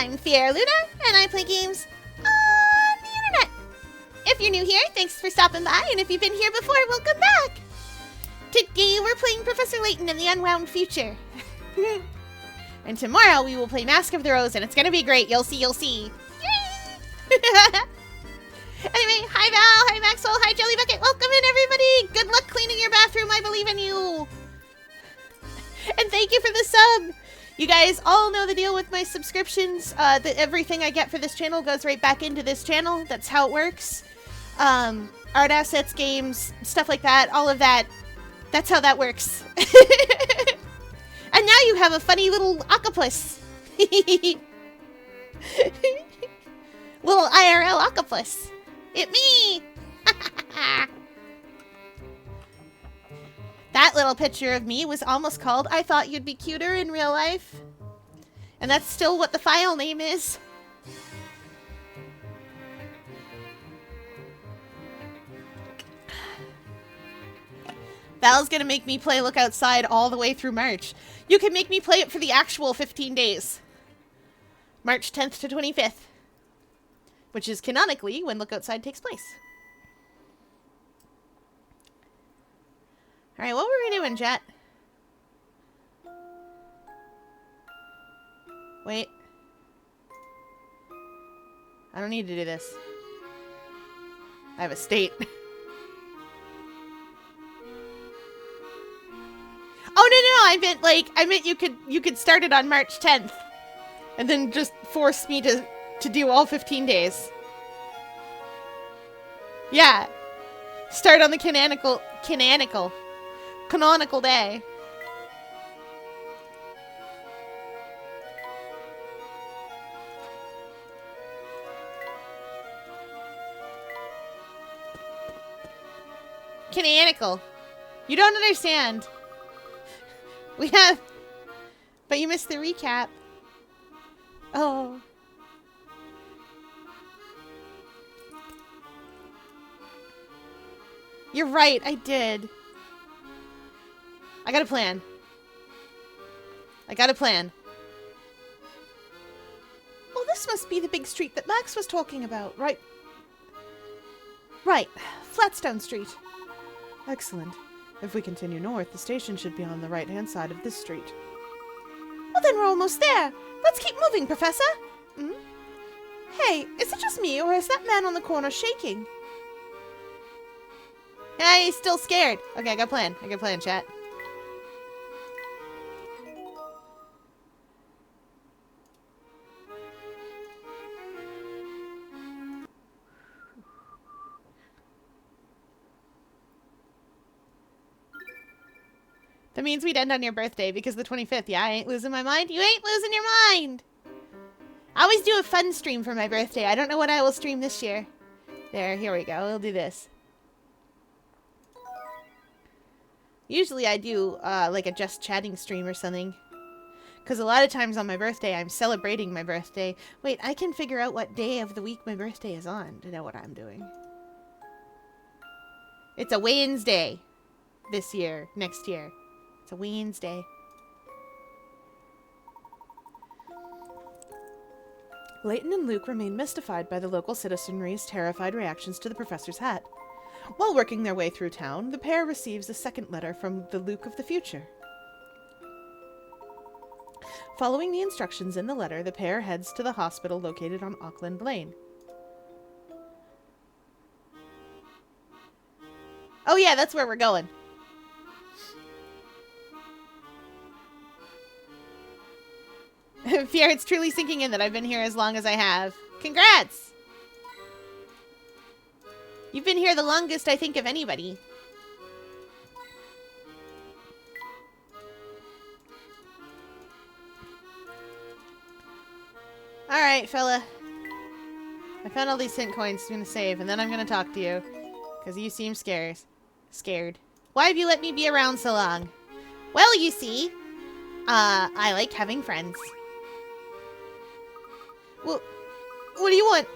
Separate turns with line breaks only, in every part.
I'm Fiera Luna, and I play games on the internet. If you're new here, thanks for stopping by, and if you've been here before, welcome back. Today we're playing Professor Layton in the Unwound Future. And tomorrow we will play Mask of the Rose, and it's gonna be great. You'll see, you'll see. Yay! Anyway, hi Val, hi Maxwell, hi Jelly Bucket. Welcome in, everybody. Good luck cleaning your bathroom. I believe in you. And thank you for the sub. You guys all know the deal with my subscriptions. That everything I get for this channel goes right back into this channel. That's how it works. Art assets, games, stuff like that, all of that. That's how that works. And now you have a funny little octopus. Little IRL octopus. It me. That little picture of me was almost called I Thought You'd Be Cuter in Real Life. And that's still what the file name is. Val's gonna make me play Look Outside all the way through March. You can make me play it for the actual 15 days. March 10th to 25th. Which is canonically when Look Outside takes place. Alright, what were we doing, chat? Wait. I don't need to do this. I have a state. Oh, no, I meant you could start it on March 10th. And then just force me to do all 15 days. Yeah. Start on the canonical day. Canonical. You don't understand. We have... But you missed the recap. Oh. You're right, I did. I got a plan. Oh, this must be the big street that Max was talking about, right? Right. Flatstone Street. Excellent. If we continue north, the station should be on the right-hand side of this street. Well, then we're almost there. Let's keep moving, Professor. Hmm? Hey, is it just me, or is that man on the corner shaking? Yeah, he's still scared. Okay, I got a plan, chat. That means we'd end on your birthday because the 25th. Yeah, I ain't losing my mind. You ain't losing your mind. I always do a fun stream for my birthday. I don't know what I will stream this year. There, here we go. We'll do this. Usually I do like a just chatting stream or something. Because a lot of times on my birthday, I'm celebrating my birthday. Wait, I can figure out what day of the week my birthday is on to know what I'm doing. It's a Wednesday this year, next year. It's a Wednesday. Layton and Luke remain mystified by the local citizenry's terrified reactions to the professor's hat. While working their way through town, the pair receives a second letter from the Luke of the future. Following the instructions in the letter, the pair heads to the hospital located on Auckland Lane. Oh yeah, that's where we're going. Pierre, it's truly sinking in that I've been here as long as I have. Congrats! You've been here the longest, I think, of anybody. Alright, fella. I found all these hint coins I'm gonna save, and then I'm gonna talk to you. Because you seem scared. Why have you let me be around so long? Well, you see, I like having friends. Well, what do you want?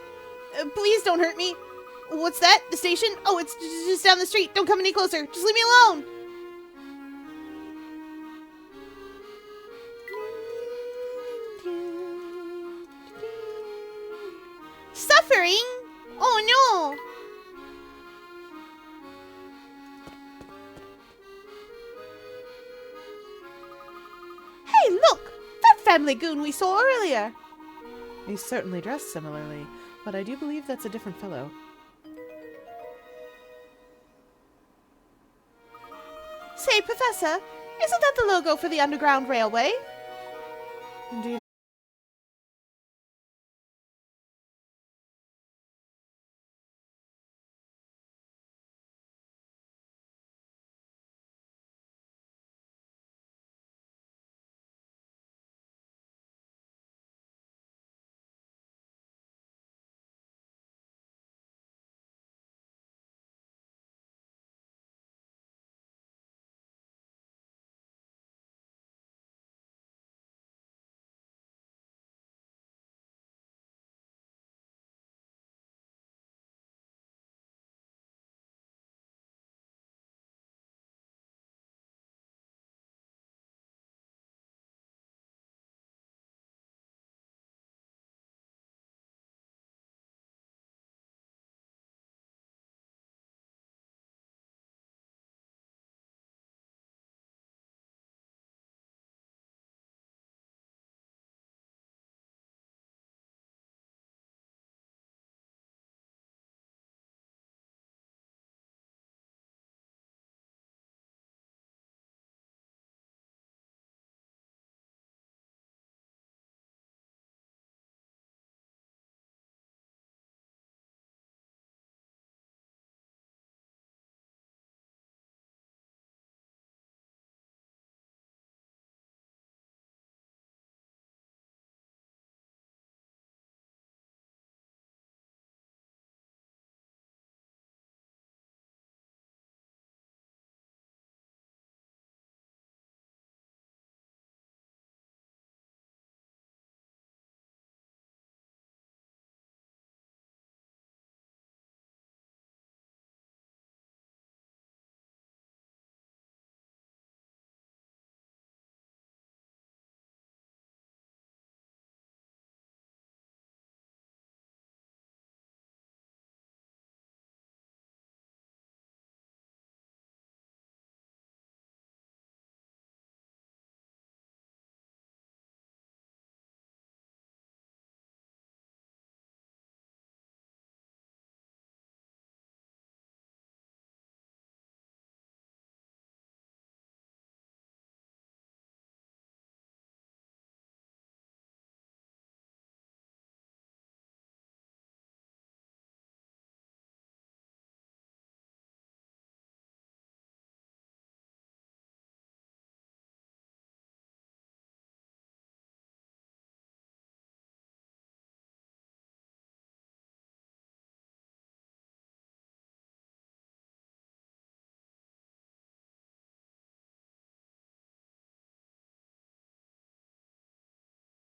Please don't hurt me. What's that? The station? Oh, it's just down the street. Don't come any closer. Just leave me alone. suffering? Oh no! Hey, look! That family goon we saw earlier!
He's certainly dressed similarly, but I do believe that's a different fellow.
Say, Professor, isn't that the logo for the Underground Railway?
Indeed.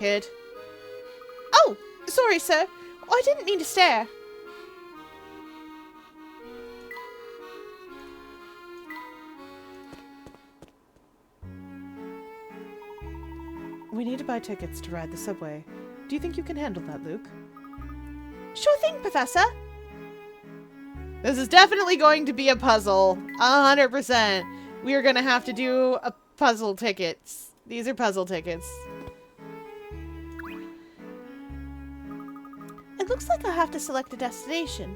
Kid. Oh, sorry, sir. I didn't mean to stare.
We need to buy tickets to ride the subway. Do you think you can handle that, Luke?
Sure thing, Professor.
This is definitely going to be a puzzle. 100%. We are going to have to do a puzzle tickets. These are puzzle tickets.
It looks like I'll have to select a destination.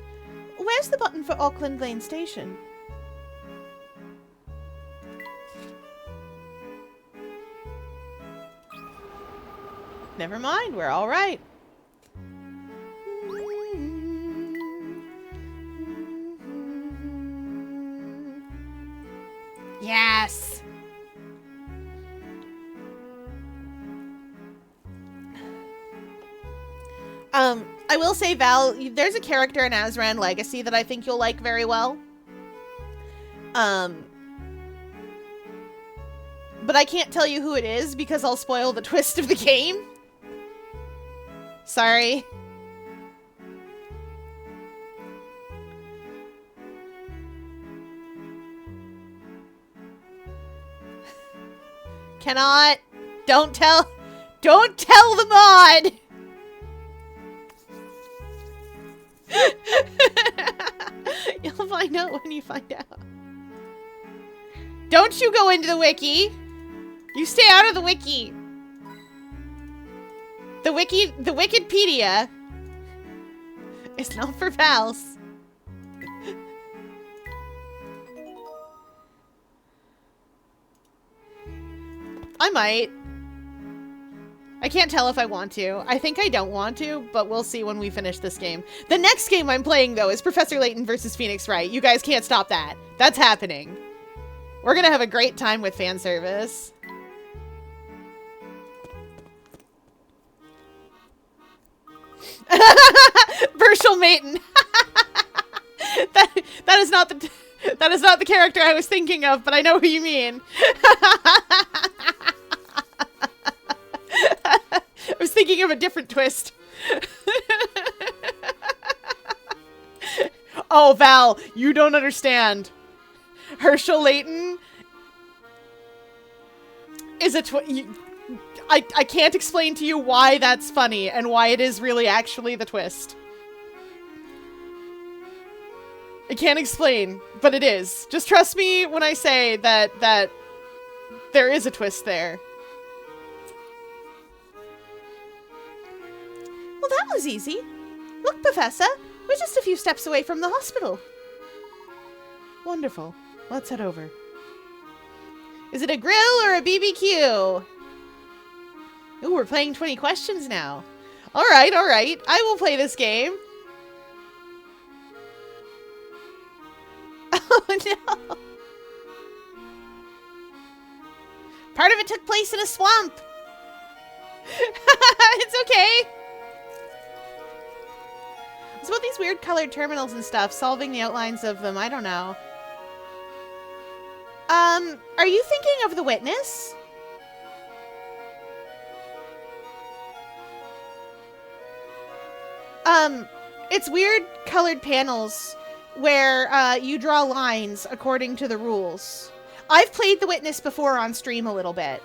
Where's the button for Auckland Lane Station?
Never mind, we're all right.
Yes! I will say, Val, there's a character in Azran Legacy that I think you'll like very well. But I can't tell you who it is because I'll spoil the twist of the game. Sorry. Cannot. Don't tell the mod.
You'll find out when you find out. Don't you go into the wiki. You stay out of the wiki. The Wikipedia is not for pals. I might. I can't tell if I want to. I think I don't want to, but we'll see when we finish this game. The next game I'm playing, though, is Professor Layton versus Phoenix Wright. You guys can't stop that. That's happening. We're gonna have a great time with fan service. Burchell Maiden. that is not the character I was thinking of, but I know who you mean. I was thinking of a different twist. Oh, Val, you don't understand. Herschel Layton is a I can't explain to you why that's funny and why it is really actually the twist. I can't explain, but it is. Just trust me when I say that there is a twist there.
Well, that was easy. Look, Professor, we're just a few steps away from the hospital.
Wonderful. Let's head over. Is it a grill or a BBQ? Ooh, we're playing 20 questions now. All right, all right. I will play this game.
Oh, no. Part of it took place in a swamp.
It's okay. It's about these weird colored terminals and stuff, solving the outlines of them. I don't know.
Are you thinking of The Witness?
It's weird colored panels where you draw lines according to the rules.
I've played The Witness before on stream a little bit.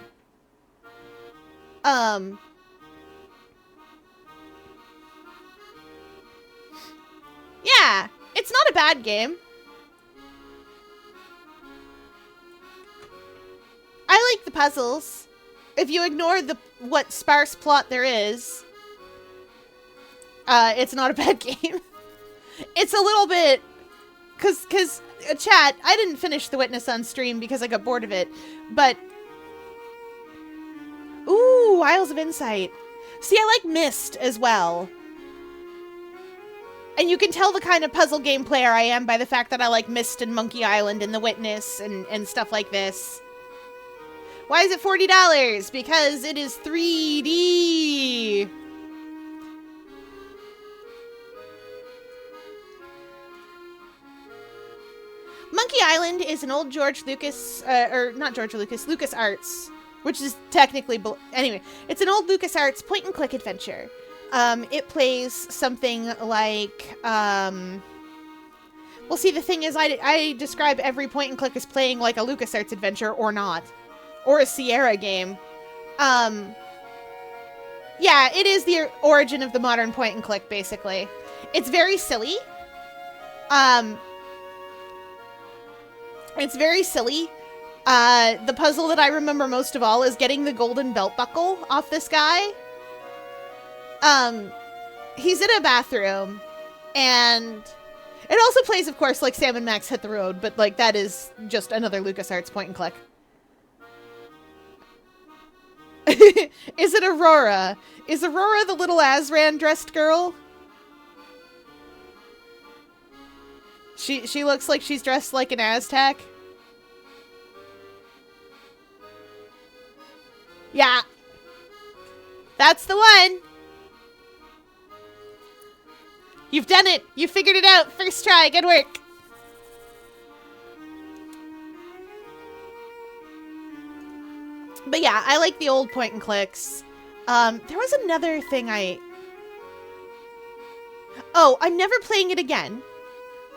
Yeah, it's not a bad game. I like the puzzles. If you ignore what sparse plot there is,
it's not a bad game. It's a little bit... Cause chat, I didn't finish The Witness on stream because I got bored of it, but... Ooh, Isles of Insight.
See, I like Myst as well. And you can tell the kind of puzzle game player I am by the fact that I like Myst and Monkey Island and The Witness and stuff like this.
Why is it $40? Because it is 3D.
Monkey Island is an old George Lucas, or not George Lucas, LucasArts, which is technically, anyway, it's an old LucasArts point-and-click adventure. It plays something like, well, see, the thing is, I describe every point-and-click as playing like a LucasArts adventure or not, or a Sierra game. Yeah, it is the origin of the modern point-and-click, basically. It's very silly. It's very silly. The puzzle that I remember most of all is getting the golden belt buckle off this guy. He's in a bathroom, and it also plays, of course, like Sam and Max Hit the Road, but like that is just another LucasArts point and click. Is it Aurora? Is Aurora the little Azran dressed girl? She looks like she's dressed like an Aztec. Yeah. That's the one. You've done it. You figured it out. First try. Good work. But yeah, I like the old point and clicks. There was another thing Oh, I'm never playing it again.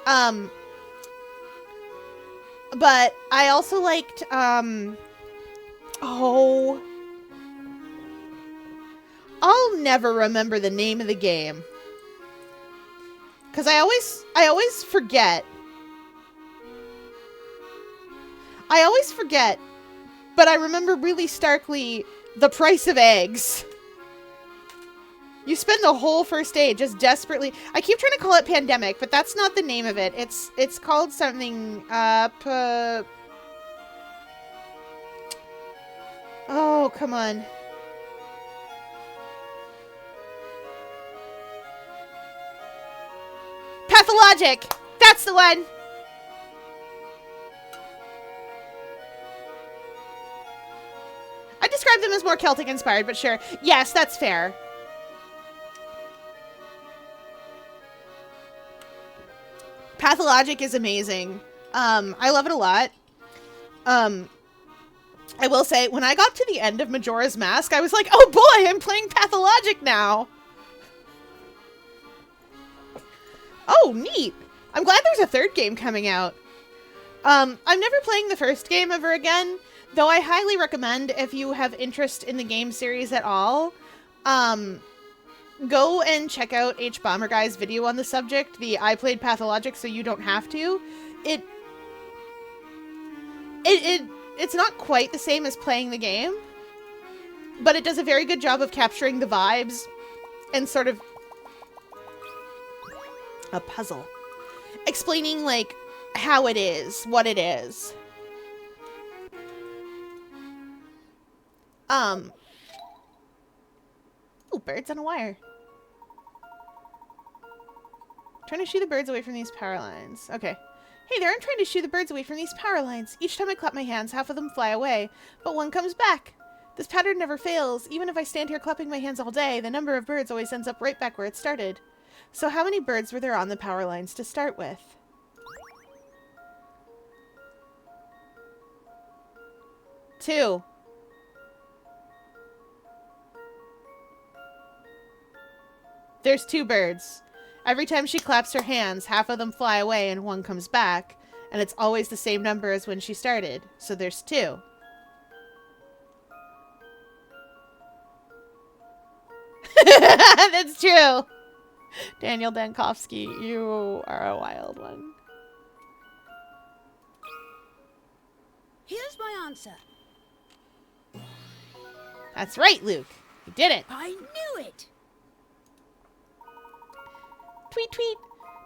But I also liked, oh, I'll never remember the name of the game.
Because I always forget. I always forget, but I remember really starkly the price of eggs. You spend the whole first day just desperately... I keep trying to call it Pandemic, but that's not the name of it. It's called something... Oh, come on. Pathologic! That's the one! I describe them as more Celtic inspired, but sure. Yes, that's fair. Pathologic is amazing. I love it a lot. I will say, when I got to the end of Majora's Mask, I was like, oh boy, I'm playing Pathologic now. Oh, neat. I'm glad there's a third game coming out. I'm never playing the first game ever again, though I highly recommend if you have interest in the game series at all, go and check out H Bomber Guy's video on the subject, the I Played Pathologic So You Don't Have To. It's not quite the same as playing the game, but it does a very good job of capturing the vibes and sort of a puzzle. Explaining, like, how it is, what it is. Ooh, birds on a wire. Trying to shoo the birds away from these power lines. Okay. Hey there, I'm trying to shoo the birds away from these power lines. Each time I clap my hands, half of them fly away, but one comes back. This pattern never fails. Even if I stand here clapping my hands all day, the number of birds always ends up right back where it started. So how many birds were there on the power lines to start with? Two. There's 2 birds. Every time she claps her hands, half of them fly away and one comes back. And it's always the same number as when she started. So there's 2. That's true. Daniel Dankovsky, you are a wild one.
Here's my answer.
That's right, Luke. You did it.
I knew it.
Tweet, tweet.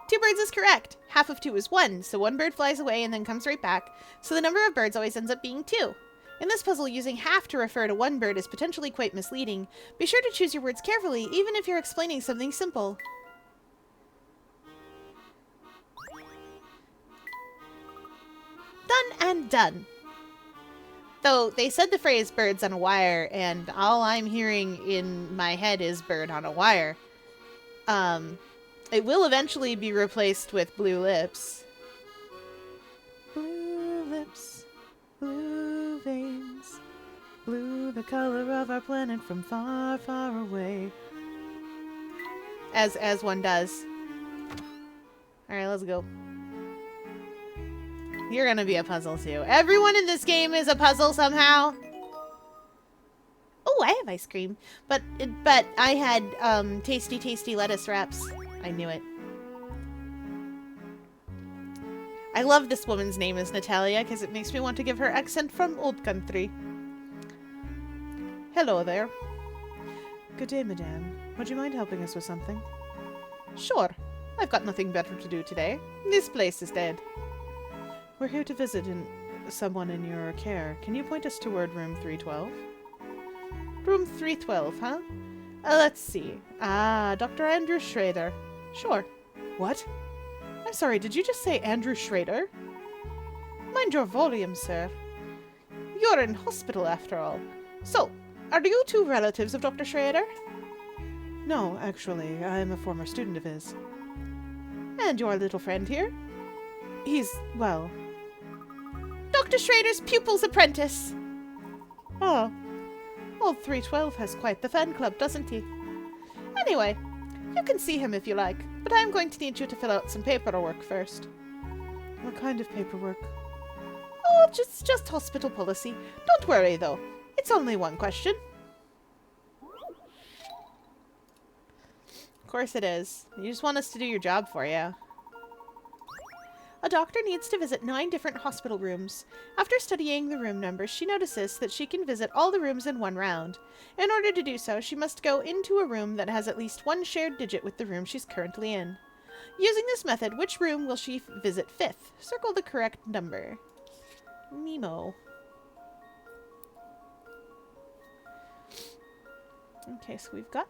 2 birds is correct. Half of 2 is 1, so 1 bird flies away and then comes right back. So the number of birds always ends up being 2. In this puzzle, using half to refer to 1 bird is potentially quite misleading. Be sure to choose your words carefully, even if you're explaining something simple. Done and done. Though they said the phrase birds on a wire, and all I'm hearing in my head is bird on a wire. It will eventually be replaced with blue lips. Blue lips, blue veins, blue the color of our planet from far, far away. As one does. Alright, let's go. You're gonna be a puzzle too. Everyone in this game is a puzzle somehow. Oh, I have ice cream. But I had tasty, tasty lettuce wraps. I knew it. I love this woman's name is Natalia because it makes me want to give her accent from old country. Hello there. Good day, madame. Would you mind helping us with something? Sure. I've got nothing better to do today. This place is dead. We're here to visit someone in your care. Can you point us toward room 312? Room 312, huh? Let's see. Ah, Dr. Andrew Schrader. Sure. What? I'm sorry, did you just say Andrew Schrader? Mind your volume, sir. You're in hospital, after all. So, are you 2 relatives of Dr. Schrader? No, actually, I'm a former student of his. And your little friend here? He's, well... Dr. Schrader's pupil's apprentice. Oh. Old 312 has quite the fan club, doesn't he? Anyway, you can see him if you like, but I'm going to need you to fill out some paperwork first. What kind of paperwork? Oh, just hospital policy. Don't worry, though. It's only one question. Of course it is. You just want us to do your job for you. A doctor needs to visit 9 different hospital rooms. After studying the room numbers, she notices that she can visit all the rooms in one round. In order to do so, she must go into a room that has at least one shared digit with the room she's currently in. Using this method, which room will she visit 5th? Circle the correct number. Nemo. Okay, so we've got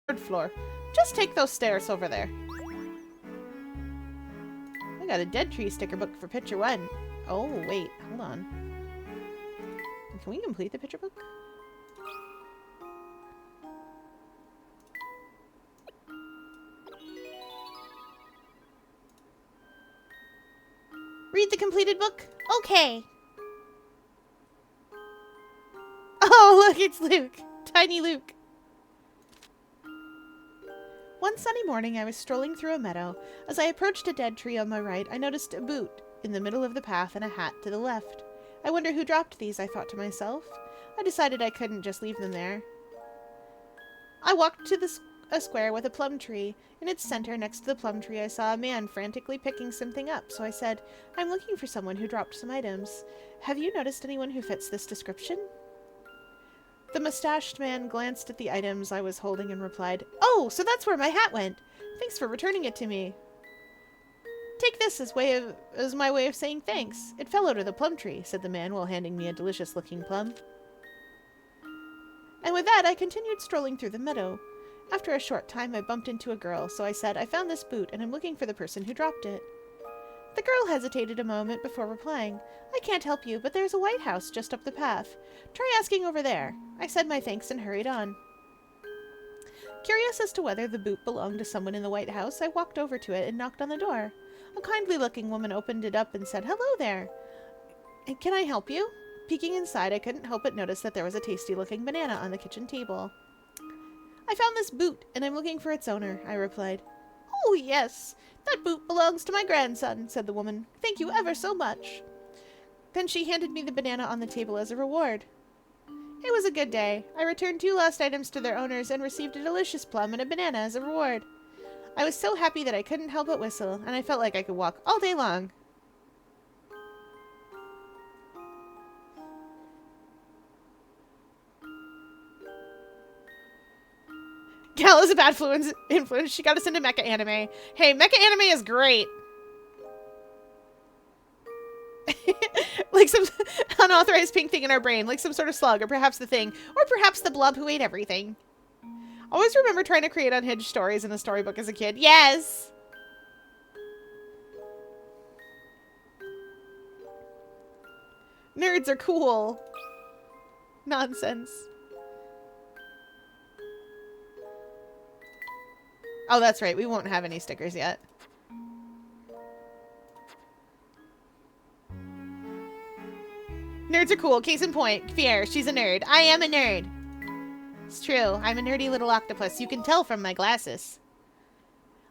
third floor. Just take those stairs over there. I got a Dead Tree sticker book for picture 1. Oh, wait. Hold on. Can we complete the picture book? Read the completed book?
Okay.
Oh, look, it's Luke. Tiny Luke. One sunny morning, I was strolling through a meadow. As I approached a dead tree on my right, I noticed a boot in the middle of the path and a hat to the left. I wonder who dropped these, I thought to myself. I decided I couldn't just leave them there. I walked to a square with a plum tree. In its center, next to the plum tree, I saw a man frantically picking something up, so I said, "I'm looking for someone who dropped some items. Have you noticed anyone who fits this description?" The mustached man glanced at the items I was holding and replied, "Oh, so that's where my hat went. Thanks for returning it to me. Take this as my way of saying thanks. It fell out of the plum tree," said the man while handing me a delicious-looking plum. And with that, I continued strolling through the meadow. After a short time, I bumped into a girl, so I said, "I found this boot, and I'm looking for the person who dropped it." The girl hesitated a moment before replying, "I can't help you, but there's a White House just up the path. Try asking over there." I said my thanks and hurried on. Curious as to whether the boot belonged to someone in the White House, I walked over to it and knocked on the door. A kindly-looking woman opened it up and said, "Hello there. And can I help you?" Peeking inside, I couldn't help but notice that there was a tasty-looking banana on the kitchen table. "I found this boot, and I'm looking for its owner," I replied. "Oh, yes. That boot belongs to my grandson," said the woman. "Thank you ever so much." Then she handed me the banana on the table as a reward. It was a good day. I returned 2 lost items to their owners and received a delicious plum and a banana as a reward. I was so happy that I couldn't help but whistle, and I felt like I could walk all day long. Gal is a bad influence. She got us into mecha anime. Hey, mecha anime is great. Like some unauthorized pink thing in our brain, like some sort of slug, or perhaps the thing, or perhaps the blob who ate everything. Always remember trying to create unhinged stories in a storybook as a kid. Yes! Nerds are cool. Nonsense. Oh, that's right. We won't have any stickers yet. Nerds are cool. Case in point. Fier, she's a nerd. I am a nerd. It's true. I'm a nerdy little octopus. You can tell from my glasses.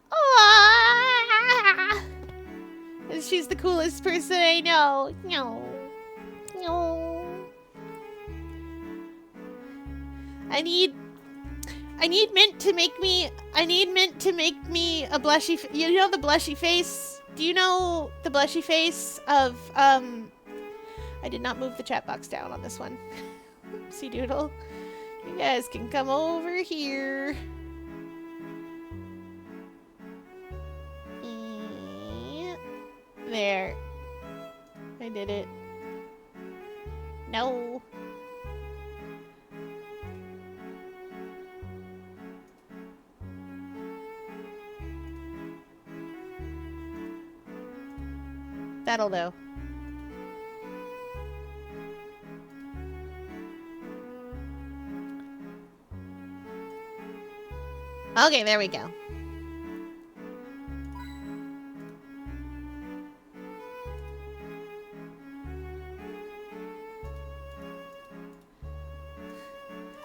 Ah! She's the coolest person I know. No. No. I need Mint to make me a blushy, you know the blushy face? Do you know the blushy face of, I did not move the chat box down on this one. Oopsie doodle. You guys can come over here. There. I did it. No. That'll do. Okay, there we go.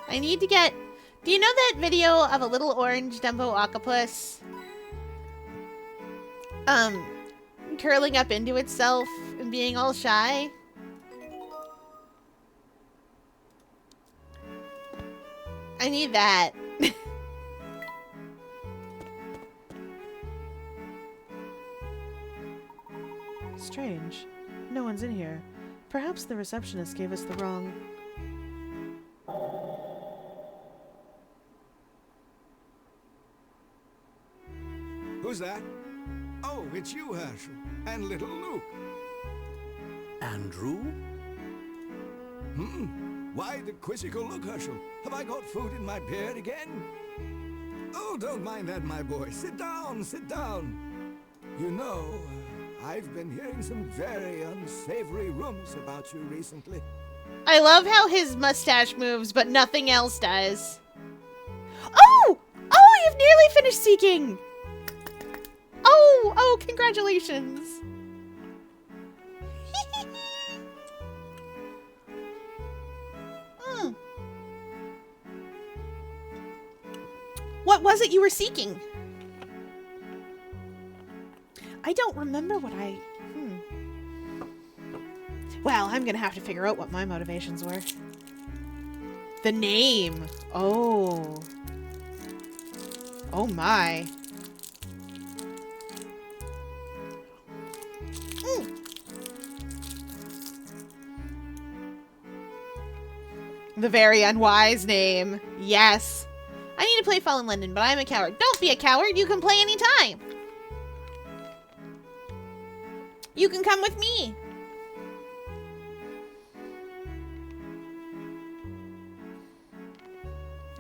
I need to get... Do you know that video of a little orange Dumbo octopus? Curling up into itself and being all shy? I need that.
Strange. No one's in here. Perhaps the receptionist gave us the wrong...
Who's that? Oh, it's you, Herschel. And little Luke.
Andrew?
Why the quizzical look, Herschel? Have I got food in my beard again? Oh, don't mind that, my boy. Sit down, sit down. You know, I've been hearing some very unsavory rumors about you recently.
I love how his mustache moves, but nothing else does. Oh! Oh, you've nearly finished seeking! Oh, congratulations. What was it you were seeking? I don't remember what I... Well, I'm gonna have to figure out what my motivations were. The name. Oh. Oh my. The very unwise name. Yes. I need to play Fallen London, but I'm a coward. Don't be a coward. You can play anytime. You can come with me.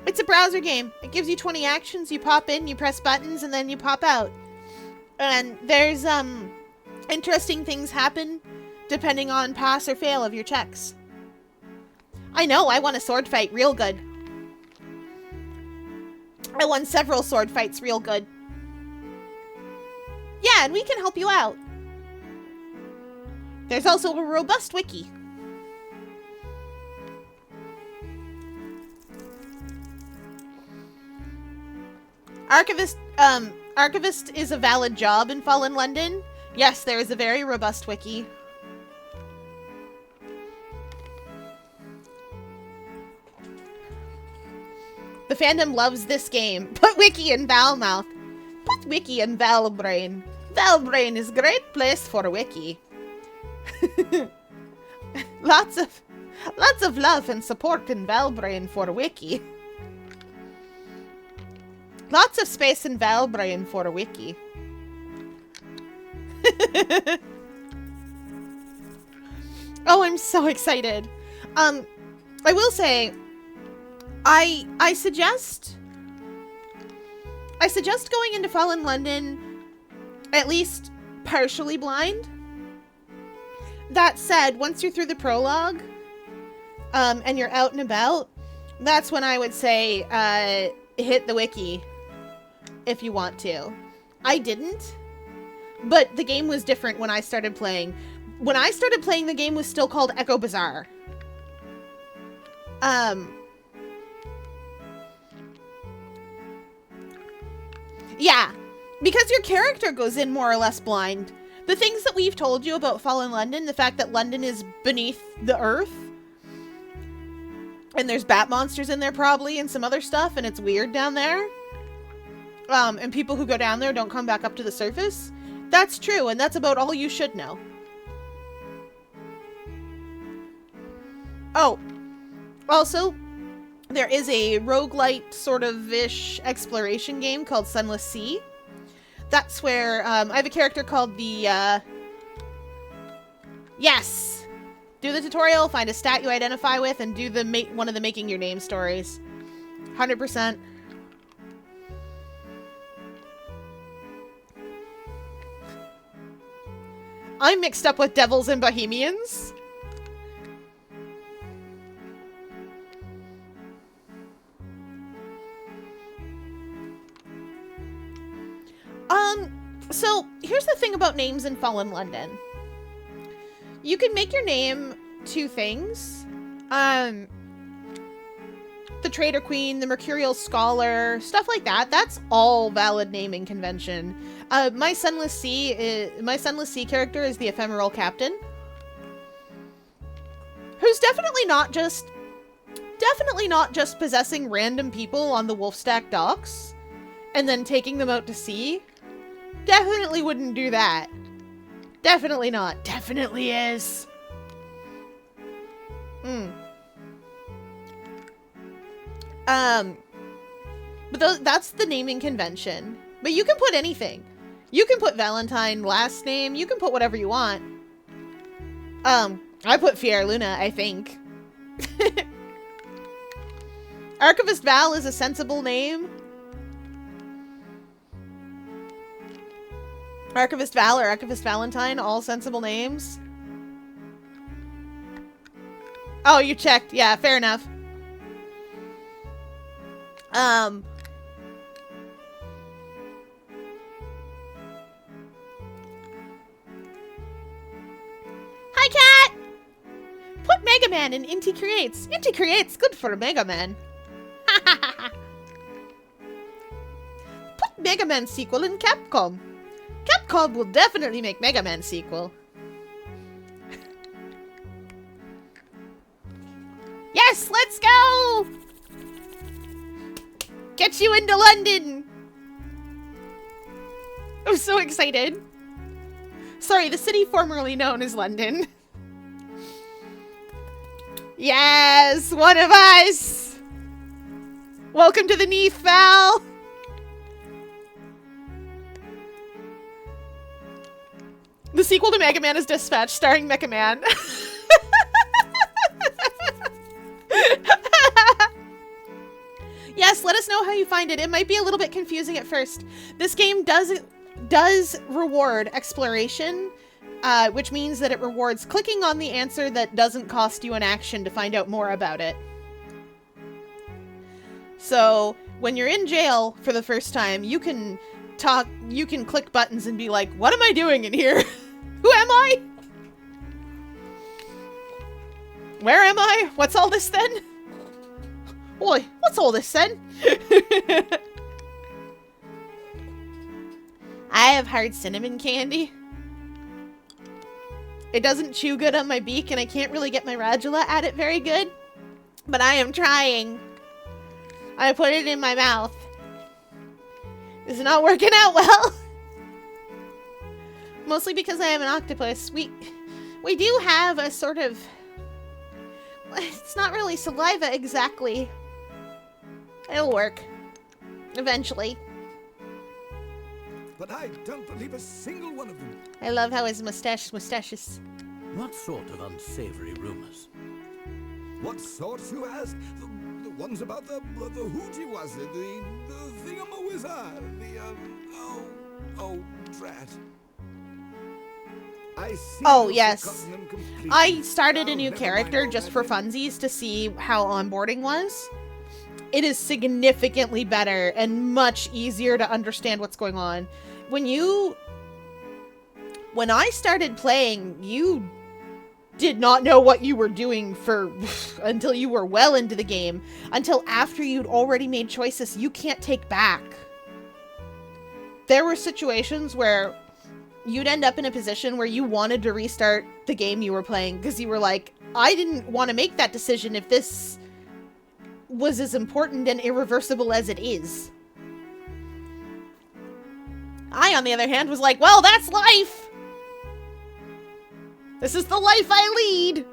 It's a browser game. It gives you 20 actions. You pop in, you press buttons, and then you pop out. And there's, interesting things happen depending on pass or fail of your checks. I know, I want a sword fight real good. I won several sword fights real good. Yeah, and we can help you out. There's also a robust wiki. Archivist is a valid job in Fallen London. Yes, there is a very robust wiki. The fandom loves this game. Put wiki in Valmouth. Put wiki in Valbrain. Valbrain is a great place for a wiki. Lots of love and support in Valbrain for a wiki. Lots of space in Valbrain for a wiki. Oh, I'm so excited. I will say, I suggest going into Fallen London at least partially blind. That said, once you're through the prologue, and you're out and about, that's when I would say, hit the wiki if you want to. I didn't, but the game was different when I started playing. When I started playing, the game was still called Echo Bazaar. Yeah, because your character goes in more or less blind. The things that we've told you about Fallen London, the fact that London is beneath the earth, and there's bat monsters in there probably, and some other stuff, and it's weird down there. And people who go down there don't come back up to the surface. That's true, and that's about all you should know. Oh, also, there is a roguelite sort of-ish exploration game called Sunless Sea. That's where, I have a character called the, Yes! Do the tutorial, find a stat you identify with, and do the one of the making your name stories. 100%. I'm mixed up with Devils and Bohemians. So here's the thing about names in Fallen London. You can make your name two things. The Trader Queen, the Mercurial Scholar, stuff like that. That's all valid naming convention. My Sunless Sea character is the Ephemeral Captain, who's definitely not just possessing random people on the Wolfstack docks and then taking them out to sea. Definitely wouldn't do that. Definitely not. Definitely is. But that's the naming convention. But you can put anything. You can put Valentine last name. You can put whatever you want. I put Fier Luna, I think. Archivist Val is a sensible name. Archivist Val or Archivist Valentine, all sensible names. Oh, you checked. Yeah, fair enough. Hi, Cat! Put Mega Man in Inti Creates. Inti Creates, good for Mega Man. Put Mega Man sequel in Capcom. Capcom will definitely make Mega Man sequel. Yes, let's go! Get you into London! I'm so excited. Sorry, the city formerly known as London. Yes, one of us! Welcome to the Neath, Val! The sequel to Mega Man is Dispatch, starring Mecha Man. Yes, let us know how you find it. It might be a little bit confusing at first. This game does reward exploration, which means that it rewards clicking on the answer that doesn't cost you an action to find out more about it. So, when you're in jail for the first time, you can click buttons and be like, what am I doing in here? Who am I? Where am I? What's all this then? Oi, what's all this then? I have hard cinnamon candy. It doesn't chew good on my beak, and I can't really get my radula at it very good. But I am trying. I put it in my mouth. It's not working out well. Mostly because I am an octopus. We do have a sort of... It's not really saliva exactly. It'll work. Eventually.
But I don't believe a single one of them.
I love how his mustaches.
What sort of unsavory rumors?
What sorts, you ask? The ones about the hootie was it? The thingamawizard? Oh, drat. I see.
Oh,
you've
yes.
forgotten them completely.
I started a
Oh,
new
never
character
mind,
just
old
for
man.
funsies to see how onboarding was. It is significantly better and much easier to understand what's going on. When I started playing, you did not know what you were doing until you were well into the game. Until after you'd already made choices you can't take back. There were situations where you'd end up in a position where you wanted to restart the game you were playing because you were like, I didn't want to make that decision if this was as important and irreversible as it is. I, on the other hand, was like, well, that's life! This is the life I lead!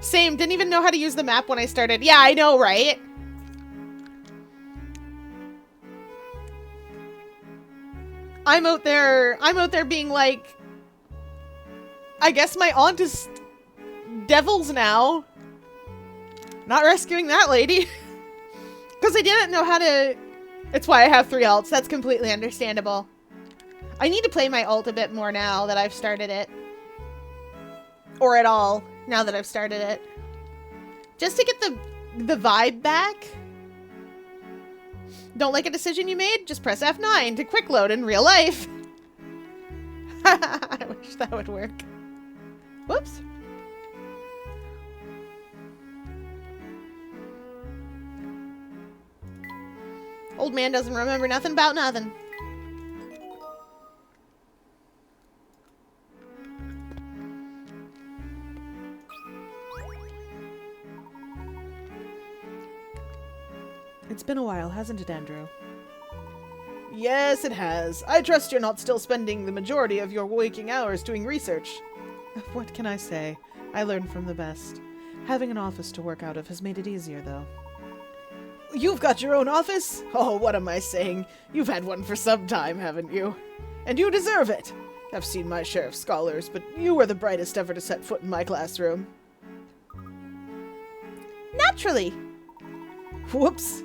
Same, didn't even know how to use the map when I started. Yeah, I know, right? I'm out there being like, I guess my aunt is devils now. Not rescuing that lady. Because I didn't know how to... It's why I have 3 alts. That's completely understandable. I need to play my ult a bit more now that I've started it. Or at all, now that I've started it. Just to get the vibe back. Don't like a decision you made? Just press F9 to quick load in real life. I wish that would work. Whoops. Old man doesn't remember nothing about nothing.
It's been a while, hasn't it, Andrew?
Yes, it has. I trust you're not still spending the majority of your waking hours doing research.
What can I say? I learned from the best. Having an office to work out of has made it easier, though.
You've got your own office? Oh, what am I saying? You've had one for some time, haven't you? And you deserve it. I've seen my share of scholars, but you were the brightest ever to set foot in my classroom. Naturally. Whoops.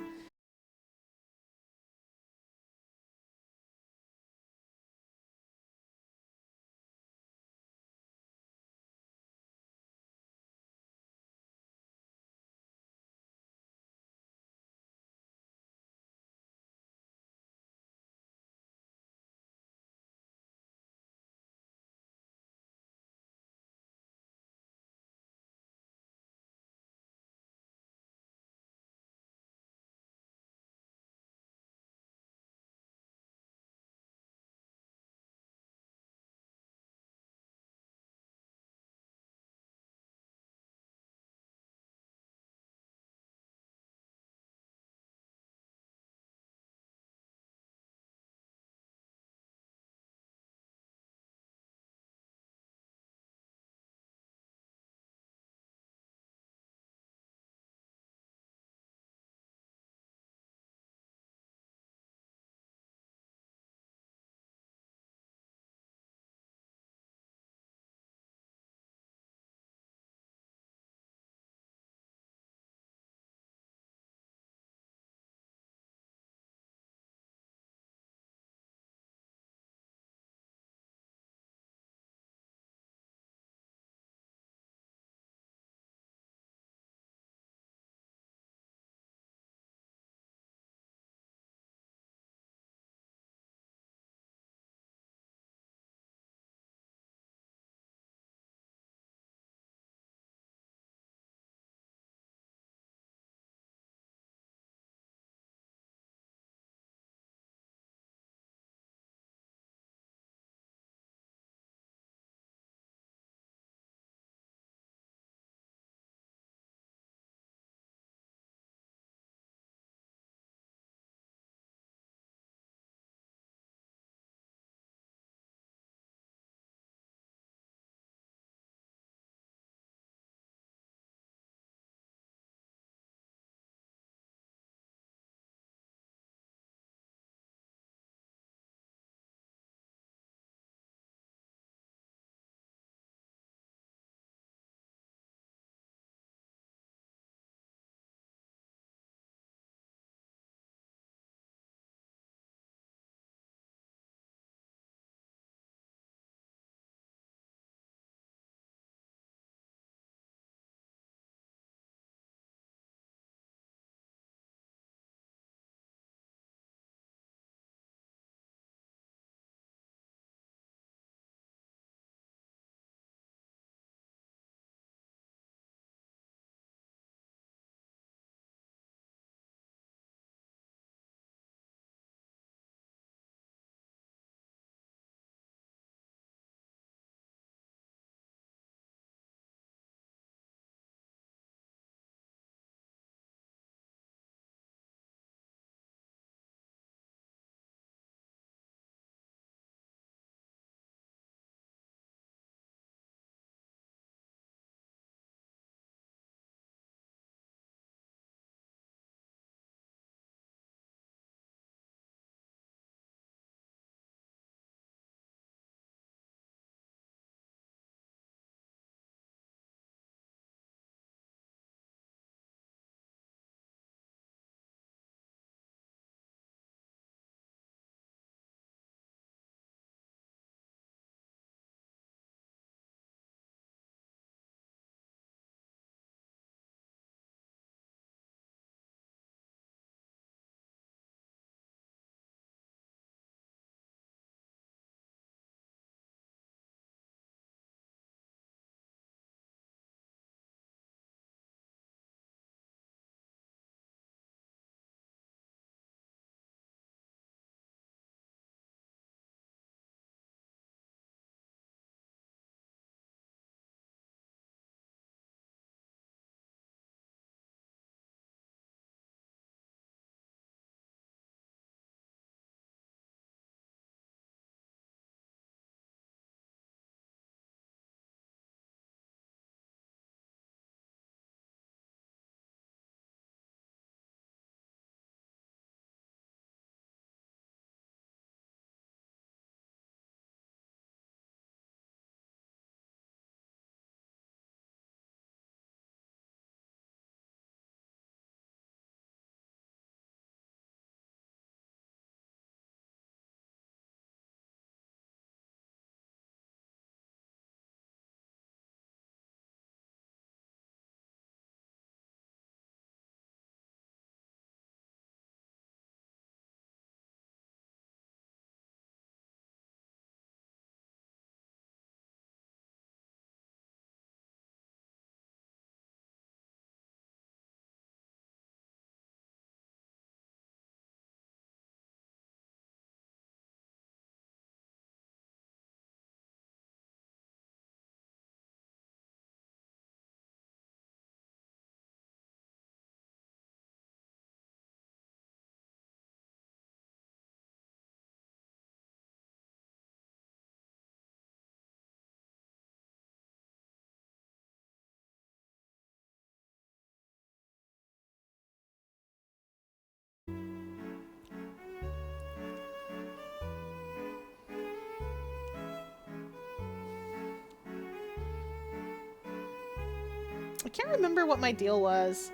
can't remember what my deal was.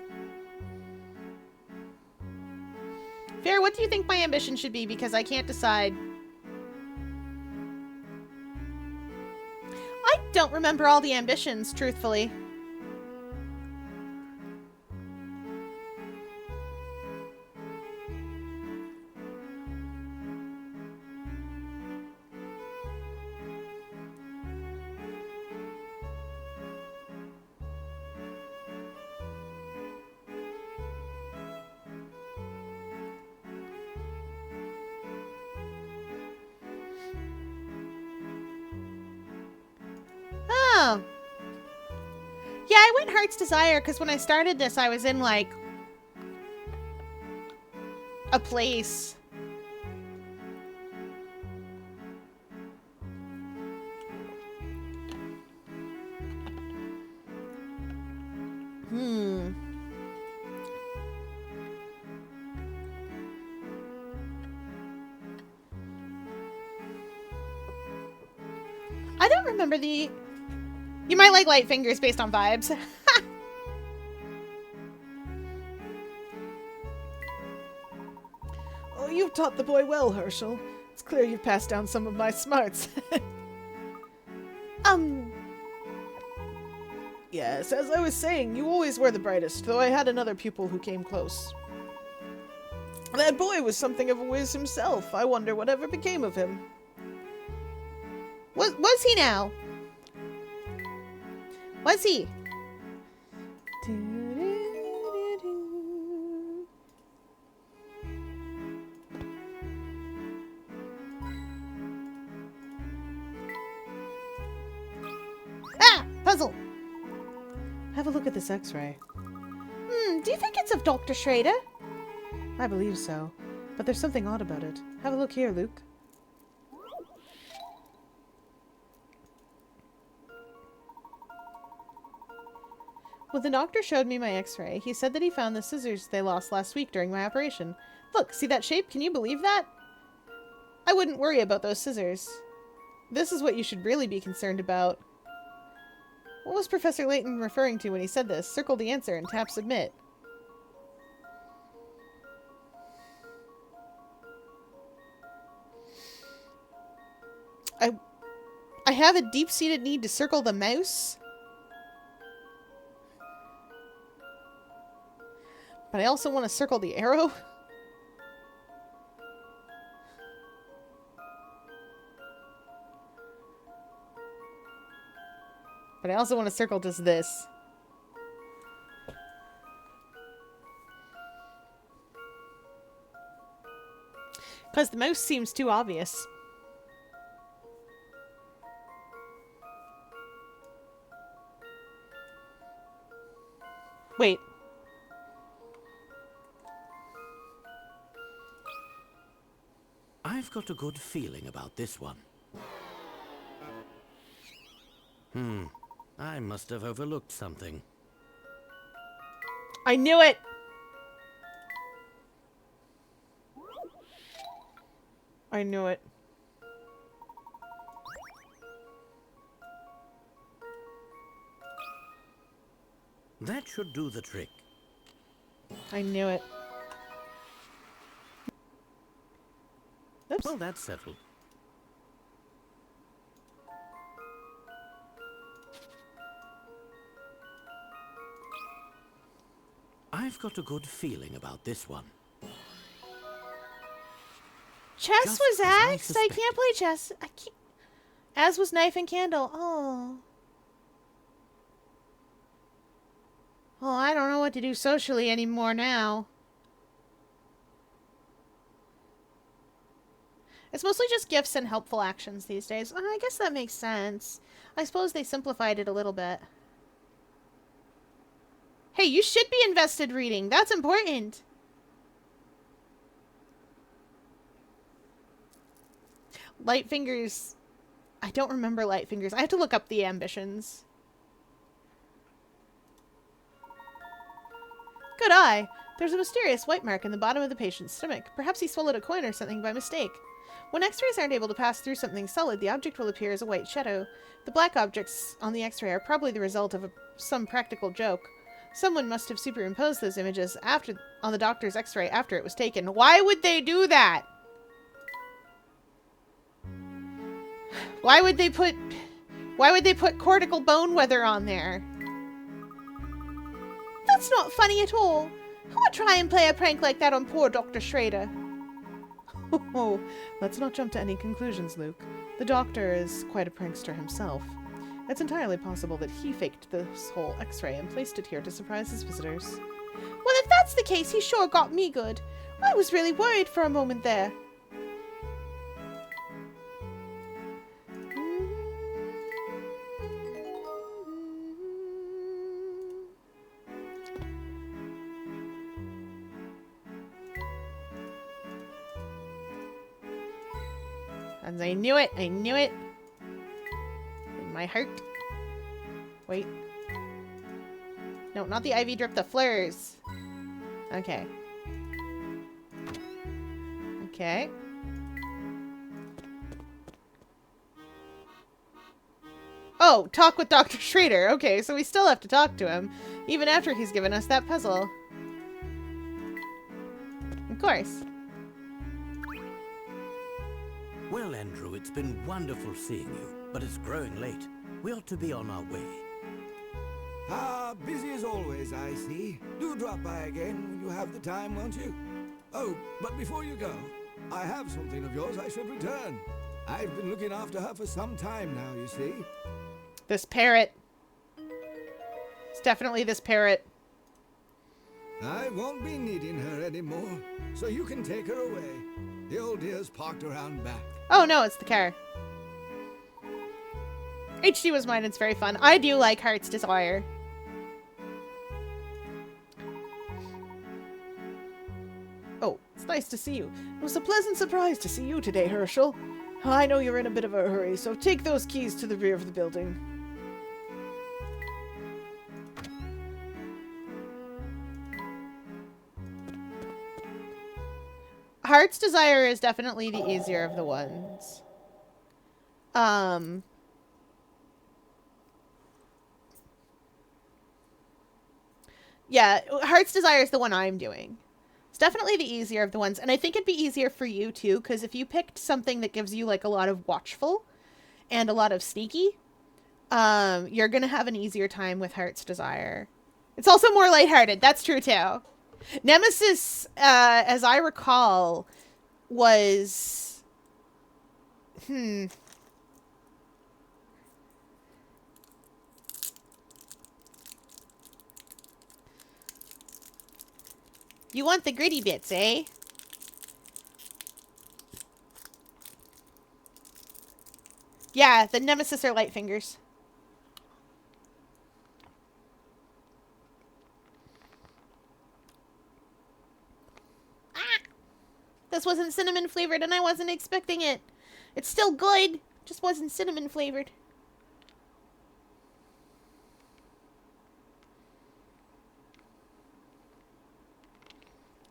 Fair, what do you think my ambition should be? Because I can't decide. I don't remember all the ambitions, truthfully. Oh. Yeah, I went Heart's Desire because when I started this, I was in, like, a place. I don't remember the... You might like Light Fingers based on vibes.
Oh, you've taught the boy well, Herschel. It's clear you've passed down some of my smarts. Yes, as I was saying, you always were the brightest, though I had another pupil who came close. That boy was something of a whiz himself. I wonder whatever became of him.
Was he now? Was he? Ah! Puzzle!
Have a look at this x-ray.
Do you think it's of Dr. Schrader?
I believe so, but there's something odd about it. Have a look here, Luke.
When the doctor showed me my x-ray, he said that he found the scissors they lost last week during my operation. Look, see that shape? Can you believe that? I wouldn't worry about those scissors. This is what you should really be concerned about. What was Professor Layton referring to when he said this? Circle the answer and tap submit. I have a deep-seated need to circle the mouse. But I also want to circle the arrow. But I also want to circle just this. Because the mouse seems too obvious. Wait.
I've got a good feeling about this one. I must have overlooked something.
I knew it! I knew it.
That should do the trick.
I knew it. Oops.
Well, that's settled. I've got a good feeling about this one.
Chess
Just
was
as I
axed. I
suspected.
can't play chess. I can't. As was knife and candle. Oh. Oh, I don't know what to do socially anymore now. It's mostly just gifts and helpful actions these days. I guess that makes sense. I suppose they simplified it a little bit. Hey, you should be invested reading. That's important. Light Fingers. I don't remember Light Fingers. I have to look up the ambitions. Good eye. There's a mysterious white mark in the bottom of the patient's stomach. Perhaps he swallowed a coin or something by mistake. When X-rays aren't able to pass through something solid, the object will appear as a white shadow. The black objects on the X-ray are probably the result of some practical joke. Someone must have superimposed those images on the doctor's X-ray after it was taken. Why would they do that? Why would they put cortical bone weather on there?
That's not funny at all. Who would try and play a prank like that on poor Dr. Schrader?
Oh, let's not jump to any conclusions, Luke. The doctor is quite a prankster himself. It's entirely possible that he faked this whole X-ray and placed it here to surprise his visitors.
Well, if that's the case, he sure got me good. I was really worried for a moment there.
And I knew it! I knew it! In my heart. Wait. No, not the IV drip, the flares. Okay. Okay. Oh, talk with Dr. Schrader. Okay, so we still have to talk to him, even after he's given us that puzzle. Of course.
Well, Andrew, it's been wonderful seeing you, but it's growing late. We ought to be on our way.
Ah, busy as always, I see. Do drop by again when you have the time, won't you? Oh, but before you go, I have something of yours I should return. I've been looking after her for some time now, you see.
This parrot. It's definitely this parrot.
I won't be needing her anymore, so you can take her away. The old dear's parked around back.
Oh no, it's the car. HD was mine, it's very fun. I do like Heart's Desire.
Oh, it's nice to see you. It was a pleasant surprise to see you today, Herschel. I know you're in a bit of a hurry, so take those keys to the rear of the building.
Heart's Desire is definitely the easier of the ones. Yeah, Heart's Desire is the one I'm doing. It's definitely the easier of the ones, and I think it'd be easier for you too, because if you picked something that gives you like a lot of watchful and a lot of sneaky, you're gonna have an easier time with Heart's Desire. It's also more lighthearted, that's true too. Nemesis, as I recall, was... You want the gritty bits, eh? Yeah, the Nemesis are light fingers. This wasn't cinnamon flavored and I wasn't expecting it. It's still good, just wasn't cinnamon flavored.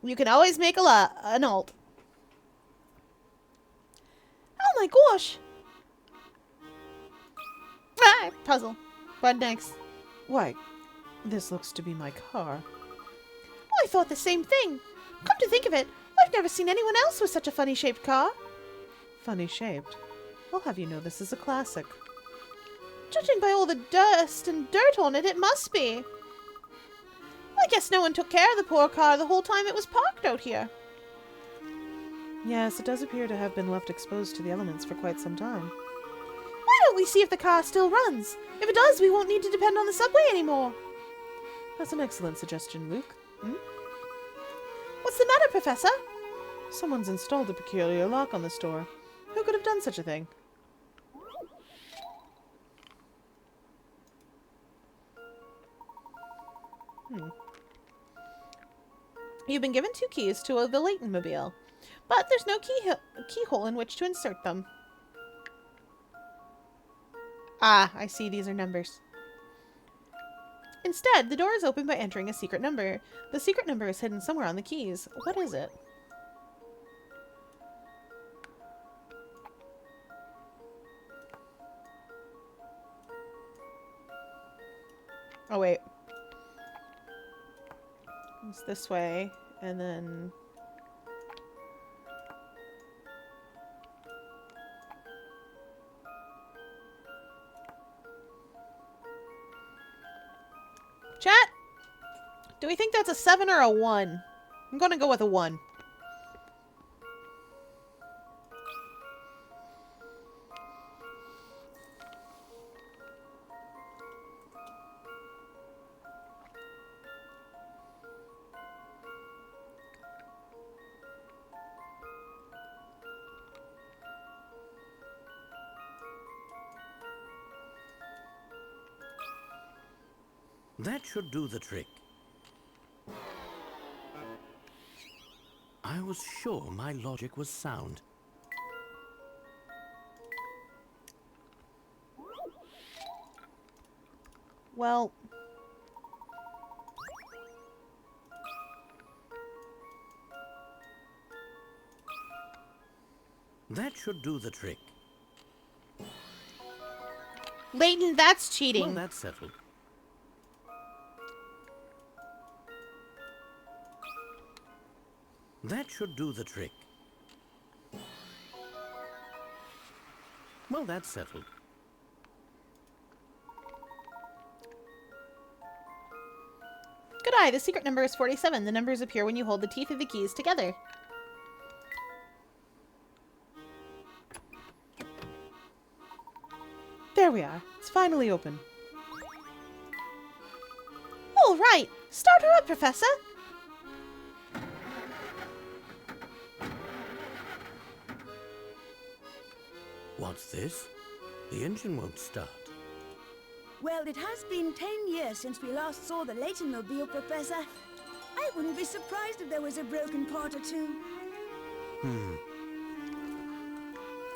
You can always make an alt. Oh my gosh! Ah, puzzle. What next?
Why, this looks to be my car.
Oh, I thought the same thing. Come to think of it, I've never seen anyone else with such a funny-shaped car.
Funny shaped. I'll have you know this is a classic.
Judging by all the dust and dirt on it, it must be. I guess no one took care of the poor car the whole time it was parked out here.
Yes, it does appear to have been left exposed to the elements for quite some time.
Why don't we see if the car still runs? If it does, we won't need to depend on the subway anymore.
That's an excellent suggestion, Luke.
What's the matter, Professor?
Someone's installed a peculiar lock on this door. Who could have done such a thing?
You've been given 2 keys to the Layton Mobile, but there's no keyhole in which to insert them. Ah, I see, these are numbers. Instead, the door is opened by entering a secret number. The secret number is hidden somewhere on the keys. What is it? Oh, wait. It's this way, and then... Chat? Do we think that's a 7 or a 1? I'm gonna go with a 1.
That should do the trick. I was sure my logic was sound.
Well...
That should do the trick.
Layton, that's cheating.
Well, that's settled. That should do the trick. Well, that's settled.
Good eye, the secret number is 47. The numbers appear when you hold the teeth of the keys together. There we are. It's finally open.
All right. Start her up, Professor.
What's this? The engine won't start.
Well, it has been 10 years since we last saw the Laytonmobile, Professor. I wouldn't be surprised if there was a broken part or two.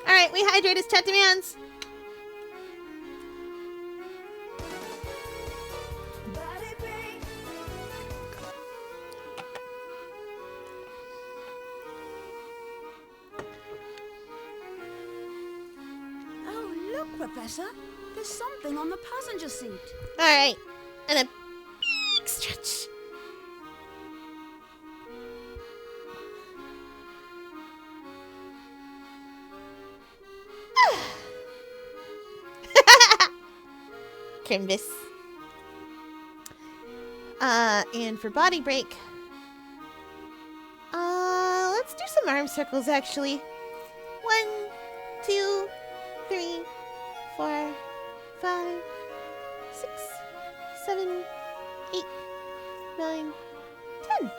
All right, we hydrate as chat demands.
Body break. Oh, look, Professor. There's something on the passenger seat.
All right, and a big stretch. Canvas. And for body break, let's do some arm circles actually. 1, 2, 3, 4, 5, 6, 7, 8, 9, 10.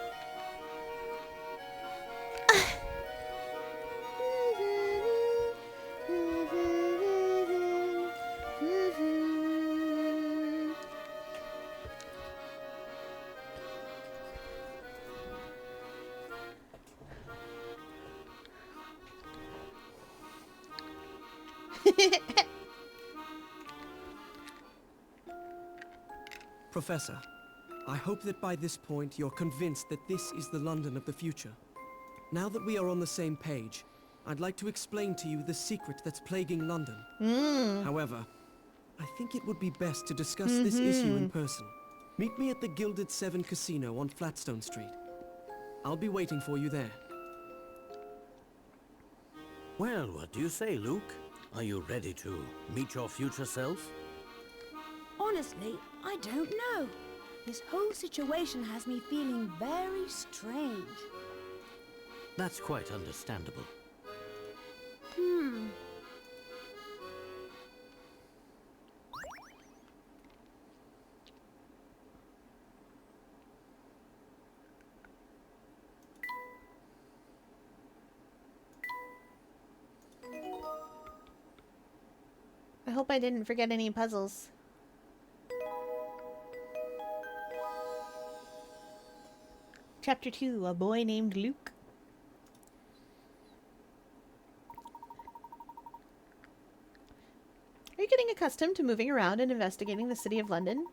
Professor, I hope that by this point you're convinced that this is the London of the future. Now that we are on the same page, I'd like to explain to you the secret that's plaguing London. However, I think it would be best to discuss this issue in person. Meet me at the Gilded Seven Casino on Flatstone Street. I'll be waiting for you there.
Well, what do you say, Luke? Are you ready to meet your future self?
Honestly, I don't know. This whole situation has me feeling very strange.
That's quite understandable.
I hope I didn't forget any puzzles. Chapter 2, A Boy Named Luke. Are you getting accustomed to moving around and investigating the City of London?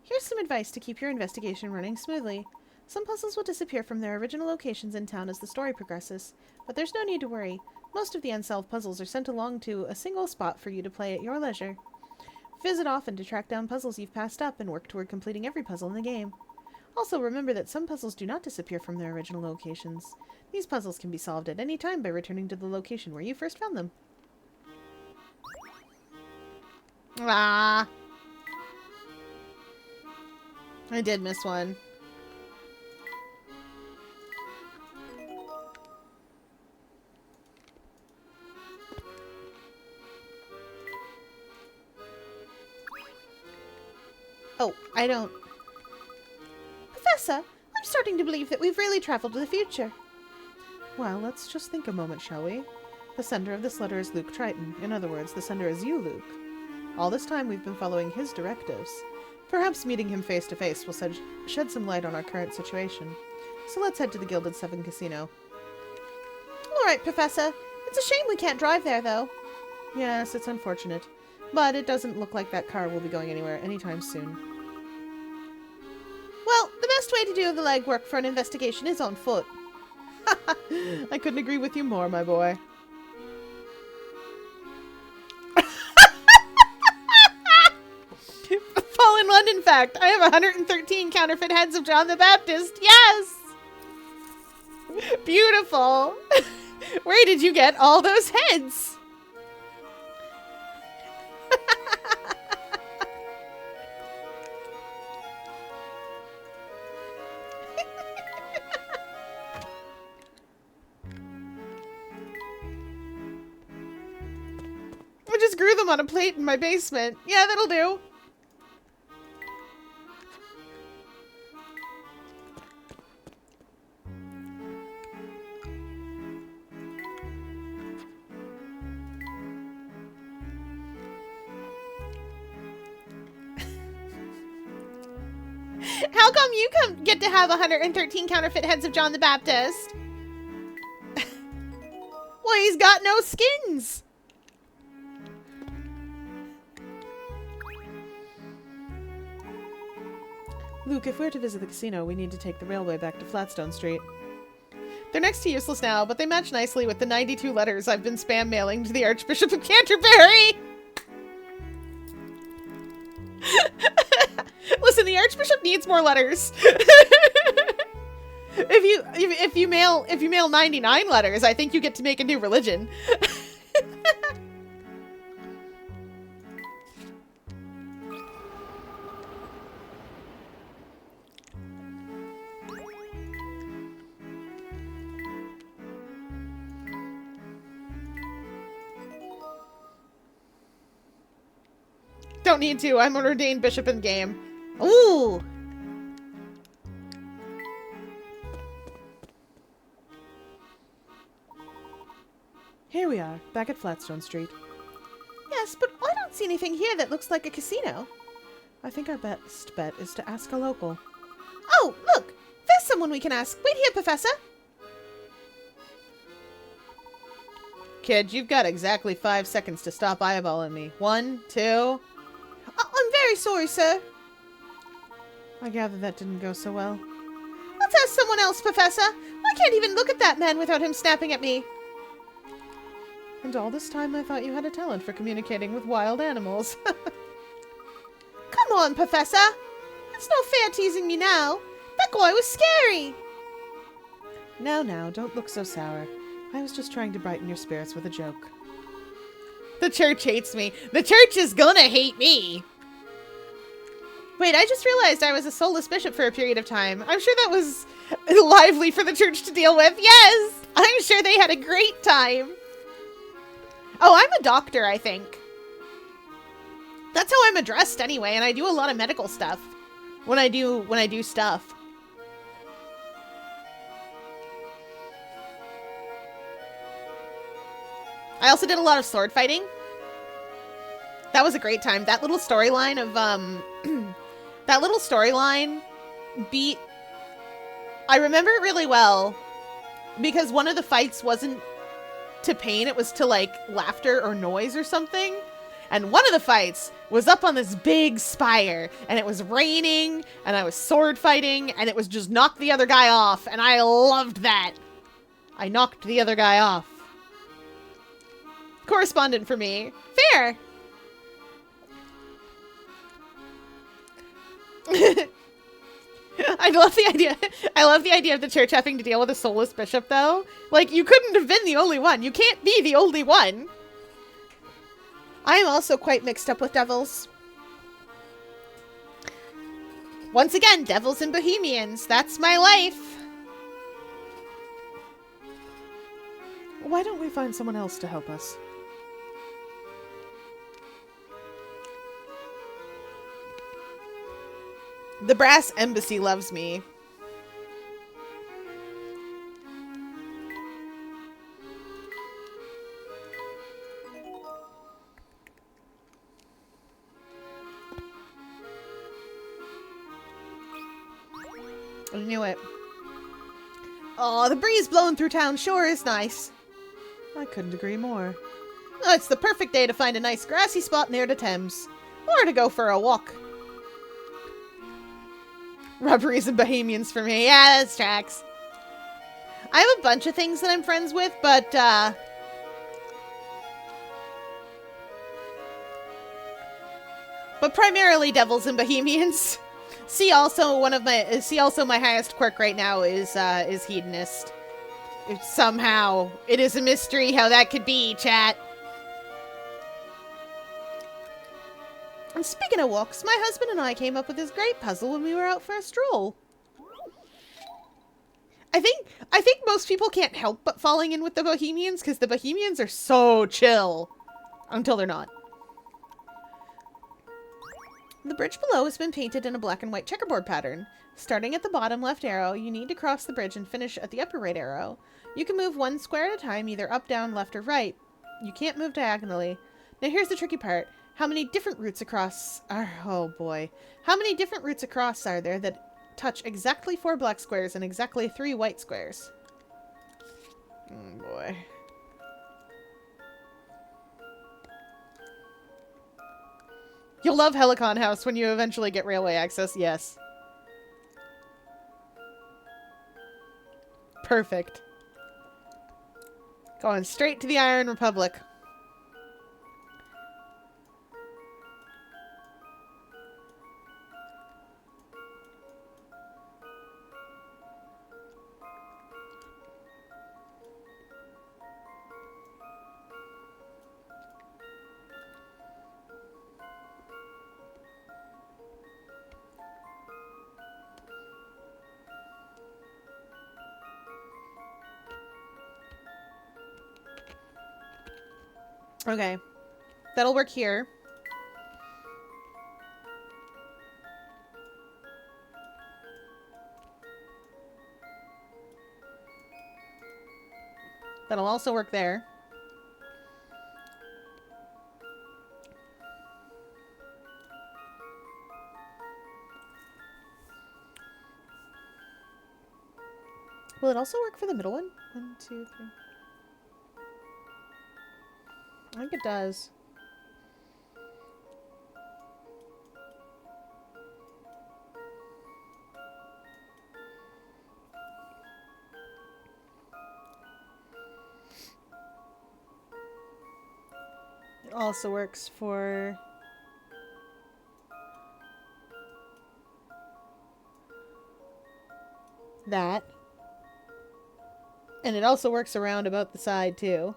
Here's some advice to keep your investigation running smoothly. Some puzzles will disappear from their original locations in town as the story progresses, but there's no need to worry. Most of the unsolved puzzles are sent along to a single spot for you to play at your leisure.
Visit often to track down puzzles you've passed up and work toward completing every puzzle in the game. Also, remember that some puzzles do not disappear from their original locations. These puzzles can be solved at any time by returning to the location where you first found them.
Ah.
I did miss one. Oh, I don't...
Professor, I'm starting to believe that we've really traveled to the future.
Well, let's just think a moment, shall we? The sender of this letter is Luke Triton. In other words, the sender is you, Luke. All this time we've been following his directives. Perhaps meeting him face to face will shed some light on our current situation. So let's head to the Gilded Seven Casino.
All right, Professor. It's a shame we can't drive there, though.
Yes, it's unfortunate. But it doesn't look like that car will be going anywhere anytime soon.
Well, the best way to do the legwork for an investigation is on foot.
I couldn't agree with you more, my boy.
Fallen London fact. I have 113 counterfeit heads of John the Baptist. Yes! Beautiful.
Where did you get all those heads?
I just grew them on a plate in my basement. Yeah, that'll do. How come you get to have 113 counterfeit heads of John the Baptist? Well, he's got no skins.
Luke, if we're to visit the casino, we need to take the railway back to Flatstone Street.
They're next to useless now, but they match nicely with the 92 letters I've been spam mailing to the Archbishop of Canterbury. Listen, the Archbishop needs more letters. If you mail 99 letters, I think you get to make a new religion. Don't need to. I'm an ordained bishop in game. Ooh.
Here we are, back at Flatstone Street.
Yes, but I don't see anything here that looks like a casino.
I think our best bet is to ask a local.
Oh, look! There's someone we can ask. Wait here, Professor.
Kid, you've got exactly 5 seconds to stop eyeballing me. 1, 2...
I'm very sorry, sir.
I gather that didn't go so well.
Let's ask someone else, Professor. I can't even look at that man without him snapping at me.
And all this time I thought you had a talent for communicating with wild animals.
Come on, Professor. It's no fair teasing me now. That guy was scary.
Now, don't look so sour. I was just trying to brighten your spirits with a joke.
The church hates me. The church is gonna hate me. Wait, I just realized I was a soulless bishop for a period of time. I'm sure that was lively for the church to deal with. Yes! I'm sure they had a great time. Oh, I'm a doctor, I think. That's how I'm addressed anyway, and I do a lot of medical stuff. When I do stuff. I also did a lot of sword fighting. That was a great time. That little storyline of, that little storyline beat... I remember it really well because one of the fights wasn't to pain, it was to, like, laughter or noise or something. And one of the fights was up on this big spire, and it was raining, and I was sword fighting, and it was just knock the other guy off, and I loved that. I knocked the other guy off. Correspondent for me. Fair.
I love the idea. I love the idea of the church having to deal with a soulless bishop, though. Like, you couldn't have been the only one. You can't be the only one.
I am also quite mixed up with devils.
Once again, devils and bohemians. That's my life.
Why don't we find someone else to help us?
The brass embassy loves me.
I knew it. Oh, the breeze blowing through town sure is nice. I couldn't agree more.
Oh, it's the perfect day to find a nice grassy spot near the Thames. Or to go for a walk. Rubberies and bohemians for me. Yeah, that's tracks. I have a bunch of things that I'm friends with, but, but primarily devils and bohemians. See also my highest quirk right now is hedonist. If somehow it is a mystery how that could be, chat. And speaking of walks, my husband and I came up with this great puzzle when we were out for a stroll. I think most people can't help but falling in with the bohemians because the bohemians are so chill until they're not. The bridge below has been painted in a black and white checkerboard pattern. Starting at the bottom left arrow, you need to cross the bridge and finish at the upper right arrow. You can move one square at a time, either up, down, left, or right. You can't move diagonally. Now here's the tricky part. How many different routes across are... Oh boy. How many different routes across are there that touch exactly 4 black squares and exactly 3 white squares? Oh boy. You'll love Helicon House when you eventually get railway access, yes. Perfect. Going straight to the Iron Republic. Okay. That'll work here. That'll also work there. Will it also work for the middle one? 1, 2, 3. I think it does. It also works for that. And it also works around about the side too.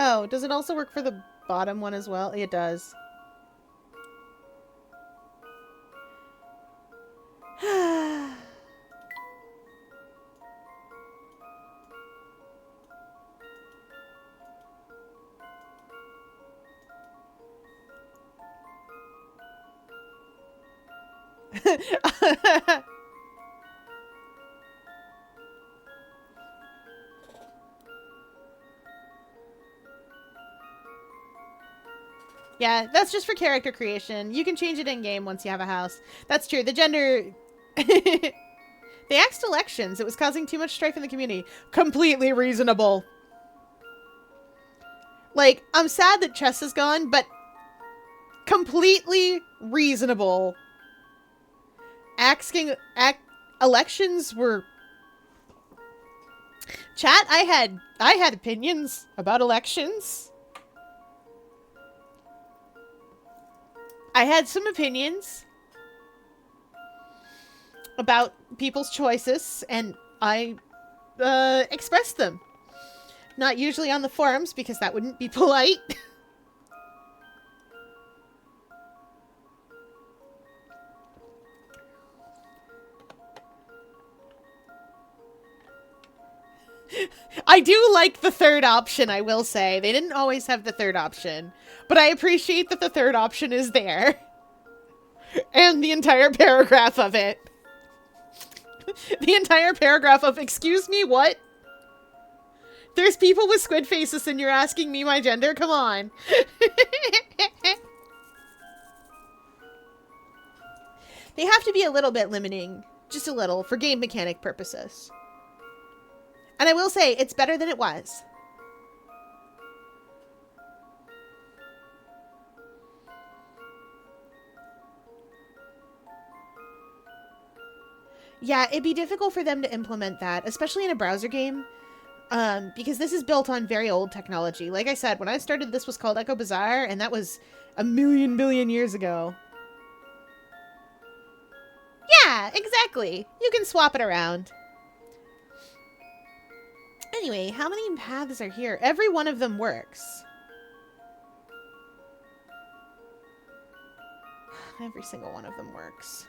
Oh, does it also work for the bottom one as well? It does. Yeah, that's just for character creation. You can change it in-game once you have a house. That's true. The gender... They axed elections. It was causing too much strife in the community. Completely reasonable. Like, I'm sad that chess is gone, but completely reasonable. Elections were... Chat, I had opinions about elections. I had some opinions about people's choices, and I expressed them. Not usually on the forums, because that wouldn't be polite. I do like the third option, I will say. They didn't always have the third option, but I appreciate that the third option is there. And the entire paragraph of it. The entire paragraph of, excuse me, what? There's people with squid faces and you're asking me my gender? Come on. They have to be a little bit limiting. Just a little, for game mechanic purposes. And I will say, it's better than it was. Yeah, it'd be difficult for them to implement that, especially in a browser game. Because this is built on very old technology. Like I said, when I started, this was called Echo Bazaar, and that was a billion years ago. Yeah, exactly. You can swap it around. Anyway, how many paths are here? Every one of them works. Every single one of them works.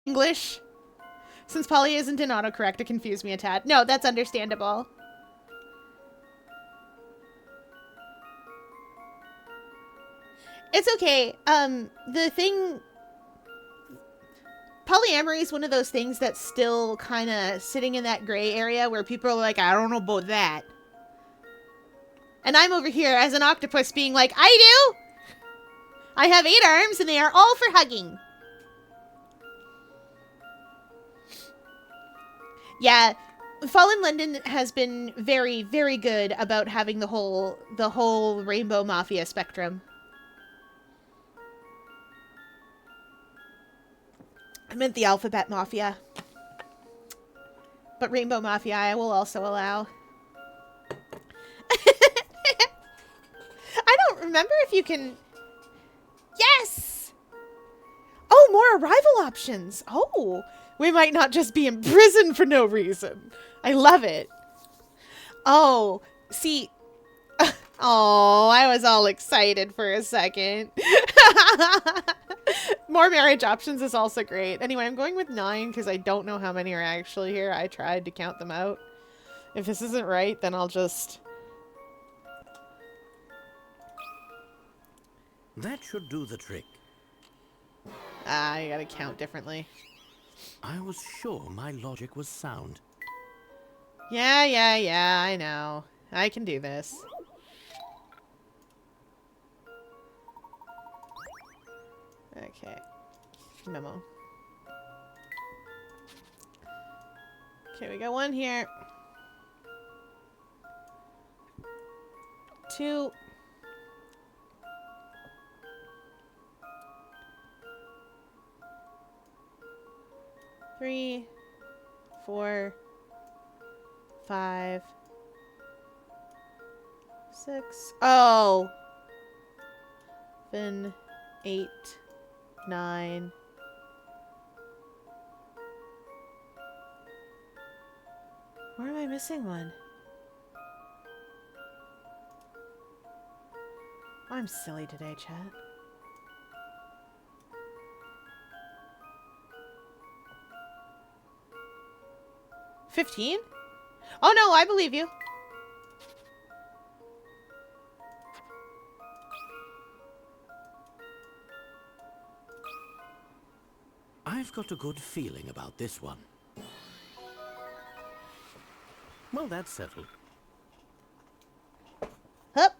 English. Since Polly isn't in autocorrect, it confused me a tad. No, that's understandable. It's okay. The thing... Polyamory is one of those things that's still kind of sitting in that gray area where people are like, I don't know about that. And I'm over here as an octopus being like, I do! I have 8 arms and they are all for hugging. Yeah, Fallen London has been very, very good about having the whole Rainbow Mafia spectrum. I meant the Alphabet Mafia. But Rainbow Mafia I will also allow. I don't remember if you can... Yes! Oh, more arrival options. Oh, we might not just be in prison for no reason. I love it. Oh, see... Oh, I was all excited for a second. More marriage options is also great. Anyway, I'm going with 9 because I don't know how many are actually here. I tried to count them out. If this isn't right, then I'll just...
That should do the trick.
I gotta count differently.
I was sure my logic was sound.
Yeah, I know. I can do this. Okay. Memo. Okay, we got 1 here. 2. 3, 4, 5, 6. Oh! 7, 8, 9. Where am I missing one? I'm silly today, chat. $15? Oh no, I believe you.
I've got a good feeling about this one. Well, that's settled.
Hup.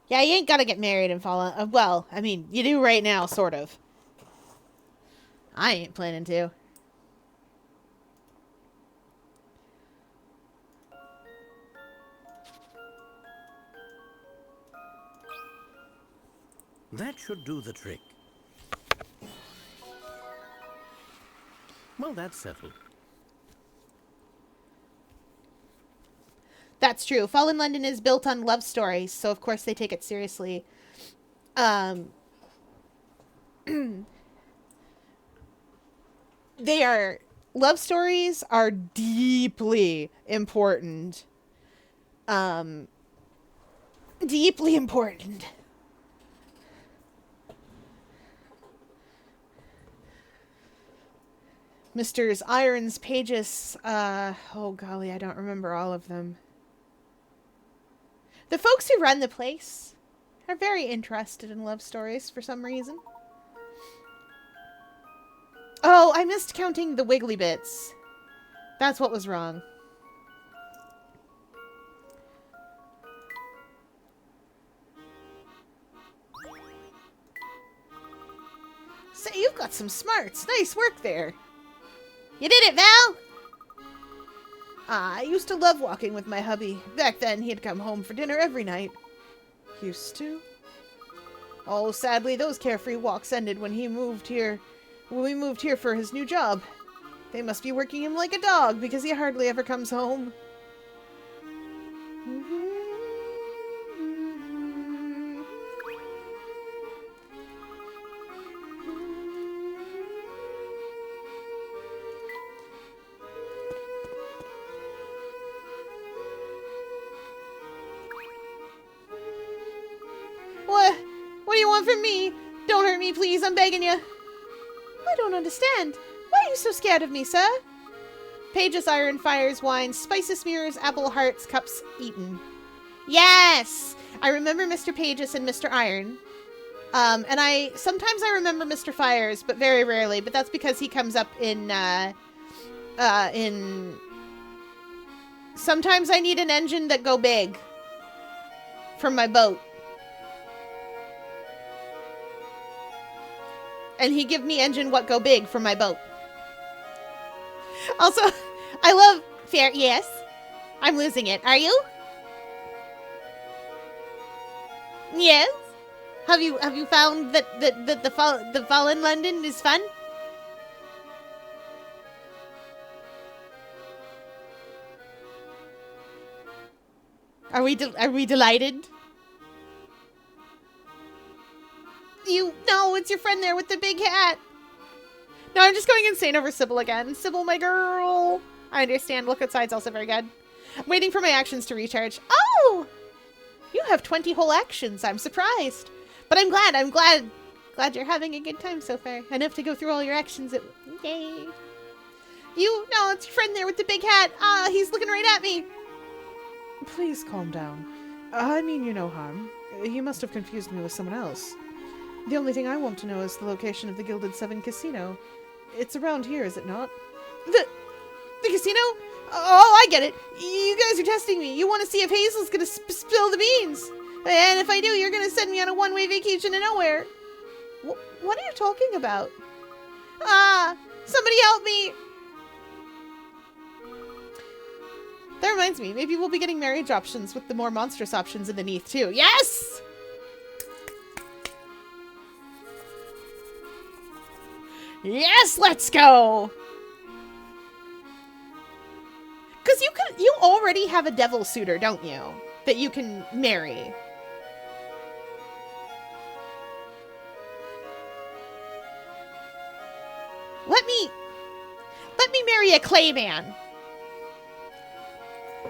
Yeah, you ain't gotta get married and fall in... well, I mean, you do right now, sort of. I ain't planning to.
That should do the trick. Well, that's settled.
That's true. Fallen London is built on love stories, so of course they take it seriously. Love stories are deeply important. Deeply important. Mr. Irons, Pages, oh golly, I don't remember all of them. The folks who run the place are very interested in love stories for some reason. Oh, I missed counting the wiggly bits. That's what was wrong. Say, you've got some smarts. Nice work there. You did it, Val! I used to love walking with my hubby. Back then, he'd come home for dinner every night. Used to? Oh, sadly, those carefree walks ended when we moved here for his new job. They must be working him like a dog because he hardly ever comes home. What do you want from me? Don't hurt me, please. I'm begging you. I don't understand. Why you so scared of me, sir? Pages, iron, fires, wine, spices, mirrors, apple hearts, cups, eaten. Yes! I remember Mr. Pages and Mr. Iron. And sometimes I remember Mr. Fires, but very rarely, but that's because he comes up in sometimes I need an engine that go big from my boat. And he give me engine what go big from my boat. Also, I love fair. Yes, I'm losing it. Are you? Yes. Have you found that the Fallen London is fun? Are we delighted? No, it's your friend there with the big hat. No, I'm just going insane over Sybil again. Sybil, my girl. I understand. Look outside's also very good. I'm waiting for my actions to recharge. Oh! You have 20 whole actions. I'm surprised. But I'm glad you're having a good time so far. Enough to go through all your actions at... Yay. No, it's your friend there with the big hat. He's looking right at me.
Please calm down. I mean you no harm. You must have confused me with someone else. The only thing I want to know is the location of the Gilded Seven Casino. It's around here, is it not?
The casino? Oh, I get it. You guys are testing me. You want to see if Hazel's gonna spill the beans. And if I do, you're gonna send me on a one-way vacation to nowhere. What are you talking about? Somebody help me. That reminds me, maybe we'll be getting marriage options with the more monstrous options in the Neath too. Yes! Yes, let's go! Because you already have a devil suitor, don't you? That you can marry. Let me marry a Clayman.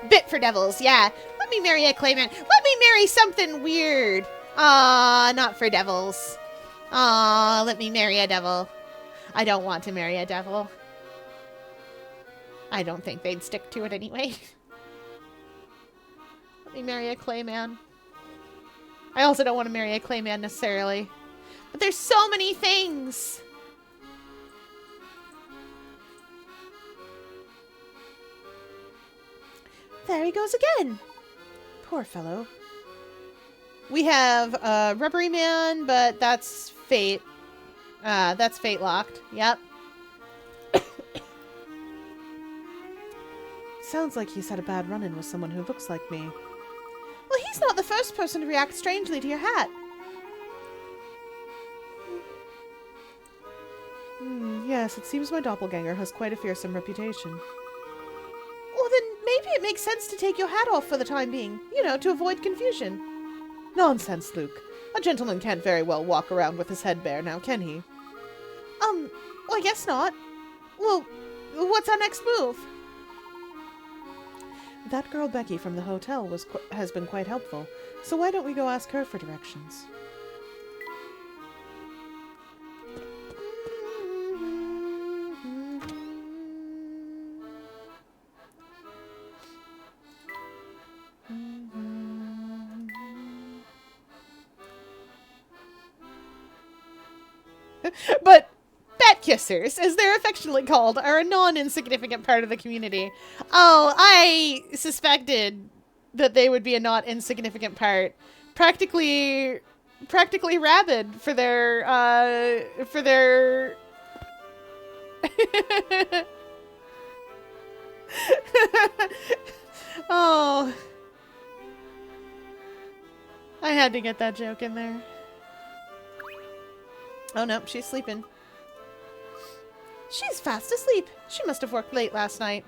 Bit for devils, yeah. Let me marry a Clayman. Let me marry something weird. Not for devils. Let me marry a devil. I don't want to marry a devil. I don't think they'd stick to it anyway. Let me marry a Clayman. I also don't want to marry a Clayman necessarily. But there's so many things. There he goes again. Poor fellow. We have Rubbery Man, but that's Fate. That's Fate locked. Yep.
Sounds like he's had a bad run-in with someone who looks like me.
Well, he's not the first person to react strangely to your hat.
Yes, it seems my doppelganger has quite a fearsome reputation.
Well, then maybe it makes sense to take your hat off for the time being. You know, to avoid confusion.
Nonsense, Luke. A gentleman can't very well walk around with his head bare now, can he?
Well, I guess not. Well, what's our next move?
That girl Becky from the hotel has been quite helpful, so why don't we go ask her for directions?
But bat kissers, as they're affectionately called, are a non-insignificant part of the community. Oh, I suspected that they would be a not insignificant part. Practically rabid for their oh. I had to get that joke in there. Oh no, she's sleeping. She's fast asleep. She must have worked late last night.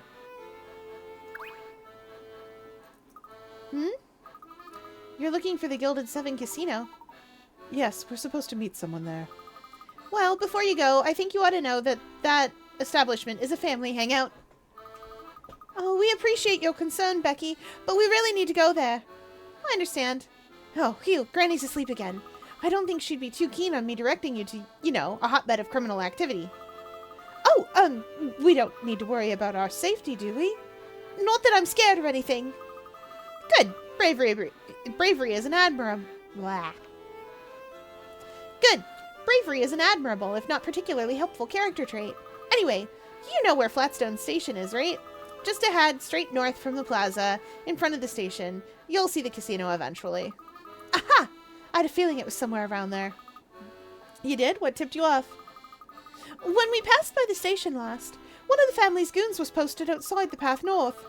You're looking for the Gilded Seven Casino?
Yes, we're supposed to meet someone there.
Well, before you go, I think you ought to know that that establishment is a family hangout. Oh, we appreciate your concern, Becky, but we really need to go there. I understand. Oh, phew, Granny's asleep again. I don't think she'd be too keen on me directing you to, you know, a hotbed of criminal activity.
Oh, we don't need to worry about our safety, do we?
Not that I'm scared or anything. Good. Bravery is an admirable. Blah. Good. Bravery is an admirable, if not particularly helpful character trait. Anyway, you know where Flatstone Station is, right? Just ahead, straight north from the plaza, in front of the station. You'll see the casino eventually. Aha! I had a feeling it was somewhere around there. You did? What tipped you off? When we passed by the station last, one of the family's goons was posted outside the path north.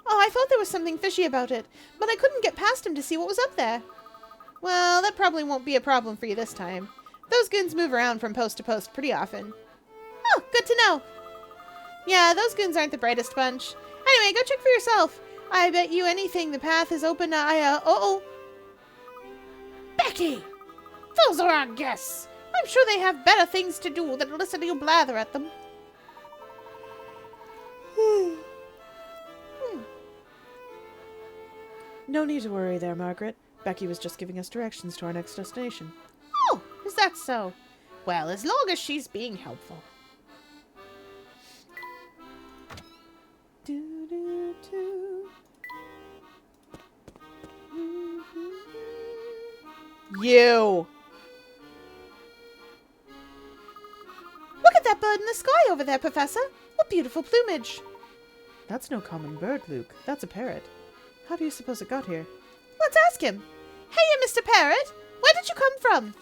Oh, I thought there was something fishy about it, but I couldn't get past him to see what was up there. Well, that probably won't be a problem for you this time. Those goons move around from post to post pretty often. Oh, good to know. Yeah, those goons aren't the brightest bunch. Anyway, go check for yourself. I bet you anything the path is open. Uh-oh. Becky! Those are our guests. I'm sure they have better things to do than listen to you blather at them.
No need to worry there, Margaret. Becky was just giving us directions to our next destination.
Oh, is that so? Well, as long as she's being helpful. You! Look at that bird in the sky over there, Professor. What beautiful plumage.
That's no common bird, Luke. That's a parrot. How do you suppose it got here?
Let's ask him. Hey, Mr. Parrot, where did you come from?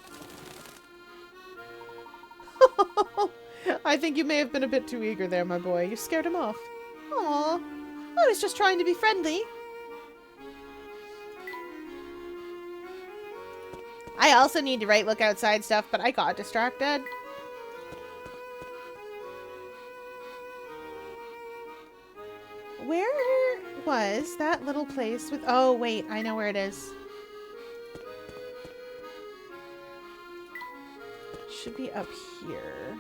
I think you may have been a bit too eager there, my boy. You scared him off.
Aw, I was just trying to be friendly. I also need to write look outside stuff, but I got distracted. Where was that little place with... Oh, wait, I know where it is. Should be up here.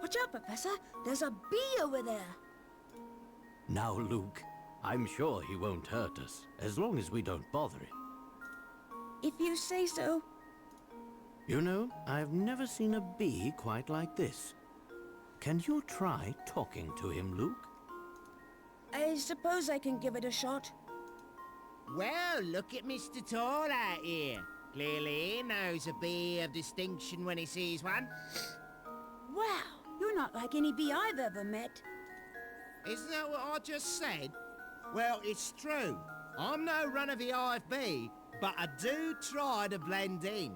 Watch out, Professor. There's a bee over there.
Now, Luke, I'm sure he won't hurt us, as long as we don't bother him.
If you say so.
You know, I've never seen a bee quite like this. Can you try talking to him, Luke?
I suppose I can give it a shot.
Well, look at Mr. Tall out here. Clearly he knows a bee of distinction when he sees one.
Wow, you're not like any bee I've ever met.
Isn't that what I just said? Well, it's true. I'm no run-of-the-eye bee, but I do try to blend in.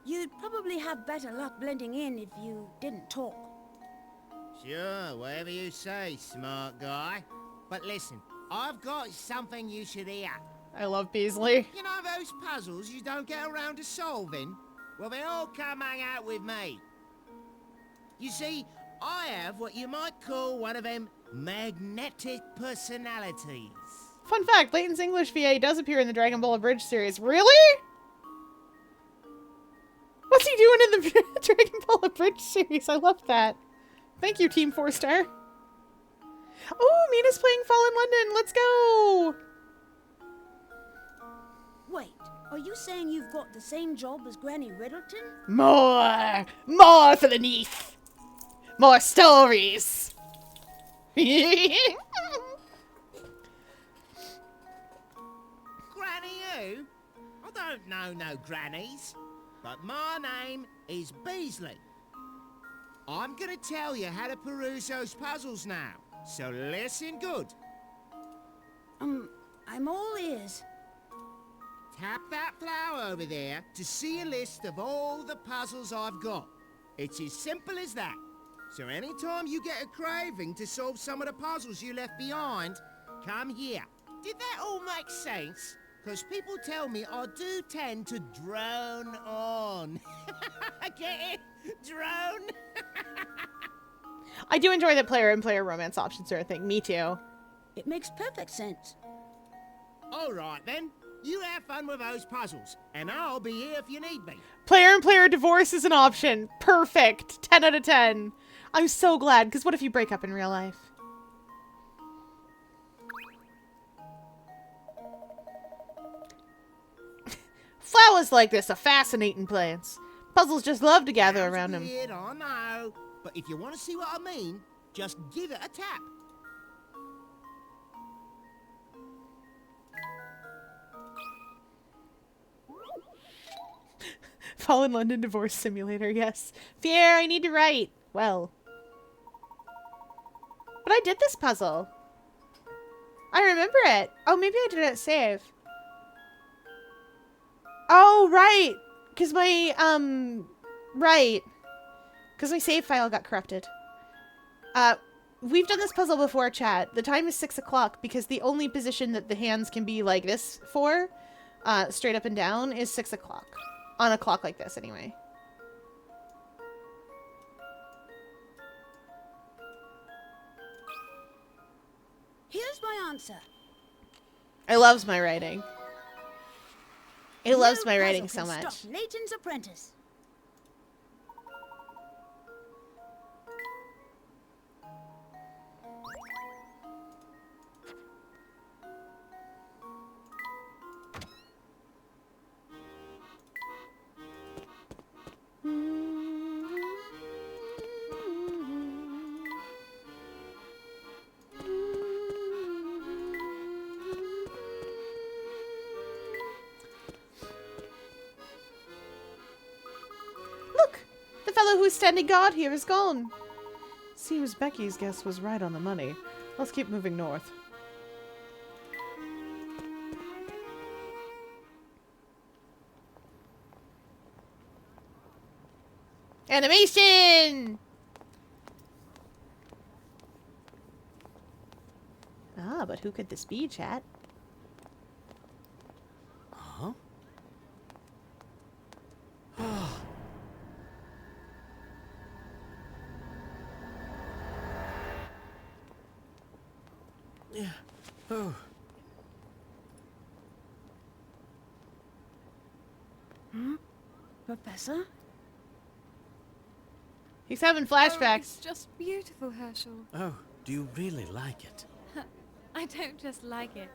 You'd probably have better luck blending in if you didn't talk.
Sure, whatever you say, smart guy. But listen, I've got something you should hear.
I love Beasley.
You know those puzzles you don't get around to solving? Well, they all come hang out with me. You see, I have what you might call one of them magnetic personalities.
Fun fact, Layton's English VA does appear in the Dragon Ball Abridged series. Really? What's he doing in the Dragon Ball Abridged series? I love that. Thank you, Team 4-star. Oh, Mina's playing Fallen London. Let's go.
Wait, are you saying you've got the same job as Granny Riddleton?
More! More for the Neath! More stories!
Granny who? I don't know no grannies. But my name is Beasley. I'm gonna tell you how to peruse those puzzles now. So listen good.
I'm all ears.
Tap that flower over there to see a list of all the puzzles I've got. It's as simple as that. So anytime you get a craving to solve some of the puzzles you left behind, come here. Did that all make sense? Because people tell me I do tend to drone on. Get it? Drone?
I do enjoy that player and player romance options are a thing. Me too.
It makes perfect sense.
All right then. You have fun with those puzzles, and I'll be here if you need me.
Player and player divorce is an option. Perfect. 10 out of 10. I'm so glad, because what if you break up in real life? Flowers like this are fascinating plants. Puzzles just love to gather
Sounds
around them.
weird, I know. But if you want to see what I mean, just give it a tap.
Fallen London Divorce Simulator, yes. Fier, I need to write. Well. But I did this puzzle. I remember it. Oh, maybe I didn't save. Oh, right. Because my, right. Because my save file got corrupted. We've done this puzzle before, chat. The time is 6 o'clock because the only position that the hands can be like this for, straight up and down, is 6 o'clock. On a clock like this, anyway.
Here's my answer.
It loves my writing. It loves
No
my writing
puzzle
so
can
much.
Stop Layton's apprentice.
Look! The fellow who's standing guard here is gone.
Seems Becky's guess was right on the money. Let's keep moving north.
Animation! Ah, but who could this be, chat?
Huh? Yeah. Oh.
Professor?
He's having
Oh,
flashbacks.
it's just beautiful, Herschel.
Oh, do you really like it?
I don't just like it.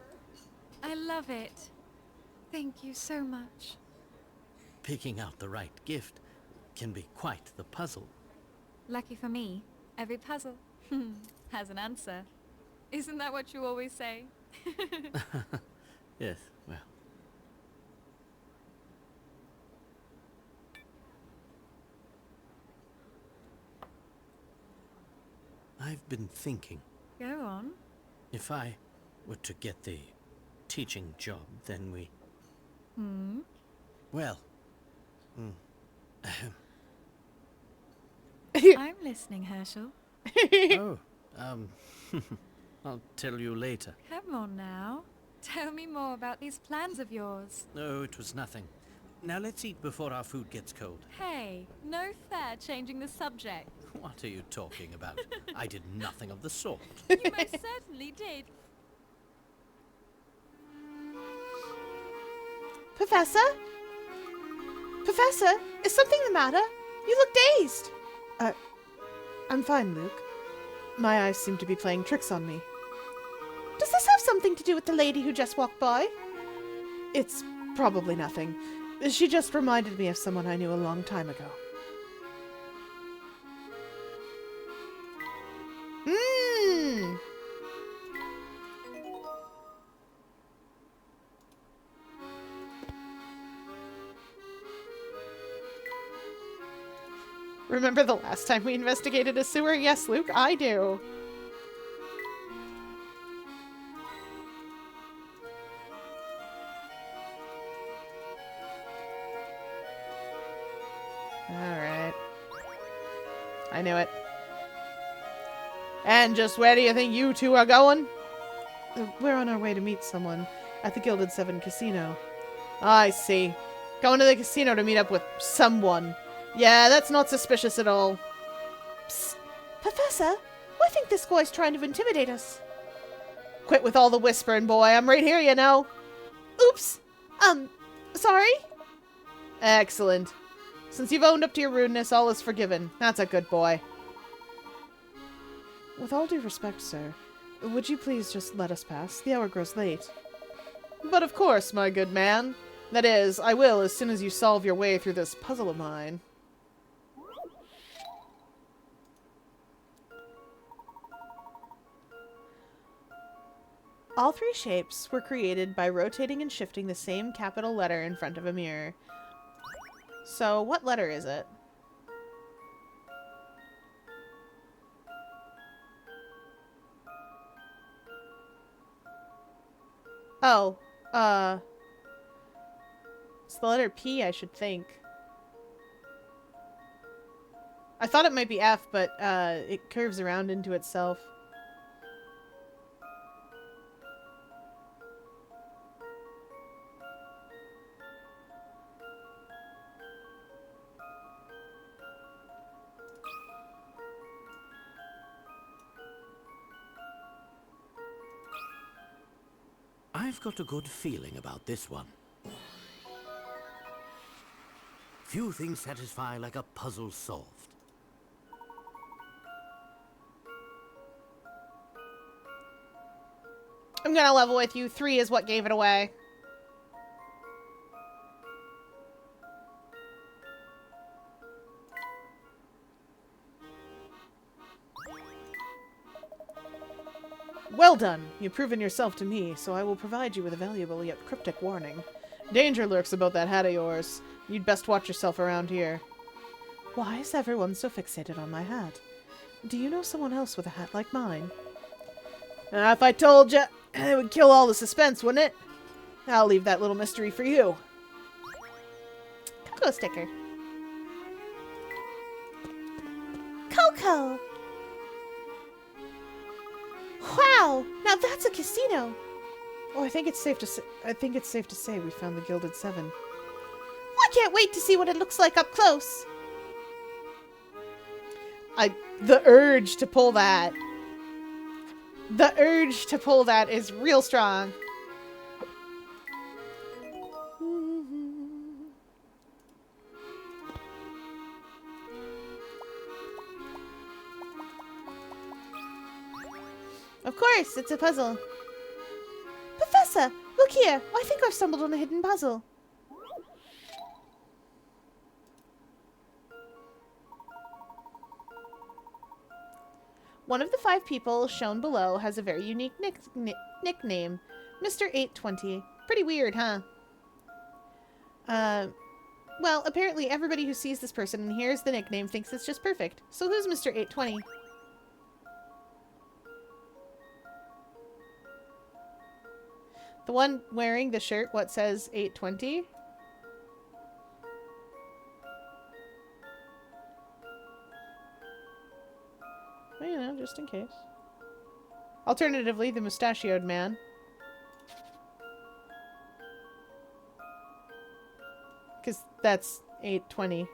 I love it. Thank you so much.
Picking out the right gift can be quite the puzzle.
Lucky for me, every puzzle has an answer. Isn't that what you always say?
Yes, well. I've been thinking,
Go on.
if I were to get the teaching job, then we... Well...
I'm listening, Herschel.
Oh, I'll tell you later.
Come on now. Tell me more about these plans of yours.
No, it was nothing. Now let's eat before our food gets cold.
Hey, no fair changing the subject.
What are you talking about? I did nothing of the sort.
You most certainly did.
Professor? Professor, is something the matter? You look dazed.
I'm fine, Luke. My eyes seem to be playing tricks on me.
Does this have something to do with the lady who just walked by?
It's probably nothing. She just reminded me of someone I knew a long time ago.
Mmm. Remember the last time we investigated a sewer? Yes, Luke, I do. Alright. I knew it. And just where do you think you two are going?
We're on our way to meet someone at the Gilded Seven Casino.
I see. Going to the casino to meet up with someone. Yeah, that's not suspicious at all. Psst. Professor, I think this guy's trying to intimidate us. Quit with all the whispering, boy. I'm right here, you know. Oops. Sorry? Excellent. Since you've owned up to your rudeness, all is forgiven. That's a good boy.
With all due respect, sir, would you please just let us pass? The hour grows late.
But of course, my good man.
That is, I will as soon as you solve your way through this puzzle of mine. All three shapes were created by rotating and shifting the same capital letter in front of a mirror. So, what letter is it? Oh, it's the letter P, I should think. I thought it might be F, but, it curves around into itself.
I've got a good feeling about this one. Few things satisfy like a puzzle solved.
I'm gonna level with you. 3 is what gave it away.
Well done! You've proven yourself to me, so I will provide you with a valuable yet cryptic warning. Danger lurks about that hat of yours. You'd best watch yourself around here. Why is everyone so fixated on my hat? Do you know someone else with a hat like mine? If I told you, it would kill all the suspense, wouldn't it? I'll leave that little mystery for you.
Coco sticker. Coco! Wow! Now that's a casino!
Oh, I think it's safe to say we found the Gilded Seven.
I can't wait to see what it looks like up close.
The urge to pull that. The urge to pull that is real strong.
Of course, it's a puzzle. Professor, look here. I think I've stumbled on a hidden puzzle.
One of the 5 people shown below has a very unique nickname, Mr. 820. Pretty weird, huh? Well, apparently everybody who sees this person and hears the nickname thinks it's just perfect. So who's Mr. 820? The one wearing the shirt, what says 820? Well, you know, just in case. Alternatively, the mustachioed man. Because that's 820.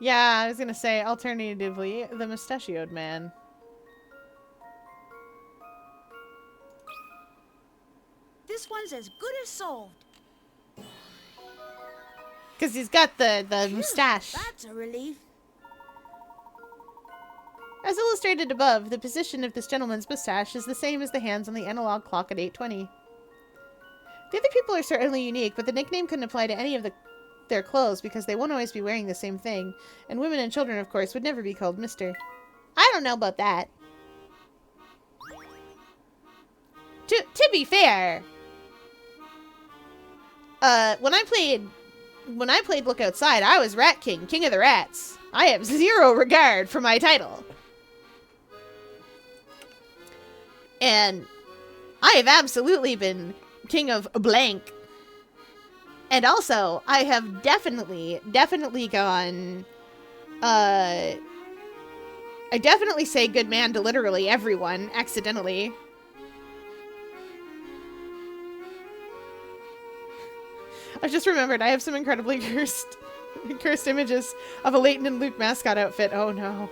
Yeah, I was gonna say, alternatively, the mustachioed man.
This one's as good as solved.
Because he's got the
Phew,
mustache.
That's a relief.
As illustrated above, the position of this gentleman's mustache is the same as the hands on the analog clock at 820. The other people are certainly unique, but the nickname couldn't apply to any of their clothes because they won't always be wearing the same thing, and women and children, of course, would never be called Mr.
I don't know about that.
To be fair, when I played Look Outside, I was Rat King, King of the Rats. I have zero regard for my title. And I have absolutely been king of blank. And also, I have definitely gone, I definitely say good man to literally everyone, accidentally. I just remembered I have some incredibly cursed images of a Layton and Luke mascot outfit. Oh no.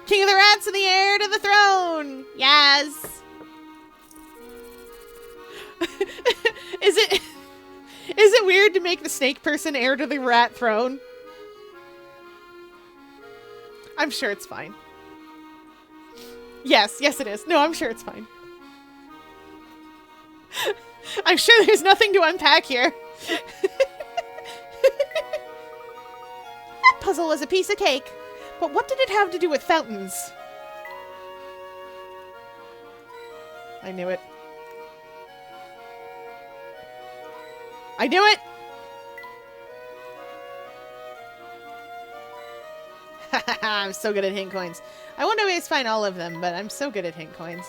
King of the Rats and the heir to the throne! Yes! Is it... weird to make the snake person heir to the rat throne? I'm sure it's fine. Yes, yes it is. No, I'm sure it's fine. I'm sure there's nothing to unpack here. That puzzle was a piece of cake. But what did it have to do with fountains? I knew it. I knew it! I'm so good at hint coins. I won't always find all of them, but I'm so good at hint coins.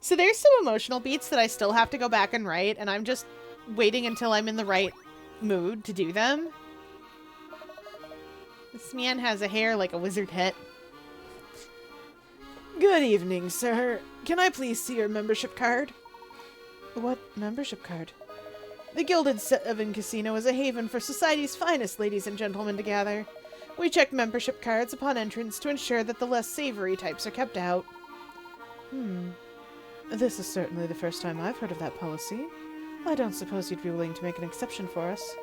So there's some emotional beats that I still have to go back and write, and I'm just waiting until I'm in the right mood to do them. This man has a hair like a wizard hat.
Good evening, sir. Can I please see your membership card? What membership card? The Gilded Seven Casino is a haven for society's finest ladies and gentlemen to gather. We check membership cards upon entrance to ensure that the less savory types are kept out. This is certainly the first time I've heard of that policy. I don't suppose you'd be willing to make an exception for us.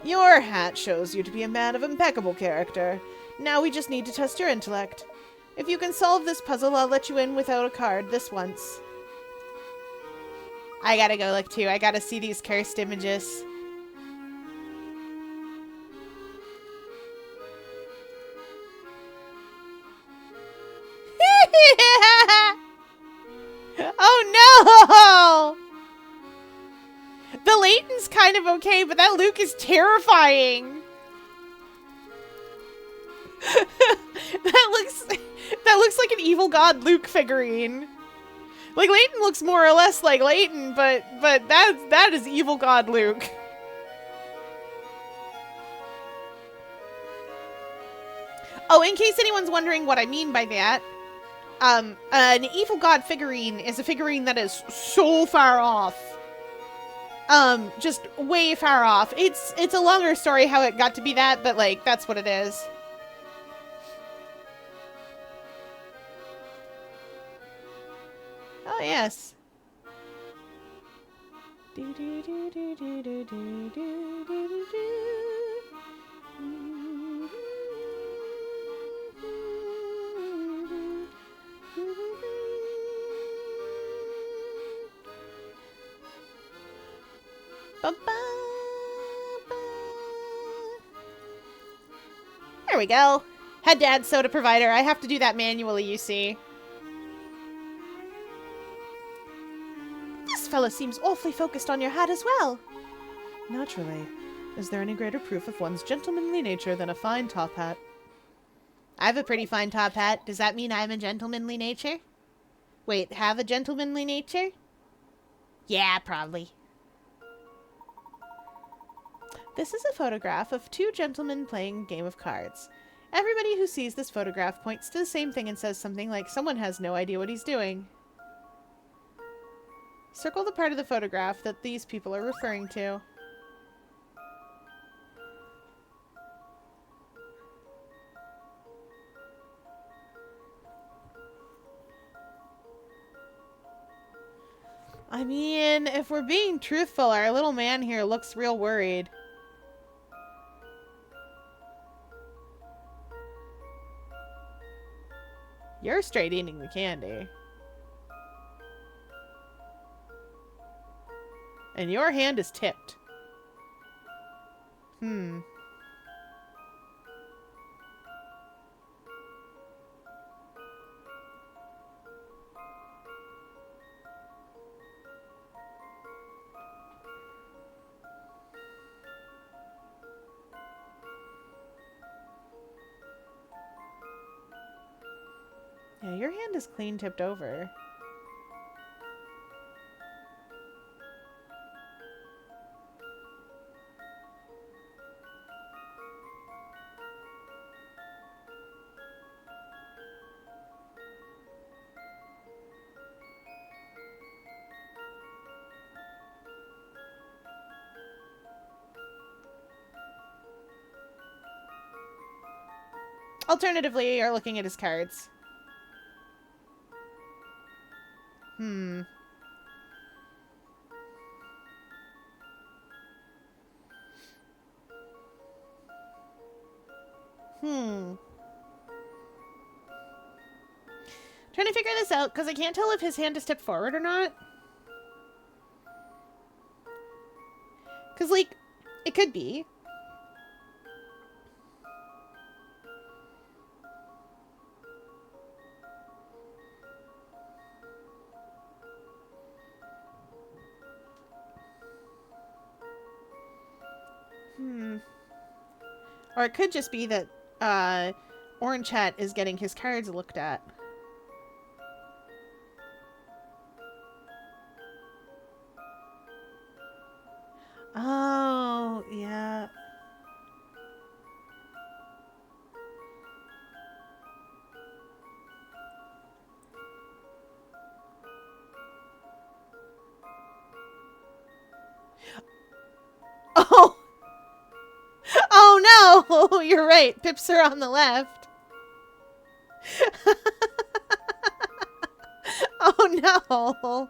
Your hat shows you to be a man of impeccable character. Now we just need to test your intellect. If you can solve this puzzle, I'll let you in without a card this once.
I gotta go look too. I gotta see these cursed images. Oh no! The Layton's kind of okay, but that Luke is terrifying. that looks like an evil god Luke figurine. Like, Layton looks more or less like Layton, but that is evil god Luke. Oh, in case anyone's wondering what I mean by that, an evil god figurine is a figurine that is so far off. Just way far off. It's a longer story how it got to be that, but like, that's what it is. Oh, yes. There we go. Head to add soda provider. I have to do that manually, you see. This fella seems awfully focused on your hat as well.
Naturally. Is there any greater proof of one's gentlemanly nature than a fine top hat?
I have a pretty fine top hat. Does that mean I'm a gentlemanly nature? Wait, have a gentlemanly nature? Yeah, probably. This is a photograph of two gentlemen playing a game of cards. Everybody who sees this photograph points to the same thing and says something like, someone has no idea what he's doing. Circle the part of the photograph that these people are referring to. I mean, if we're being truthful, our little man here looks real worried. You're straight eating the candy. And your hand is tipped. Yeah, your hand is clean tipped over. Alternatively, you're looking at his cards. Trying to figure this out, because I can't tell if his hand is tipped forward or not. Because, like, it could be. Or it could just be that Orange Hat is getting his cards looked at. Oh, yeah. Oh! Oh no! You're right. Pips are on the left. Oh no!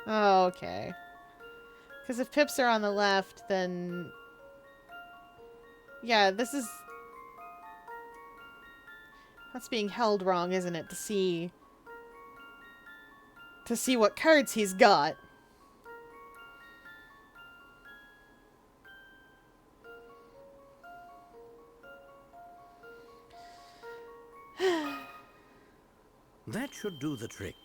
Oh, okay. Because if Pips are on the left, then... Yeah, this is... That's being held wrong, isn't it? To see what cards he's got.
That should do the trick.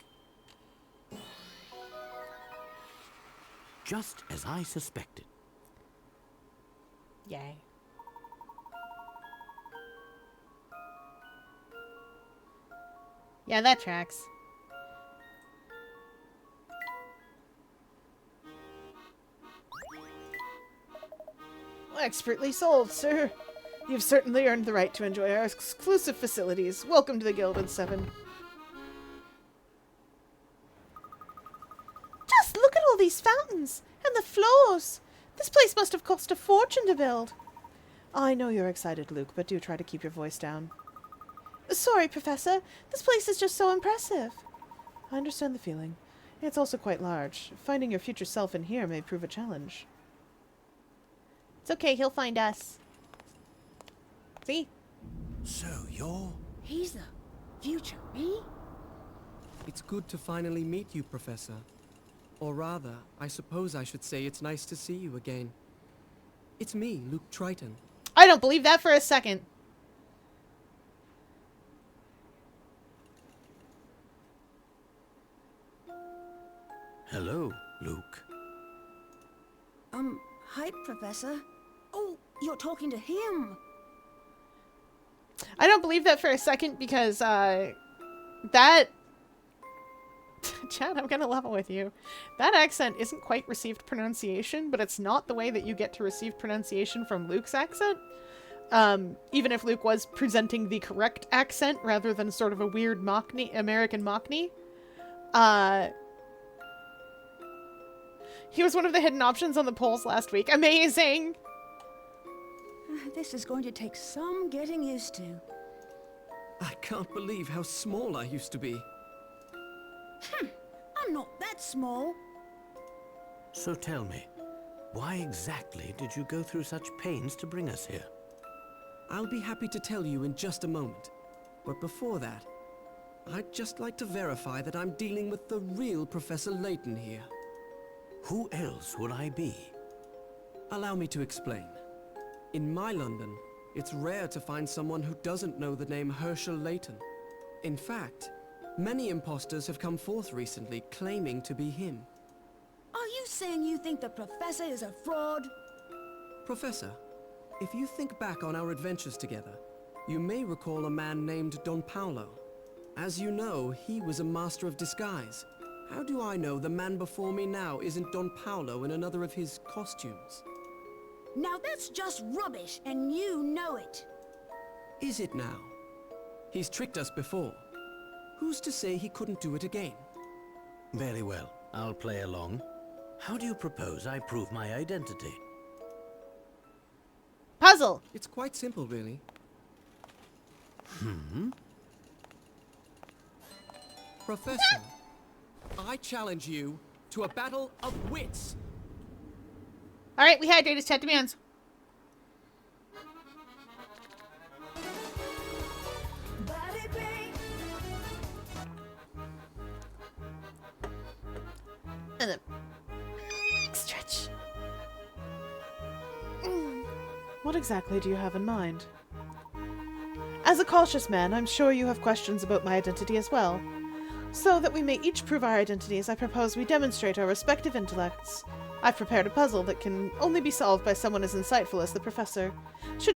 Just as I suspected.
Yay. Yeah, that tracks.
Expertly sold, sir. You've certainly earned the right to enjoy our exclusive facilities. Welcome to the Gilded Seven.
Just look at all these fountains and the floors. This place must have cost a fortune to build.
I know you're excited, Luke, but do try to keep your voice down.
Sorry, Professor. This place is just so impressive.
I understand the feeling. It's also quite large. Finding your future self in here may prove a challenge.
It's okay, he'll find us. See?
So you're...
He's the future me?
It's good to finally meet you, Professor. Or rather, I suppose I should say it's nice to see you again. It's me, Luke Triton.
I don't believe that for a second.
Hello, Luke.
Hi, Professor. Oh, you're talking to him.
I don't believe that for a second because, that... Chad, I'm gonna level with you. That accent isn't quite received pronunciation, but it's not the way that you get to receive pronunciation from Luke's accent. Even if Luke was presenting the correct accent rather than sort of a weird Mockney, American Mockney. He was one of the hidden options on the polls last week. Amazing!
This is going to take some getting used to.
I can't believe how small I used to be.
I'm not that small.
So tell me, why exactly did you go through such pains to bring us here?
I'll be happy to tell you in just a moment. But before that, I'd just like to verify that I'm dealing with the real Professor Layton here.
Who else would I be?
Allow me to explain. In my London, it's rare to find someone who doesn't know the name Herschel Layton. In fact, many imposters have come forth recently claiming to be him.
Are you saying you think the Professor is a fraud?
Professor, if you think back on our adventures together, you may recall a man named Don Paolo. As you know, he was a master of disguise. How do I know the man before me now isn't Don Paolo in another of his costumes?
Now that's just rubbish, and you know it.
Is it now? He's tricked us before. Who's to say he couldn't do it again?
Very well, I'll play along. How do you propose I prove my identity?
puzzle?
It's quite simple, really. Professor, I challenge you to a battle of wits.
All right, we hydrate as chat demands.
Body pain.
And then stretch.
What exactly do you have in mind? As a cautious man, I'm sure you have questions about my identity as well. So that we may each prove our identities, I propose we demonstrate our respective intellects. I've prepared a puzzle that can only be solved by someone as insightful as the professor. Should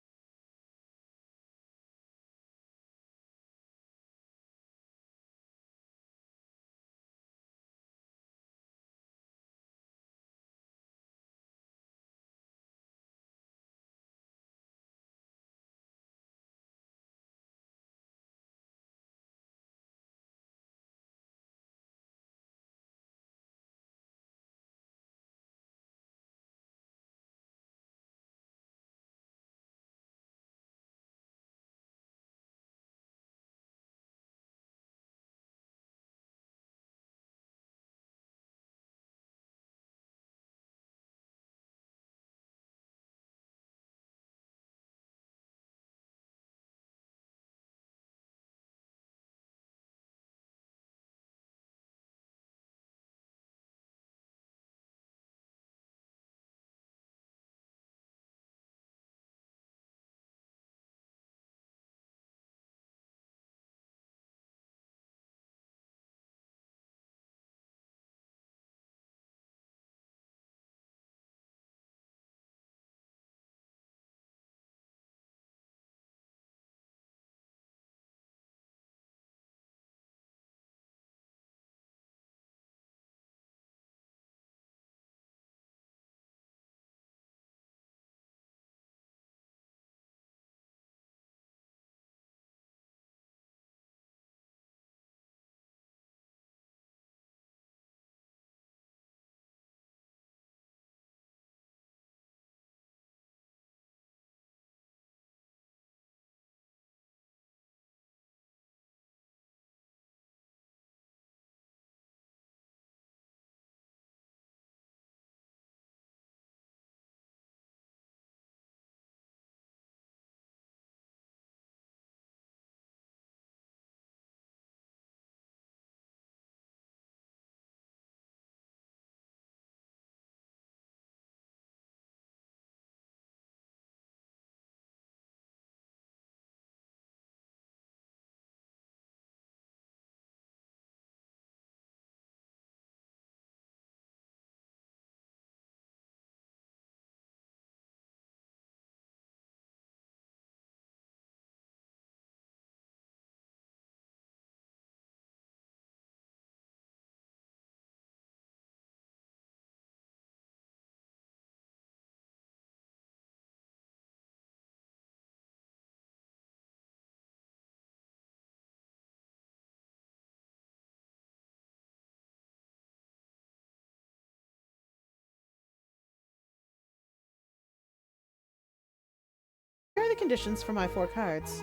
here are the conditions for my 4 cards.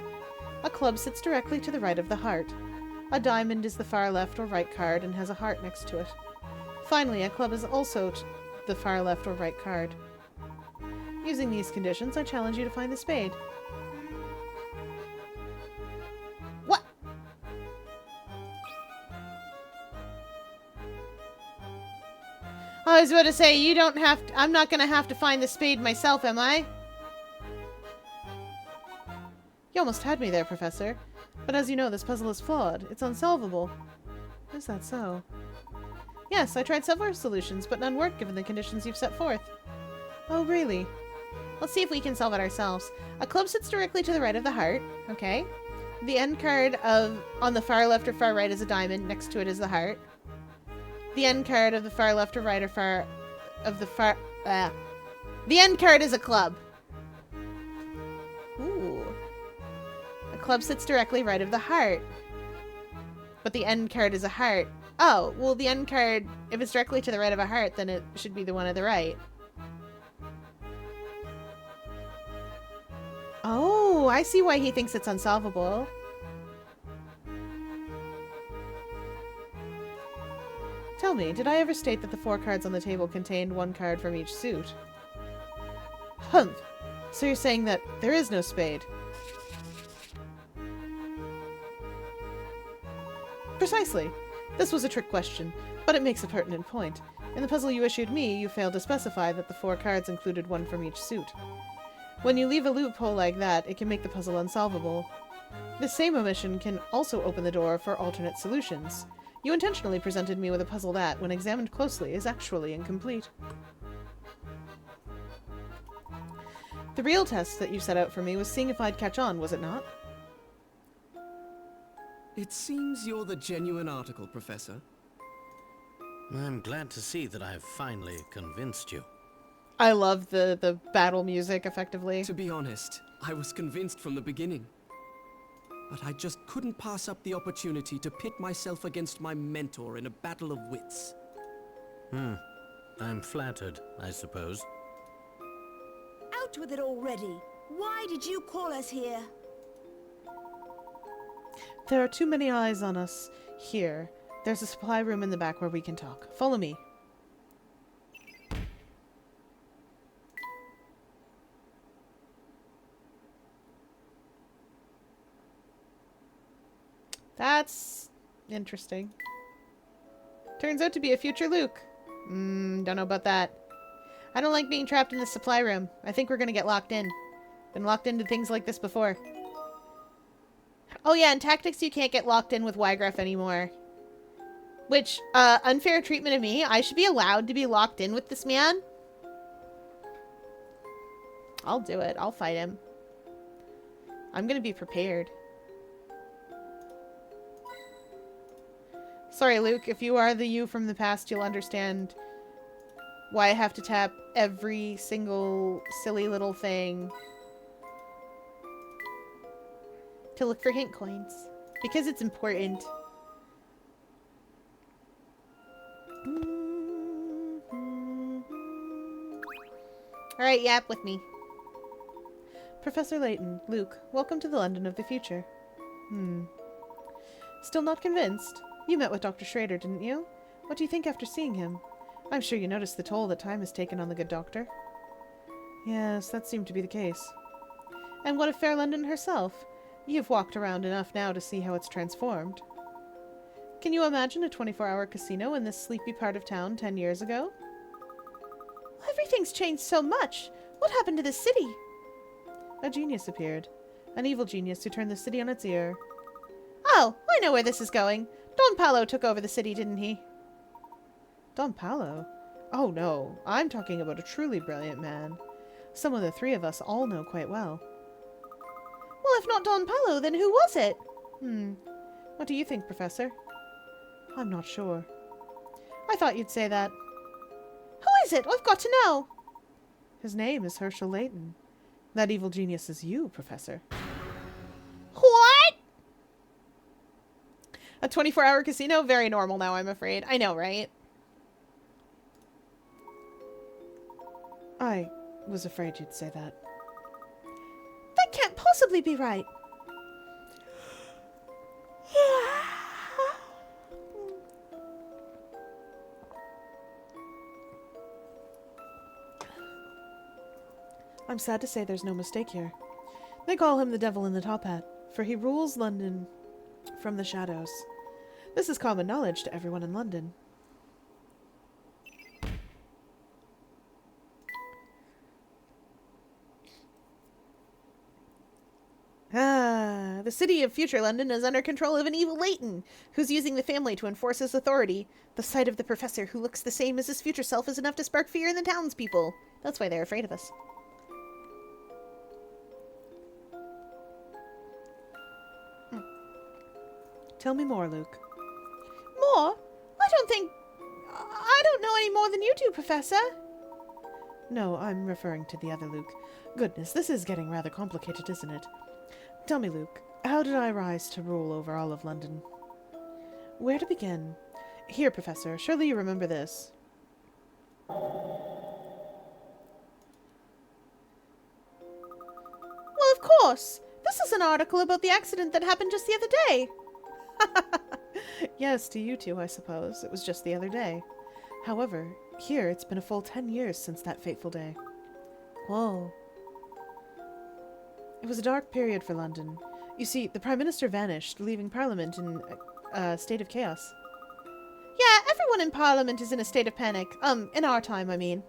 A club sits directly to the right of the heart. A diamond is the far left or right card and has a heart next to it. Finally, a club is also the far left or right card. Using these conditions, I challenge you to find the spade.
What? I was about to say, you don't have to, I'm not gonna have to find the spade myself, am I?
You almost had me there, Professor. But as you know, this puzzle is flawed. It's unsolvable. Is that so? Yes, I tried several solutions, but none worked given the conditions you've set forth. Oh, really?
Let's see if we can solve it ourselves. A club sits directly to the right of the heart. Okay. The end card on the far left or far right is a diamond. Next to it is the heart. The end card of the far left or right or the end card is a club. Ooh. A club sits directly right of the heart. But the end card is a heart. Oh, well the end card, if it's directly to the right of a heart, then it should be the one at the right. Oh, I see why he thinks it's unsolvable. Tell me, did I ever state that the 4 cards on the table contained 1 card from each suit? Humph. So you're saying that there is no spade? Precisely. This was a trick question, but it makes a pertinent point. In the puzzle you issued me, you failed to specify that the 4 cards included 1 from each suit. When you leave a loophole like that, it can make the puzzle unsolvable. This same omission can also open the door for alternate solutions. You intentionally presented me with a puzzle that, when examined closely, is actually incomplete. The real test that you set out for me was seeing if I'd catch on, was it not?
It seems you're the genuine article, Professor.
I'm glad to see that I've finally convinced you.
I love the battle music, effectively.
To be honest, I was convinced from the beginning. But I just couldn't pass up the opportunity to pit myself against my mentor in a battle of wits.
I'm flattered, I suppose.
Out with it already. Why did you call us here?
There are too many eyes on us here. There's a supply room in the back where we can talk. Follow me. That's interesting. Turns out to be a future Luke. Don't know about that. I don't like being trapped in the supply room. I think we're gonna get locked in. Been locked into things like this before. Oh yeah, in Tactics you can't get locked in with Wygref anymore. Which, unfair treatment of me. I should be allowed to be locked in with this man. I'll do it. I'll fight him. I'm gonna be prepared. Sorry, Luke. If you are the you from the past, you'll understand why I have to tap every single silly little thing to look for hint coins. Because it's important. Alright, yap with me. Professor Layton, Luke, welcome to the London of the future. Still not convinced? You met with Dr. Schrader, didn't you? What do you think after seeing him? I'm sure you noticed the toll that time has taken on the good doctor. Yes, that seemed to be the case. And what of fair London herself? You've walked around enough now to see how it's transformed. Can you imagine a 24-hour casino in this sleepy part of town 10 years ago? Everything's changed so much. What happened to the city? A genius appeared. An evil genius who turned the city on its ear. Oh, I know where this is going. Don Paolo took over the city, didn't he? Don Paolo? Oh no, I'm talking about a truly brilliant man. Someone the 3 of us all know quite well. Well, if not Don Paolo, then who was it? What do you think, Professor? I'm not sure. I thought you'd say that. Who is it? I've got to know. His name is Herschel Layton. That evil genius is you, Professor. What? A 24-hour casino? Very normal now, I'm afraid. I know, right? I was afraid you'd say that. That can't possibly be right. I'm sad to say there's no mistake here. They call him the Devil in the Top Hat, for he rules London from the shadows. This is common knowledge to everyone in London. The city of future London is under control of an evil Layton, who's using the family to enforce his authority. The sight of the professor, who looks the same as his future self, is enough to spark fear in the townspeople. That's why they're afraid of us. Tell me more, Luke. More? I don't know any more than you do, Professor. No, I'm referring to the other Luke. Goodness, this is getting rather complicated, isn't it? Tell me, Luke, how did I rise to rule over all of London? Where to begin? Here, Professor, surely you remember this. Well, of Of course! This is an article about the accident that happened just the other day. Yes, to you two, I suppose. It was just the other day. However, here it's been a full 10 years since that fateful day. Whoa. It was a dark period for London. You see, the Prime Minister vanished, leaving Parliament in a state of chaos. Yeah, everyone in Parliament is in a state of panic. In our time, I mean.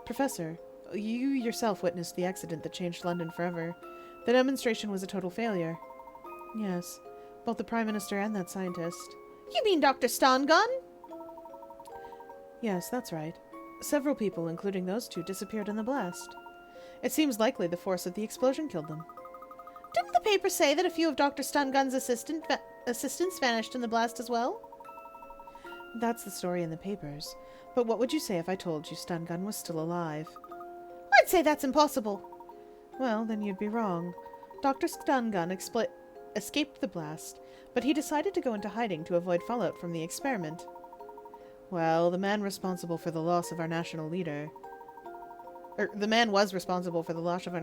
Professor, you yourself witnessed the accident that changed London forever. The demonstration was a total failure. Yes, both the Prime Minister and that scientist.
You mean Dr. Stongun?
Yes, that's right. Several people, including those two, disappeared in the blast. It seems likely the force of the explosion killed them.
Didn't the paper say that a few of Dr. Stongun's assistants vanished in the blast as well?
That's the story in the papers. But what would you say if I told you Stungun was still alive?
I'd say that's impossible.
Well, then you'd be wrong. Dr. Stungun escaped the blast, but he decided to go into hiding to avoid fallout from the experiment. Well, the man responsible for the loss of our national leader... the man was responsible for the loss of our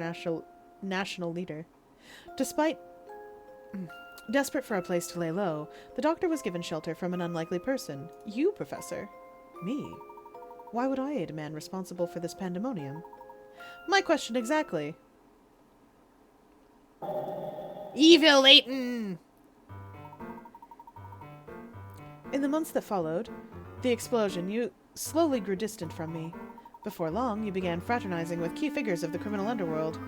national leader. Desperate for a place to lay low, the doctor was given shelter from an unlikely person. You, Professor. Me? Why would I aid a man responsible for this pandemonium? My question exactly.
Evil Layton!
In the months that followed the explosion, you slowly grew distant from me. Before long, you began fraternizing with key figures of the criminal underworld.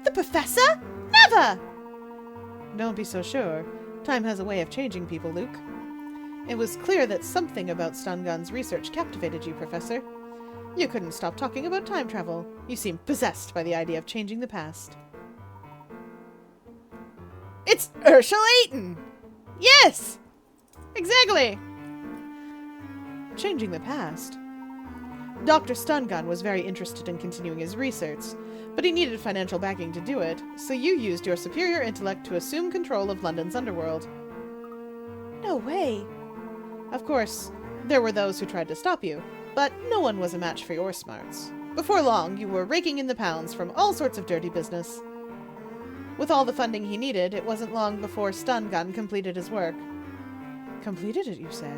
The Professor? Never!
Don't be so sure. Time has a way of changing people, Luke. It was clear that something about Stungun's research captivated you, Professor. You couldn't stop talking about time travel. You seemed possessed by the idea of changing the past.
It's Ursula Layton! Yes!
Exactly! Changing the past. Dr. Stungun was very interested in continuing his research, but he needed financial backing to do it, so you used your superior intellect to assume control of London's underworld.
No way.
Of course, there were those who tried to stop you, but no one was a match for your smarts. Before long, you were raking in the pounds from all sorts of dirty business. With all the funding he needed, it wasn't long before Stungun completed his work. Completed it, you say?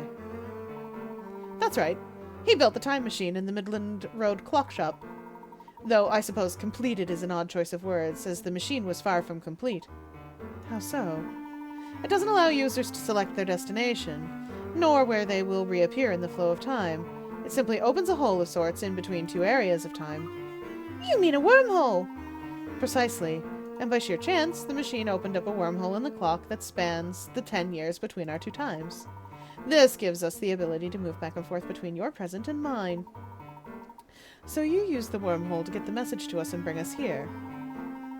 That's right. He built the time machine in the Midland Road clock shop. Though I suppose completed is an odd choice of words, as the machine was far from complete. How so? It doesn't allow users to select their destination, nor where they will reappear in the flow of time. It simply opens a hole of sorts in between two areas of time.
You mean a wormhole?
Precisely. And by sheer chance, the machine opened up a wormhole in the clock that spans the 10 years between our two times. This gives us the ability to move back and forth between your present and mine. So you used the wormhole to get the message to us and bring us here.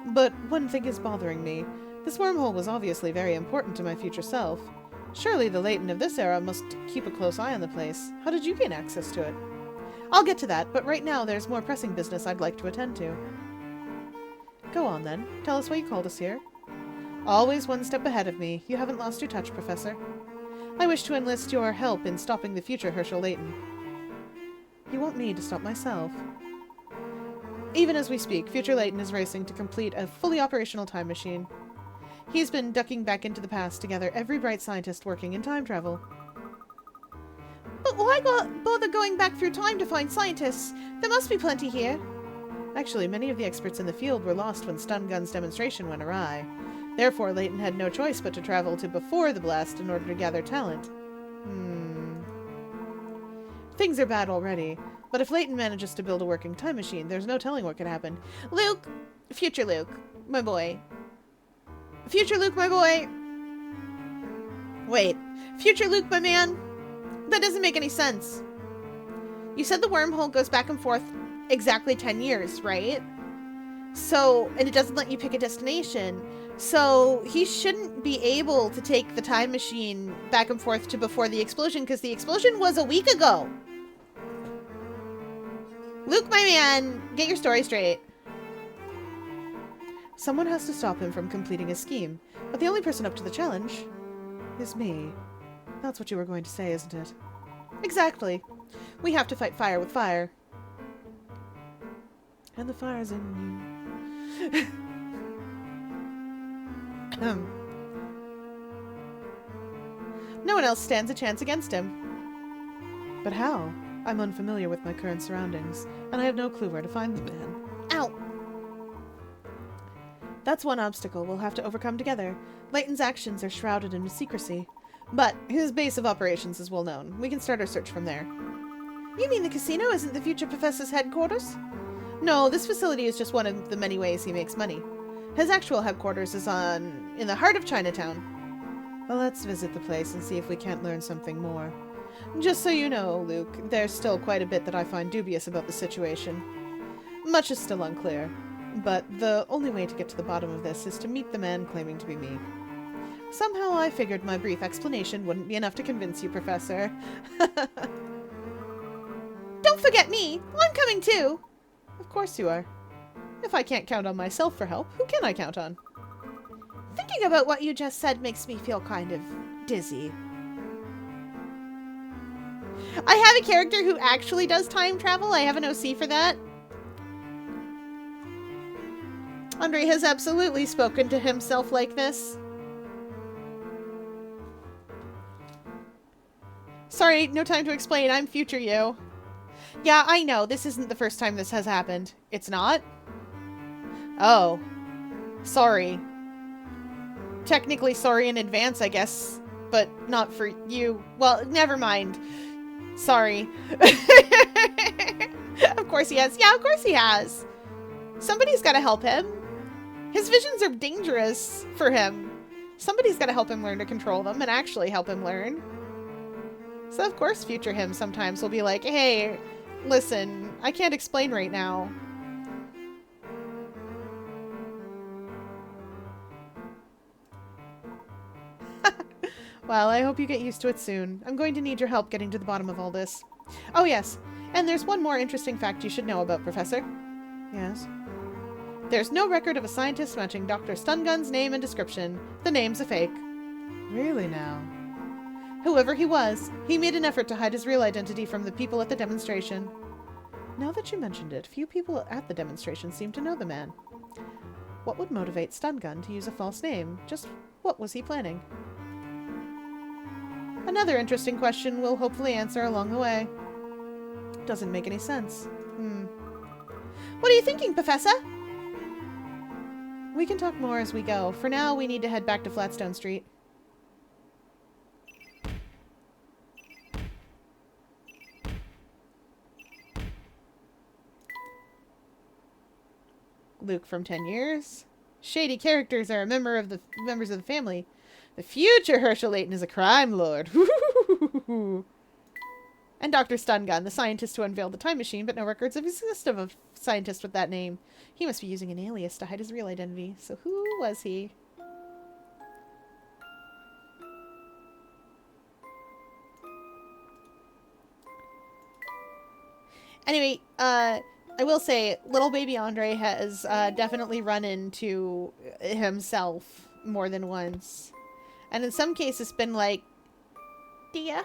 But one thing is bothering me. This wormhole was obviously very important to my future self. Surely the Layton of this era must keep a close eye on the place. How did you gain access to it? I'll get to that, but right now there's more pressing business I'd like to attend to. Go on then. Tell us why you called us here. Always one step ahead of me. You haven't lost your touch, Professor. I wish to enlist your help in stopping the future Herschel Layton. You want me to stop myself? Even as we speak, future Layton is racing to complete a fully operational time machine. He's been ducking back into the past to gather every bright scientist working in time travel.
But why bother going back through time to find scientists? There must be plenty here.
Actually, many of the experts in the field were lost when Stungun's demonstration went awry. Therefore, Layton had no choice but to travel to before the blast in order to gather talent. Things are bad already, but if Layton manages to build a working time machine, there's no telling what could happen.
Luke! Future Luke, my boy. Future Luke, my boy! Wait. Future Luke, my man? That doesn't make any sense. You said the wormhole goes back and forth exactly 10 years, right? So, and it doesn't let you pick a destination. So, he shouldn't be able to take the time machine back and forth to before the explosion, because the explosion was a week ago. Luke, my man, get your story straight.
Someone has to stop him from completing his scheme, but the only person up to the challenge is me. That's what you were going to say, isn't it? Exactly. We have to fight fire with fire. And the fire's in you. No one else stands a chance against him.
But how? I'm unfamiliar with my current surroundings, and I have no clue where to find the man.
Ow!
That's one obstacle we'll have to overcome together. Layton's actions are shrouded in secrecy.
But his base of operations is well known. We can start our search from there.
You mean the casino isn't the future professor's headquarters?
No, this facility is just one of the many ways he makes money. His actual headquarters is in the heart of Chinatown.
Well, let's visit the place and see if we can't learn something more.
Just so you know, Luke, there's still quite a bit that I find dubious about the situation. Much is still unclear, but the only way to get to the bottom of this is to meet the man claiming to be me. Somehow I figured my brief explanation wouldn't be enough to convince you, Professor.
Don't forget me! I'm coming too!
Of course you are. If I can't count on myself for help, who can I count on?
Thinking about what you just said makes me feel kind of dizzy.
I have a character who actually does time travel. I have an OC for that. Andre has absolutely spoken to himself like this. Sorry, no time to explain. I'm future you. Yeah, I know. This isn't the first time this has happened. It's not? Oh. Sorry. Technically sorry in advance, I guess. But not for you. Well, never mind. Sorry. Of course he has. Yeah, of course he has. Somebody's got to help him. His visions are dangerous for him. Somebody's got to help him learn to control them and actually help him learn. So of course future him sometimes will be like, hey, listen, I can't explain right now. Well, I hope you get used to it soon. I'm going to need your help getting to the bottom of all this. Oh yes, and there's one more interesting fact you should know about, Professor.
Yes?
There's no record of a scientist matching Dr. Stungun's name and description. The name's a fake.
Really now?
Whoever he was, he made an effort to hide his real identity from the people at the demonstration.
Now that you mentioned it, few people at the demonstration seem to know the man. What would motivate Stungun to use a false name? Just what was he planning?
Another interesting question we'll hopefully answer along the way.
Doesn't make any sense.
What are you thinking, Professor?
We can talk more as we go. For now, we need to head back to Flatstone Street. Luke from 10 years. Shady characters are members of the family. The future Herschel Layton is a crime lord. And Dr. Stungun, the scientist who unveiled the time machine, but no records exist of a scientist with that name. He must be using an alias to hide his real identity. So who was he? Anyway, I will say, little baby Andre has definitely run into himself more than once. And in some cases been like, Dad?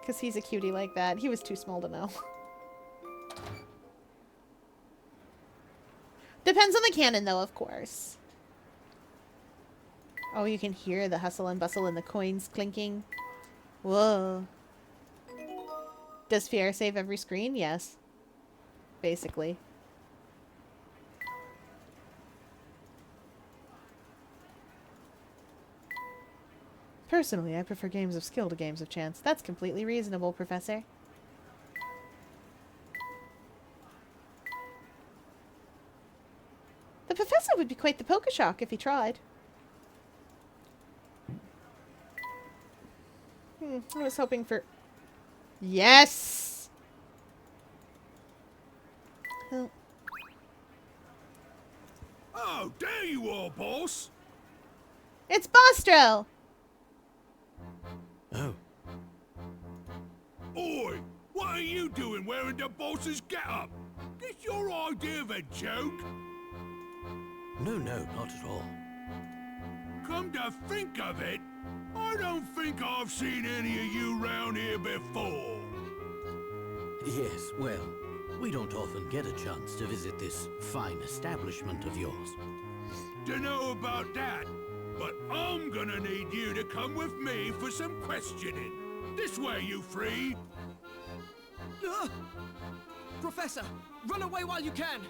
Because he's a cutie like that. He was too small to know. Depends on the canon, though, of course. Oh, you can hear the hustle and bustle and the coins clinking. Whoa. Does Fier save every screen? Yes. Basically.
Personally, I prefer games of skill to games of chance.
That's completely reasonable, Professor. The Professor would be quite the poker shock if he tried. I was hoping for... Yes! Oh.
Oh, there you are, boss!
It's Bostro!
Oh,
Oi! What are you doing wearing the boss's get-up? This your idea of a joke?
no, not at all.
Come to think of it, I don't think I've seen any of you round here before.
Yes, well, we don't often get a chance to visit this fine establishment of yours.
Dunno about that, but I'm gonna need you to come with me for some questioning. This way, you three.
Professor, run away while you can!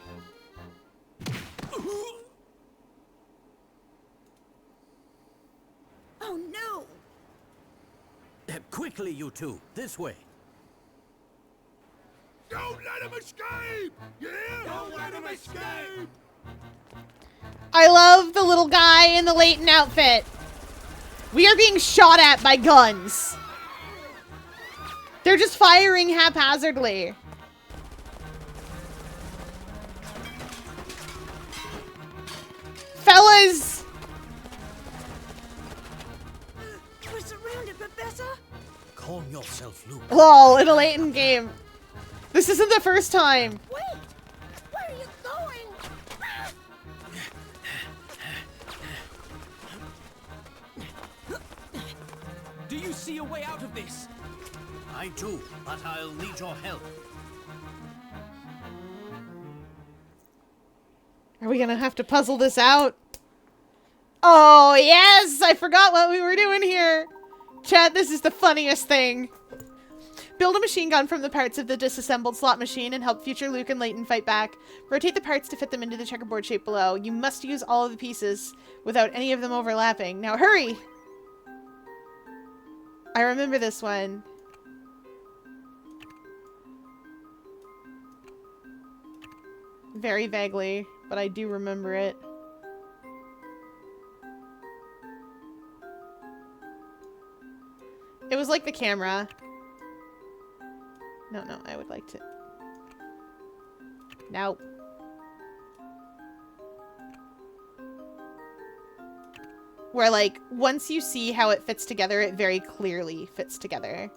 Oh no!
Quickly, you two. This way.
Don't let him escape! Yeah? Don't let him escape!
I love the little guy in the Layton outfit. We are being shot at by guns. They're just firing haphazardly. Fellas!
We're surrounded, Professor!
Calm yourself, Luke.
Lol, in a Layton game. This isn't the first time.
Wait! Where are you going?
Do you see a way out of this?
I do, but I'll need your help.
Are we gonna have to puzzle this out? Oh, yes! I forgot what we were doing here. Chat, this is the funniest thing. Build a machine gun from the parts of the disassembled slot machine and help future Luke and Layton fight back. Rotate the parts to fit them into the checkerboard shape below. You must use all of the pieces without any of them overlapping. Now hurry! I remember this one. Very vaguely, but I do remember it. It was like the camera. No, I would like to... No. Where, like, once you see how it fits together, it very clearly fits together.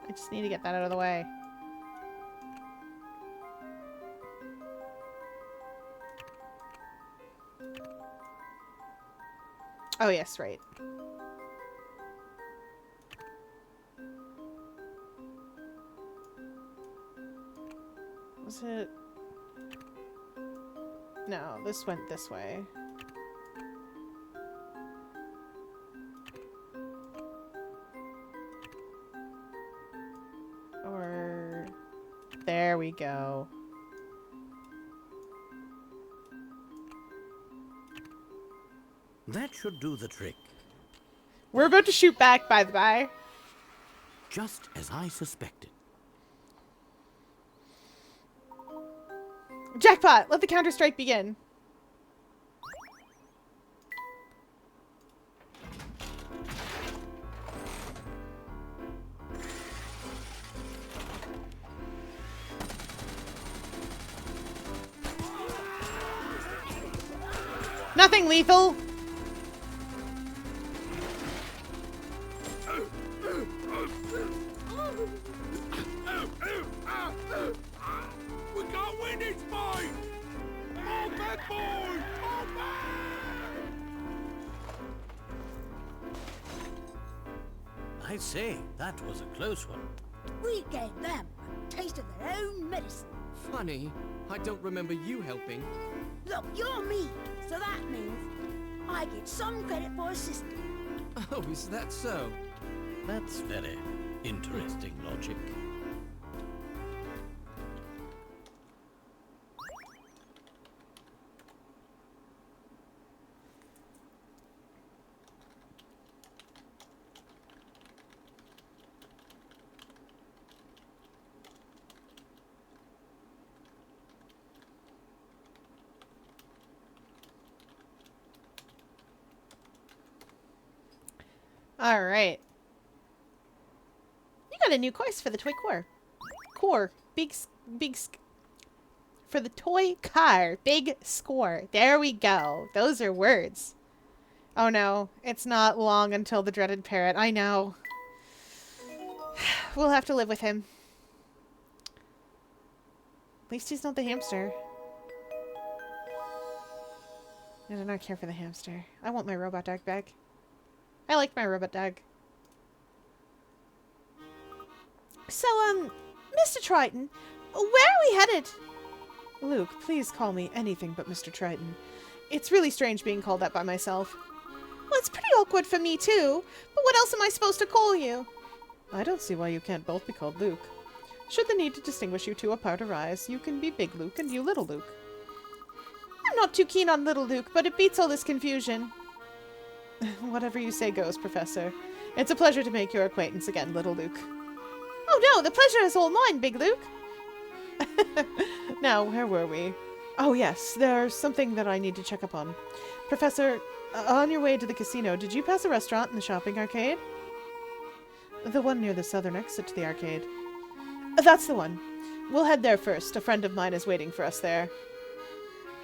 I just need to get that out of the way. Oh, yes, right. Was it? No, this went this way. Or... There we go.
That should do the trick.
We're about to shoot back, by the by.
Just as I suspected.
Jackpot! Let the counter-strike begin. Nothing lethal.
We got wind its fight! All back, boys! All back!
I say, that was a close one.
We gave them a taste of their own medicine.
Funny, I don't remember you helping.
Look, you're me, so that means I get some credit for assisting.
Oh, is that so?
That's very interesting logic.
All right. You got a new course for the toy core. Core. for the toy car. Big score. There we go. Those are words. Oh no, it's not long until the dreaded parrot. I know. We'll have to live with him. At least he's not the hamster. I do not care for the hamster. I want my robot dog back. I liked my robot dog.
So, Mr. Triton, where are we headed? Luke, please call me anything but Mr. Triton.
It's really strange being called that by myself.
Well, it's pretty awkward for me, too. But what else am I supposed to call you?
I don't see why you can't both be called Luke. Should the need to distinguish you two apart arise, you can be Big Luke and you Little Luke.
I'm not too keen on Little Luke, but it beats all this confusion.
Whatever you say goes, Professor. It's a pleasure to make your acquaintance again, Little Luke.
Oh no, the pleasure is all mine, Big Luke.
Now, where were we? Oh yes, there's something that I need to check up on. Professor, on your way to the casino, did you pass a restaurant in the shopping arcade? The one near the southern exit to the arcade. That's the one. We'll head there first. A friend of mine is waiting for us there.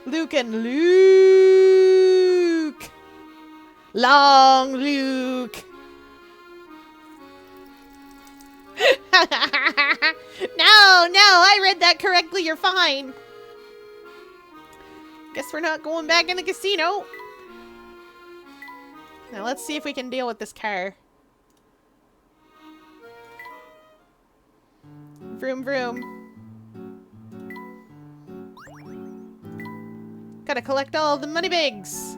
Luke and Luke! Long Luke!
No, I read that correctly. You're fine.
Guess we're not going back in the casino. Now let's see if we can deal with this car. Vroom vroom. Gotta collect all the money bags.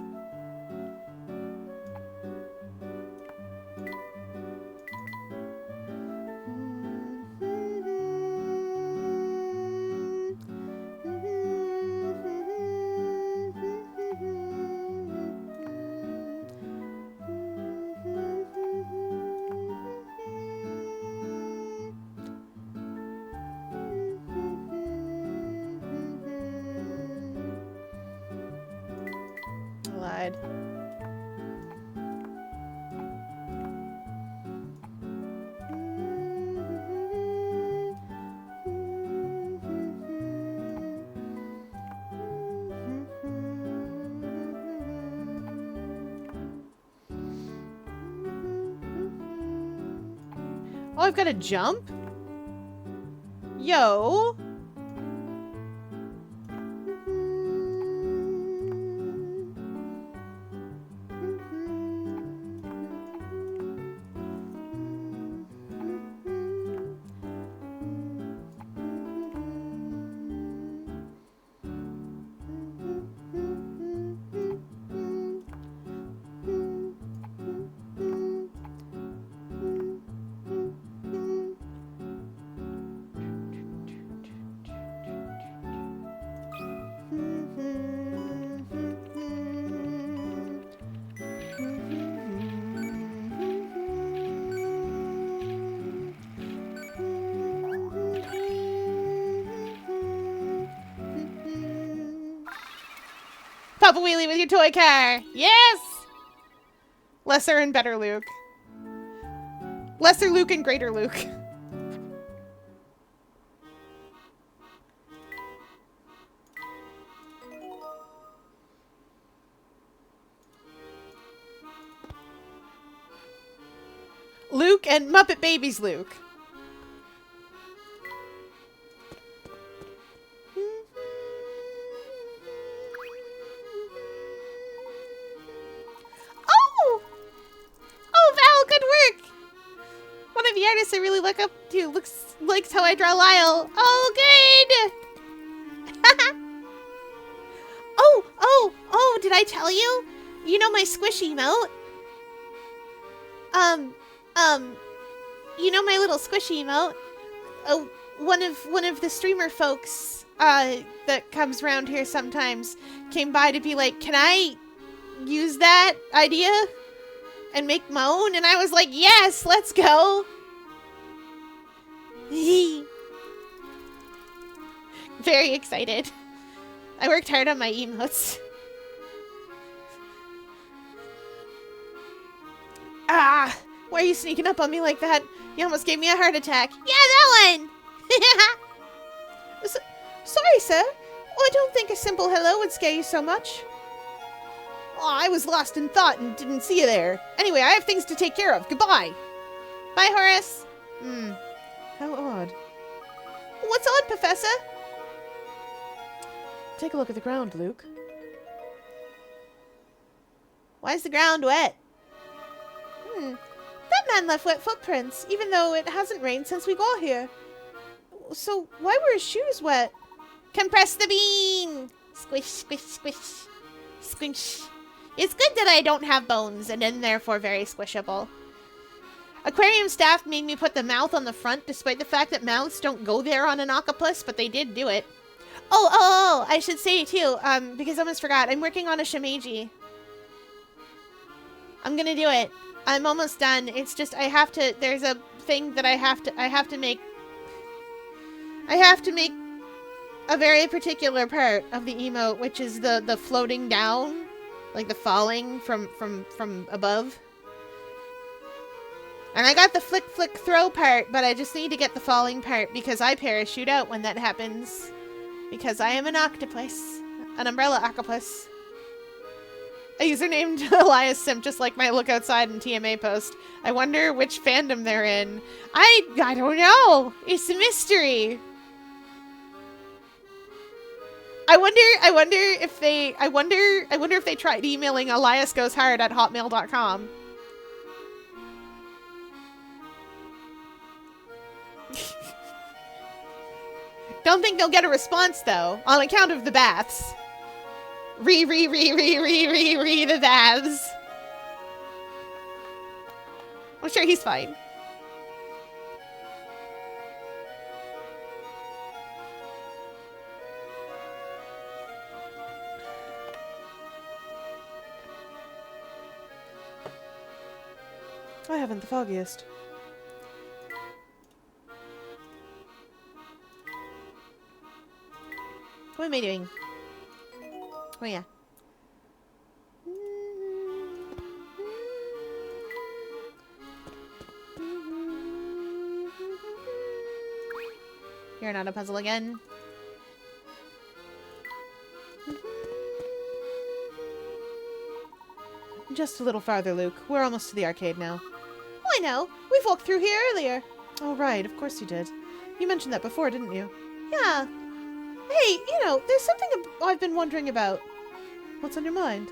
Lied. Oh, I've got to jump? Yo! Pop a wheelie with your toy car. Yes! Lesser and better Luke. Lesser Luke and greater Luke. Luke and Muppet Babies Luke. Artist I really look up to likes how I draw Lyle. Oh, good. oh, did I tell you? You know my squishy emote? You know my little squishy emote? Oh, one of the streamer folks that comes around here sometimes came by to be like, "Can I use that idea and make my own?" And I was like, "Yes, let's go." Very excited. I worked hard on my emotes. Ah! Why are you sneaking up on me like that? You almost gave me a heart attack. Yeah, that one! Sorry, sir. Oh, I don't think a simple hello would scare you so much. Oh, I was lost in thought and didn't see you there. Anyway, I have things to take care of. Goodbye. Bye, Horace.
How odd.
What's odd, Professor?
Take a look at the ground, Luke.
Why is the ground wet? That man left wet footprints, even though it hasn't rained since we got here. So, why were his shoes wet? Compress the bean! Squish, squish, squish. Squish. It's good that I don't have bones, and then therefore very squishable. Aquarium staff made me put the mouth on the front, despite the fact that mouths don't go there on an octopus, but they did do it. Oh, I should say too, because I almost forgot, I'm working on a Shimeji. I'm gonna do it. I'm almost done. It's just, there's a thing that I have to make a very particular part of the emote, which is the floating down, like the falling from above. And I got the flick flick throw part, but I just need to get the falling part because I parachute out when that happens. Because I am an octopus. An umbrella octopus. A user named Elias Simp, just like my look outside and TMA post. I wonder which fandom they're in. I don't know. It's a mystery. I wonder if they tried emailing eliasgoeshard@hotmail.com. Don't think they'll get a response though, on account of the baths. The baths. I'm sure he's fine.
I haven't the foggiest.
What am I doing? Oh yeah. You're not a puzzle again.
Just a little farther, Luke. We're almost to the arcade now.
Oh, I know. We've walked through here earlier.
Oh, right. Of course you did. You mentioned that before, didn't you?
Yeah. Hey, you know, there's something I've been wondering about.
What's on your mind?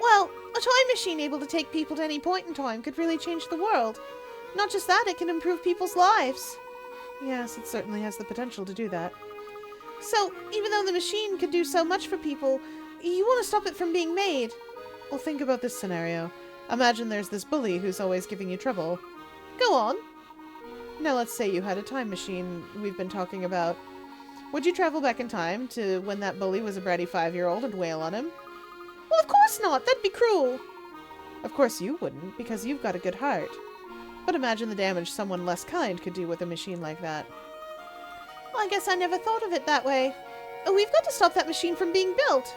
Well, a time machine able to take people to any point in time could really change the world. Not just that, it can improve people's lives.
Yes, it certainly has the potential to do that.
So, even though the machine could do so much for people, you want to stop it from being made.
Well, think about this scenario. Imagine there's this bully who's always giving you trouble.
Go on.
Now let's say you had a time machine we've been talking about. Would you travel back in time to when that bully was a bratty 5-year-old and wail on him?
Well, of course not. That'd be cruel.
Of course you wouldn't, because you've got a good heart. But imagine the damage someone less kind could do with a machine like that.
Well, I guess I never thought of it that way. We've got to stop that machine from being built.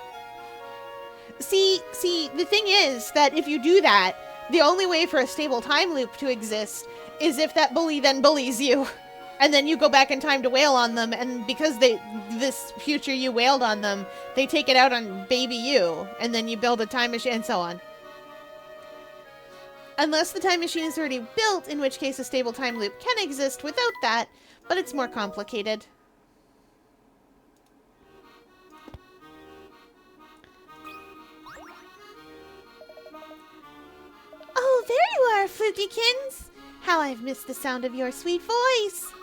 See, the thing is that if you do that, the only way for a stable time loop to exist is if that bully then bullies you. And then you go back in time to wail on them, and because this future you wailed on them, they take it out on baby you, and then you build a time machine, and so on. Unless the time machine is already built, in which case a stable time loop can exist without that, but it's more complicated. Oh, there you are, Flukykins! How I've missed the sound of your sweet voice!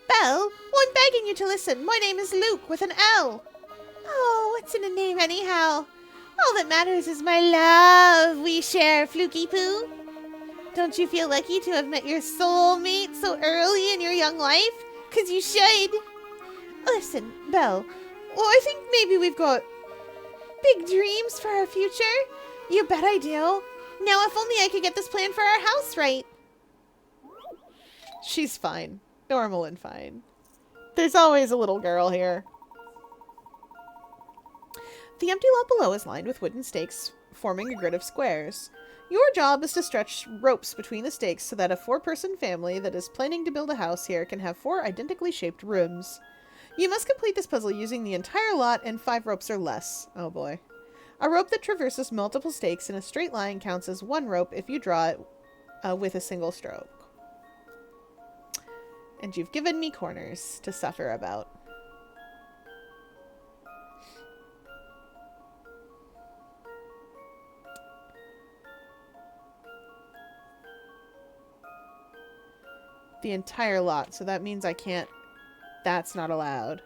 Belle, well, I'm begging you to listen. My name is Luke with an L. Oh, what's in a name anyhow? All that matters is my love we share, Fluky Poo. Don't you feel lucky to have met your soulmate so early in your young life? 'Cause you should. Listen, Belle, well, I think maybe we've got big dreams for our future. You bet I do. Now, if only I could get this plan for our house right.
She's fine. Normal and fine. There's always a little girl here. The empty lot below is lined with wooden stakes, forming a grid of squares.
Your job is to stretch ropes between the stakes so that a 4-person family that is planning to build a house here can have 4 identically shaped rooms. You must complete this puzzle using the entire lot and 5 ropes or less. Oh boy. A rope that traverses multiple stakes in a straight line counts as 1 rope if you draw it with a single stroke. And you've given me corners to suffer about. The entire lot, so that means I can't... That's not allowed.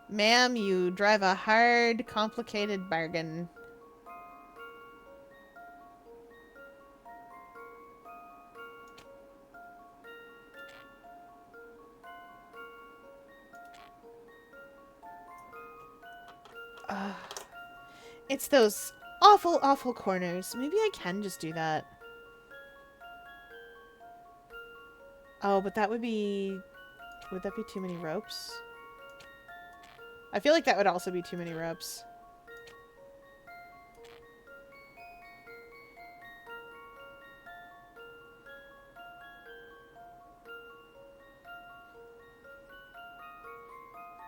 Ma'am, you drive a hard, complicated bargain. It's those awful, awful corners. Maybe I can just do that. Oh, but that would be... Would that be too many ropes? I feel like that would also be too many ropes.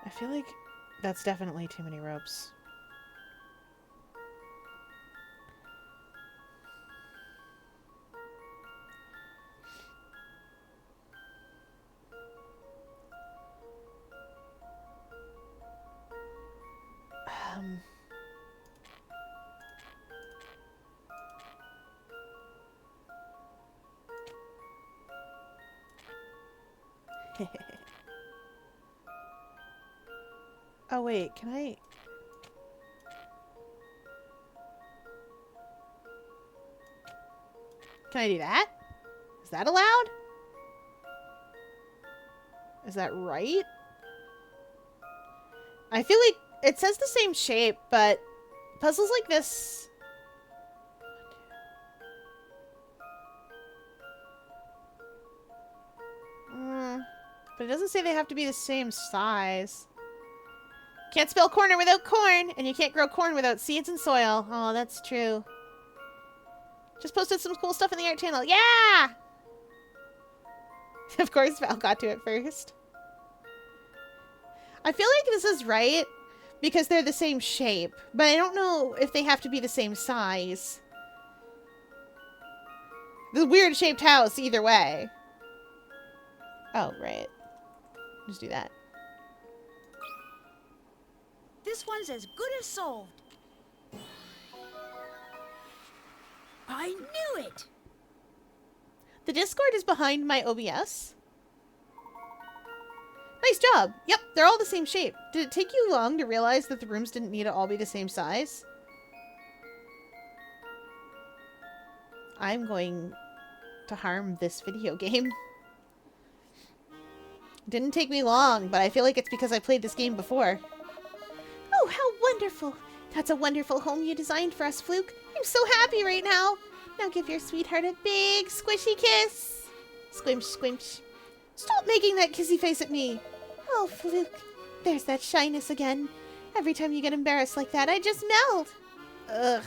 I feel like that's definitely too many ropes. Oh wait, can I... Can I do that? Is that allowed? Is that right? I feel like it says the same shape, but puzzles like this... But it doesn't say they have to be the same size. Can't spell corner without corn, and you can't grow corn without seeds and soil. Oh, that's true. Just posted some cool stuff in the art channel. Yeah! Of course, Val got to it first. I feel like this is right because they're the same shape, but I don't know if they have to be the same size. The weird shaped house either way. Oh, right. Just do that.
This one's as good as solved. I knew it!
The Discord is behind my OBS. Nice job. Yep, they're all the same shape. Did it take you long to realize that the rooms didn't need to all be the same size? I'm going to harm this video game. Didn't take me long, but I feel like it's because I played this game before. Oh, how wonderful. That's a wonderful home you designed for us, Fluke. I'm so happy right now. Now give your sweetheart a big, squishy kiss. Squinch, squinch. Stop making that kissy face at me. Oh, Fluke. There's that shyness again. Every time you get embarrassed like that, I just melt. Ugh.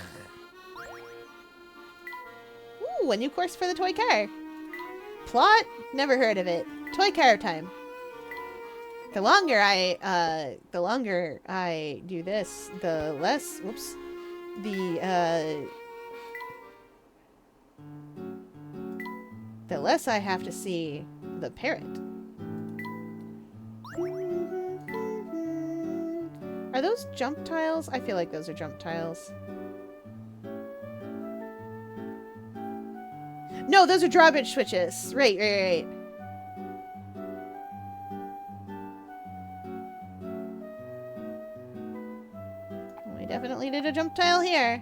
Ooh, a new course for the toy car. Plot? Never heard of it. Toy car time. The longer I do this, the less, whoops, the less I have to see the parrot. Are those jump tiles? I feel like those are jump tiles. No, those are drawbridge switches. Right. We definitely did a jump tile here.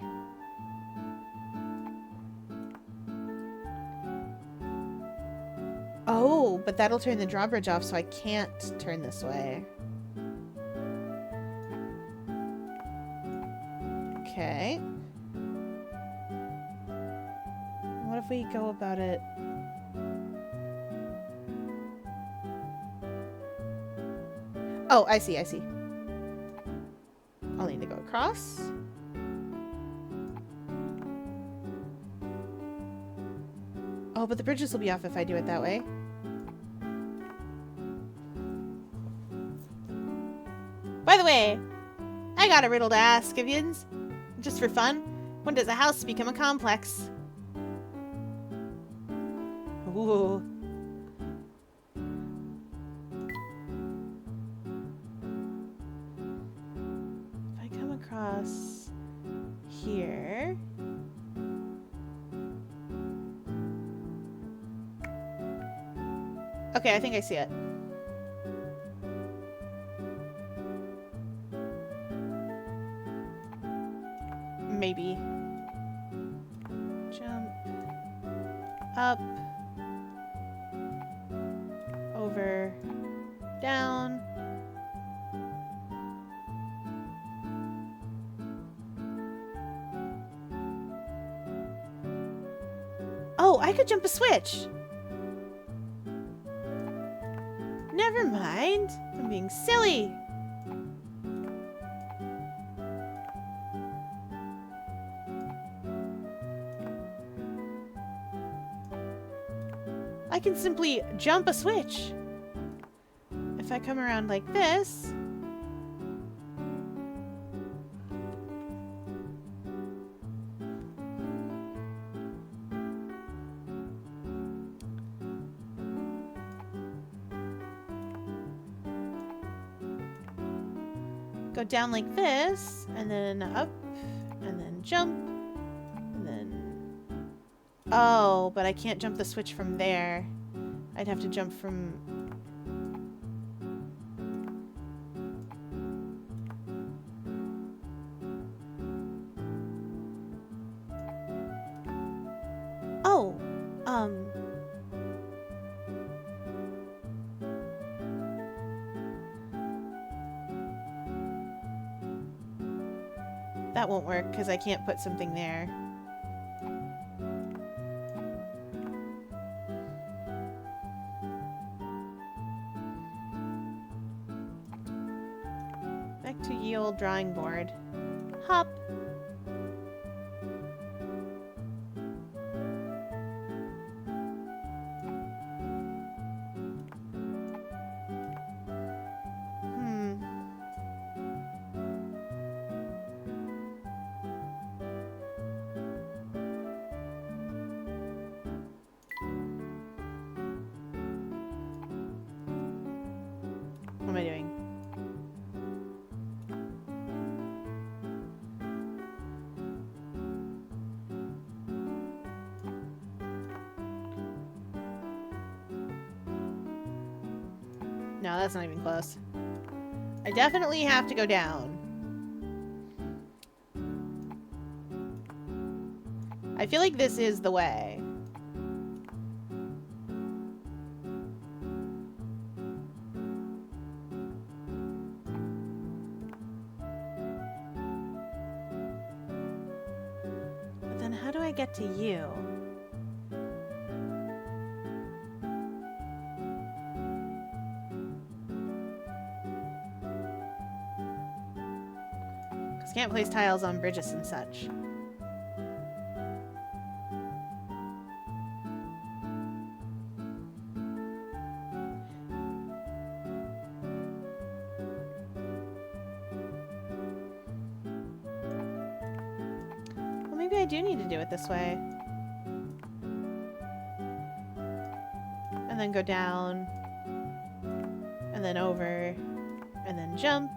Oh, but that'll turn the drawbridge off, so I can't turn this way. Okay. What if we go about it? Oh, I see. I'll need to go across. Oh, but the bridges will be off if I do it that way. By the way, I got a riddle to ask of yins. Just for fun. When does a house become a complex? Ooh. If I come across here... Okay, I think I see it. Maybe. Jump. Up. Over. Down. Oh, I could jump a switch. Never mind. I'm being silly. I can simply jump a switch. If I come around like this... Go down like this, and then up, and then jump, and then... Oh, but I can't jump the switch from there. I'd have to jump from... Oh, that won't work because I can't put something there. Back to ye old drawing board. Hop. What am I doing? No, that's not even close. I definitely have to go down. I feel like this is the way. But then how do I get to you? Because can't place tiles on bridges and such. Maybe I do need to do it this way. And then go down. And then over. And then jump.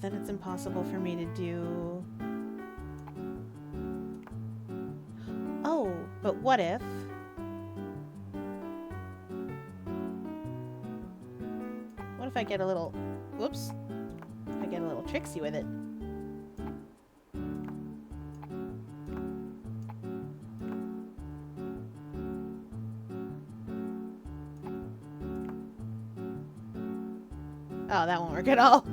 Then it's impossible for me to do... Oh, but what if... What if I get a little... Whoops. I get a little tricksy with it. Oh, that won't work at all.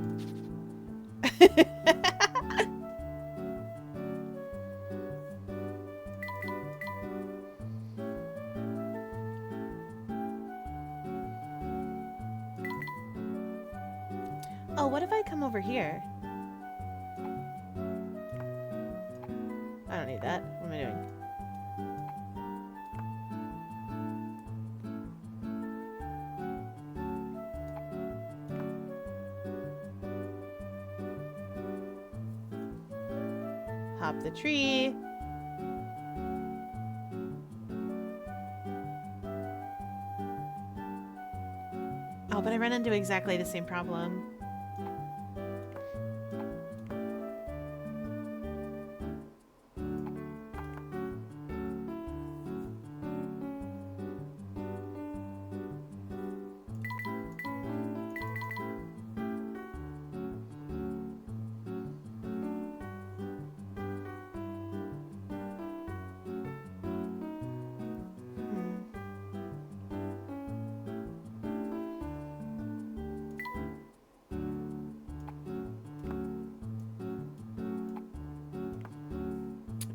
Oh, what if I come over here? I don't need that. What am I doing? Hop the tree. Oh, but I run into exactly the same problem.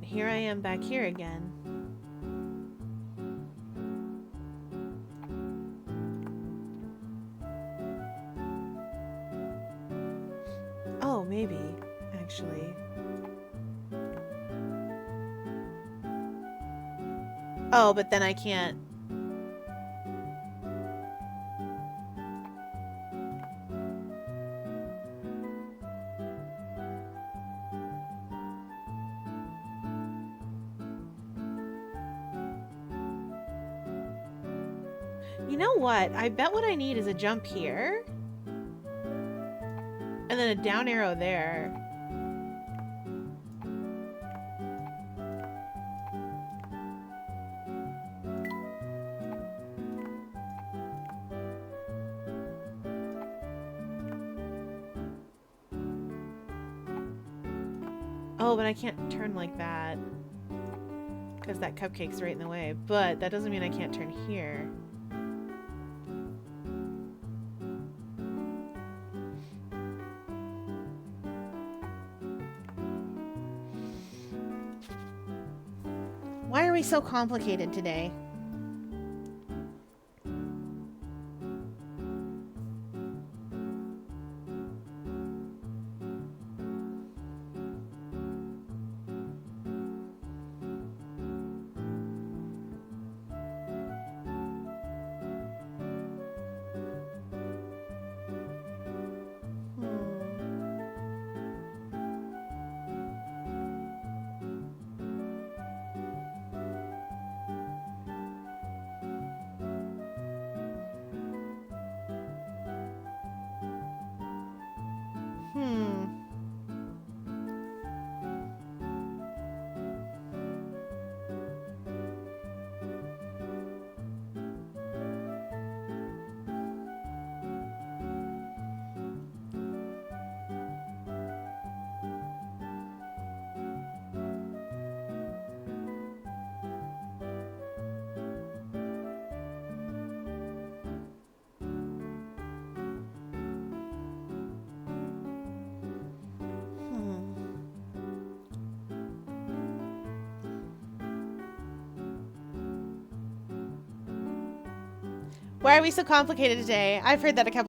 Here I am back here again. Oh, maybe, actually. Oh, but then I can't. You know what? I bet what I need is a jump here. And then a down arrow there. Oh, but I can't turn like that. Because that cupcake's right in the way. But that doesn't mean I can't turn here. Why are we so complicated today? Why are we so complicated today? I've heard that a couple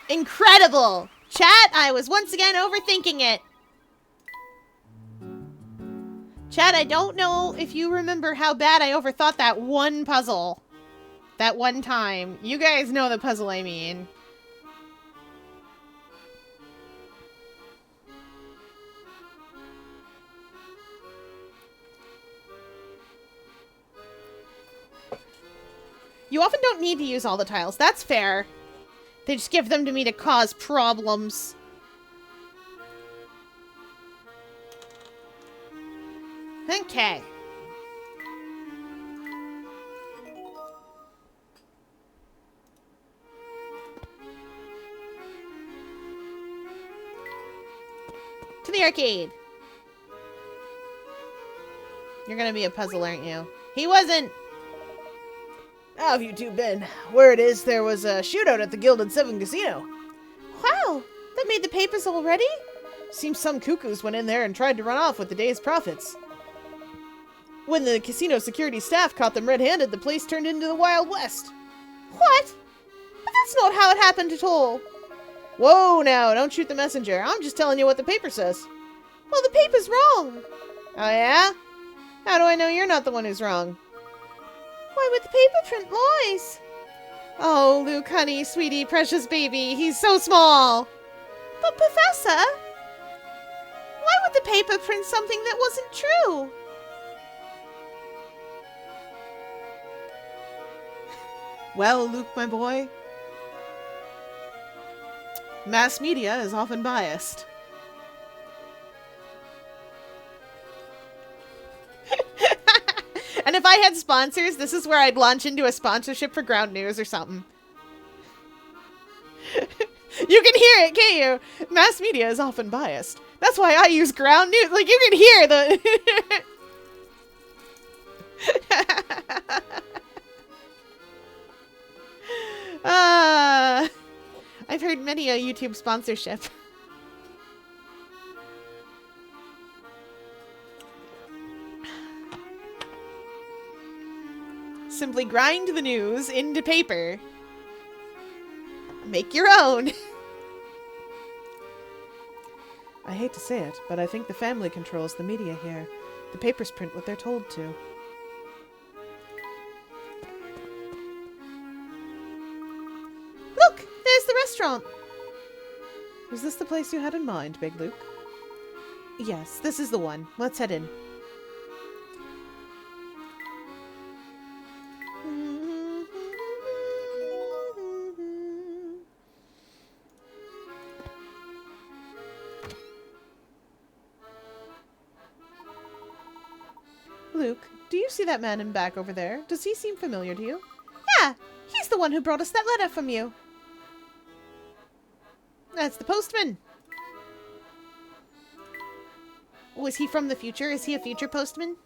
Incredible! Chat, I was once again overthinking it. Chat, I don't know if you remember how bad I overthought that one puzzle. That one time. You guys know the puzzle I mean. You often don't need to use all the tiles. That's fair. They just give them to me to cause problems. Okay. To the arcade. You're gonna be a puzzle, aren't you? He wasn't!
How have you two been? Word is there was a shootout at the Gilded Seven Casino.
Wow! That made the papers already?
Seems some cuckoos went in there and tried to run off with the day's profits. When the casino security staff caught them red-handed, the place turned into the Wild West.
What? But that's not how it happened at all.
Whoa now, don't shoot the messenger. I'm just telling you what the paper says.
Well, the paper's wrong.
Oh yeah? How do I know you're not the one who's wrong?
Why would the paper print lies? Oh, Luke, honey, sweetie, precious baby. He's so small.
But, Professor, why would the paper print something that wasn't true?
Well, Luke, my boy, mass media is often biased.
And if I had sponsors, this is where I'd launch into a sponsorship for Ground News or something. You can hear it, can't you? Mass media is often biased. That's why I use Ground News. Like, you can hear the... I've heard many a YouTube sponsorship. Simply grind the news into paper. Make your own.
I hate to say it, but I think the family controls the media here. The papers print what they're told to.
Look! There's the restaurant!
Is this the place you had in mind, Big Luke?
Yes, this is the one. Let's head in.
Luke, do you see that man in back over there? Does he seem familiar to you?
Yeah, he's the one who brought us that letter from you. That's the postman. Oh, is he from the future? Is he a future postman?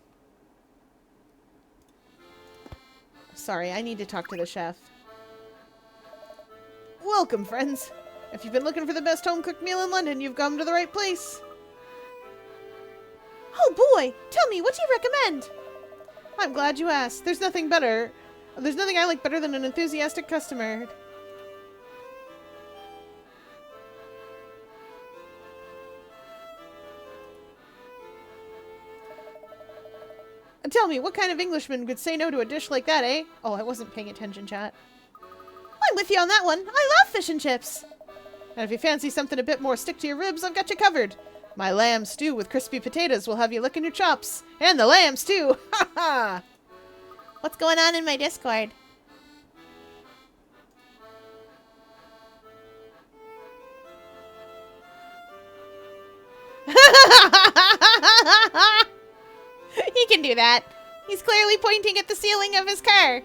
Sorry, I need to talk to the chef.
Welcome, friends. If you've been looking for the best home-cooked meal in London, you've come to the right place.
Oh boy, tell me, what do you recommend?
I'm glad you asked. There's nothing better. There's nothing I like better than an enthusiastic customer. Tell me, what kind of Englishman could say no to a dish like that, eh? Oh, I wasn't paying attention, chat.
I'm with you on that one. I love fish and chips.
And if you fancy something a bit more stick to your ribs, I've got you covered. My lamb stew with crispy potatoes will have you licking your chops. And the lambs, too. Ha ha!
What's going on in my Discord?
He can do that. He's clearly pointing at the ceiling of his car.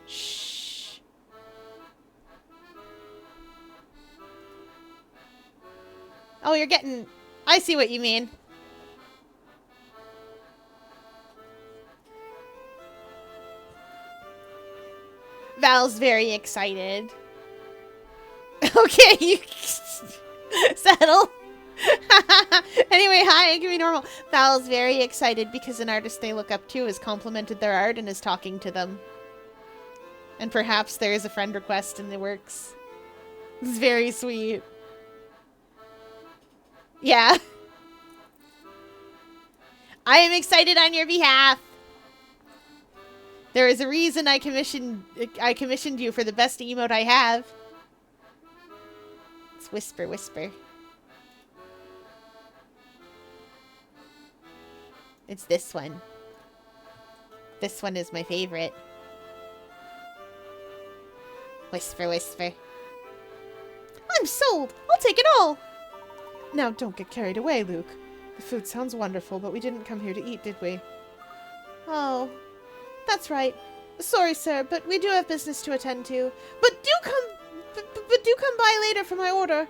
Shh. Oh, you're getting... I see what you mean. Val's very excited. Okay, you settle. Anyway, hi, it can be normal. Val's very excited because an artist they look up to has complimented their art and is talking to them. And perhaps there is a friend request in the works. It's very sweet. Yeah. I am excited on your behalf. There is a reason I commissioned you for the best emote I have. It's whisper, whisper. It's this one. This one is my favorite. Whisper, whisper. I'm sold. I'll take it all.
Now, don't get carried away, Luke. The food sounds wonderful, but we didn't come here to eat, did we?
Oh, that's right. Sorry, sir, but we do have business to attend to. But do come by later for my order.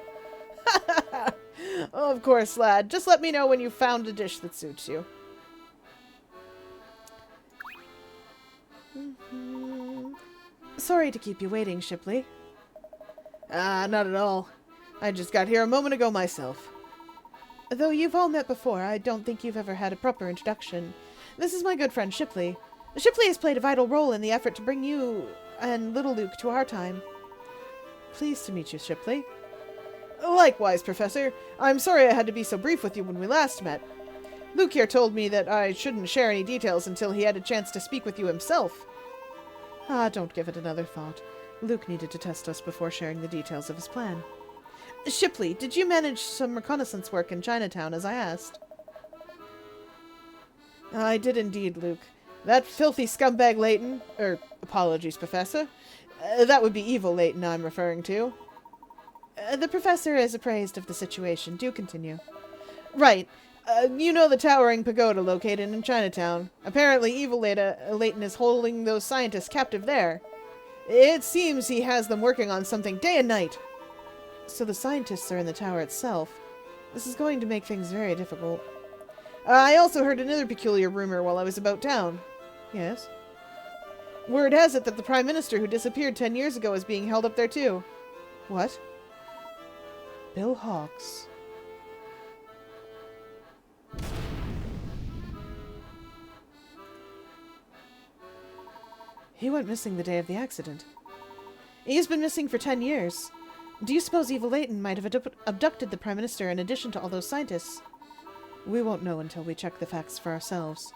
Of course, lad. Just let me know when you've found a dish that suits you. Sorry to keep you waiting, Shipley. Not at all. I just got here a moment ago myself. Though you've all met before, I don't think you've ever had a proper introduction. This is my good friend Shipley. Shipley has played a vital role in the effort to bring you and little Luke to our time. Pleased to meet you, Shipley. Likewise, Professor. I'm sorry I had to be so brief with you when we last met. Luke here told me that I shouldn't share any details until he had a chance to speak with you himself. Don't give it another thought. Luke needed to test us before sharing the details of his plan. Shipley, did you manage some reconnaissance work in Chinatown, as I asked? I did indeed, Luke. That filthy scumbag Layton, apologies, Professor. That would be evil Layton I'm referring to. The Professor is appraised of the situation. Do continue. Right. You know the towering pagoda located in Chinatown. Apparently evil Layton is holding those scientists captive there. It seems he has them working on something day and night. So the scientists are in the tower itself. This is going to make things very difficult. I also heard another peculiar rumor while I was about town. Yes? Word has it that the Prime Minister who disappeared 10 years ago is being held up there too. What? Bill Hawks. He went missing the day of the accident. He's been missing for 10 years. Do you suppose Evil Layton might have abducted the Prime Minister in addition to all those scientists? We won't know until we check the facts for ourselves.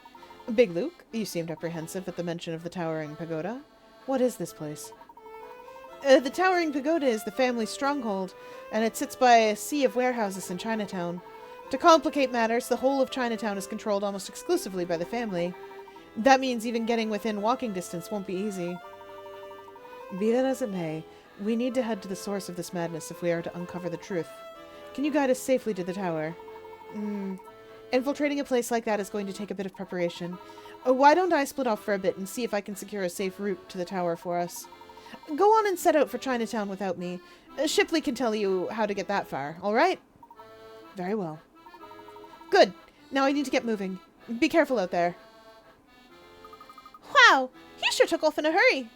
Big Luke, you seemed apprehensive at the mention of the Towering Pagoda. What is this place? The Towering Pagoda is the family stronghold, and it sits by a sea of warehouses in Chinatown. To complicate matters, the whole of Chinatown is controlled almost exclusively by the family. That means even getting within walking distance won't be easy. Be that as it may, we need to head to the source of this madness if we are to uncover the truth. Can you guide us safely to the tower? Infiltrating a place like that is going to take a bit of preparation. Why don't I split off for a bit and see if I can secure a safe route to the tower for us? Go on and set out for Chinatown without me. Shipley can tell you how to get that far, alright? Very well. Good. Now I need to get moving. Be careful out there.
Wow, he sure took off in a hurry.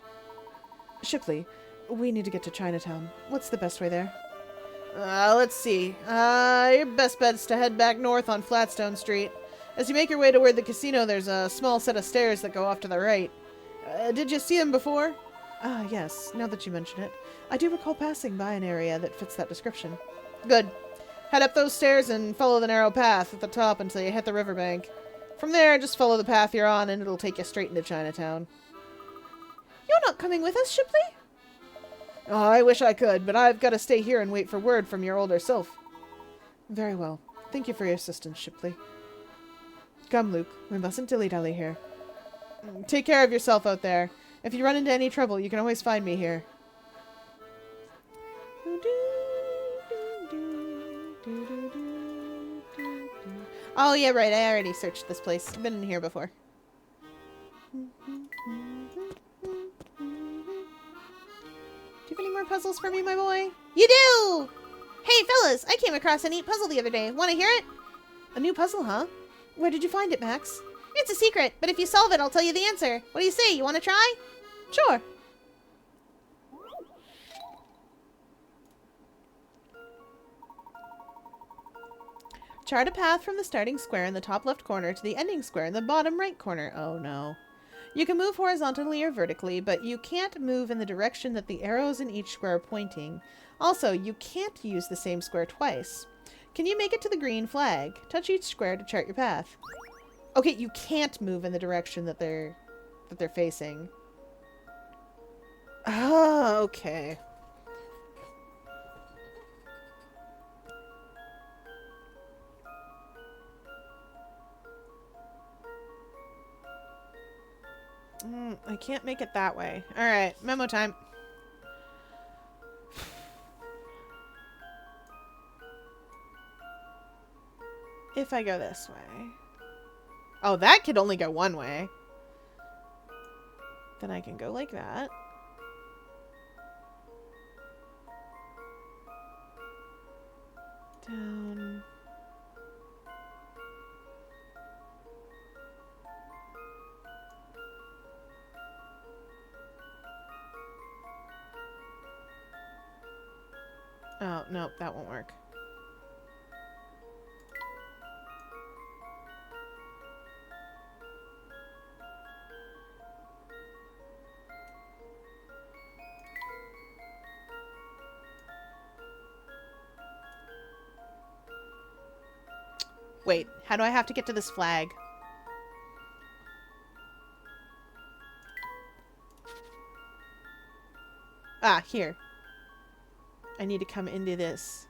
Shipley, we need to get to Chinatown. What's the best way there?
Let's see. Your best bet is to head back north on Flatstone Street. As you make your way toward the casino, there's a small set of stairs that go off to the right. Did you see them before? Yes, now that you mention it. I do recall passing by an area that fits that description. Good. Head up those stairs and follow the narrow path at the top until you hit the riverbank. From there, just follow the path you're on and it'll take you straight into Chinatown.
You're not coming with us, Shipley?
Oh, I wish I could, but I've got to stay here and wait for word from your older self. Very well. Thank you for your assistance, Shipley. Come, Luke. We mustn't dilly-dally here. Take care of yourself out there. If you run into any trouble, you can always find me here.
Oh, yeah, right. I already searched this place. I've been in here before. Do you have any more puzzles for me, my boy? You do! Hey, fellas, I came across a neat puzzle the other day. Want to hear it?
A new puzzle, huh? Where did you find it, Max?
It's a secret, but if you solve it, I'll tell you the answer. What do you say? You want to try?
Sure.
Chart a path from the starting square in the top left corner to the ending square in the bottom right corner. Oh no. You can move horizontally or vertically, but you can't move in the direction that the arrows in each square are pointing. Also, you can't use the same square twice. Can you make it to the green flag? Touch each square to chart your path. Okay, you can't move in the direction that they're facing. Oh, okay. I can't make it that way. Alright, memo time. If I go this way. Oh, that could only go one way. Then I can go like that. Down. Oh, no, that won't work. Wait, how do I have to get to this flag? Ah, here. I need to come into this.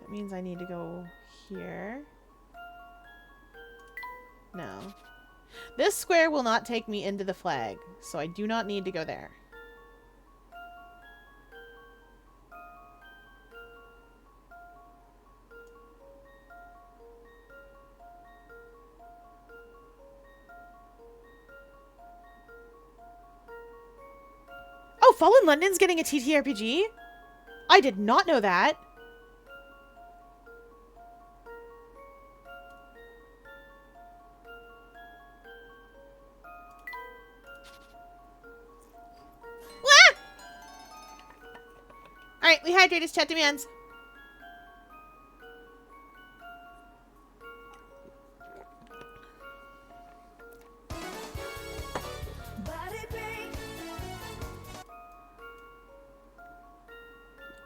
That means I need to go here. No. This square will not take me into the flag, so I do not need to go there. Oh, Fallen London's getting a TTRPG? I did not know that. Wah! Alright, we hydrate as chat demands.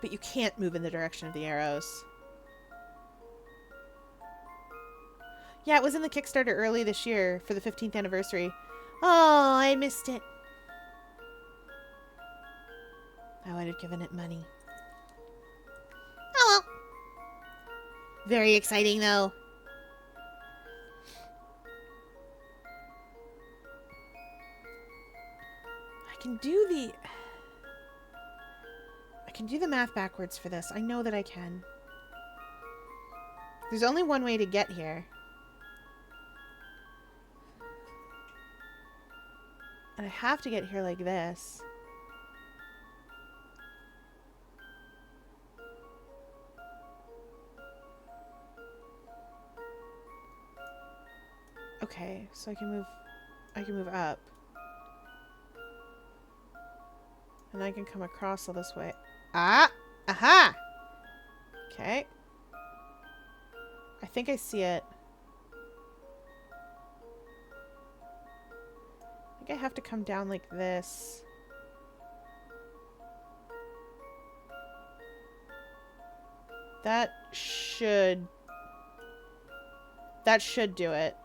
But you can't move in the direction of the arrows. Yeah, it was in the Kickstarter early this year for the 15th anniversary. Oh, I missed it. I would have given it money. Oh well. Very exciting though. I can do the math backwards for this. I know that I can. There's only one way to get here. And I have to get here like this. Okay, so I can move up. And I can come across all this way. Ah! Aha! Okay. I think I see it. I think I have to come down like this. That should do it.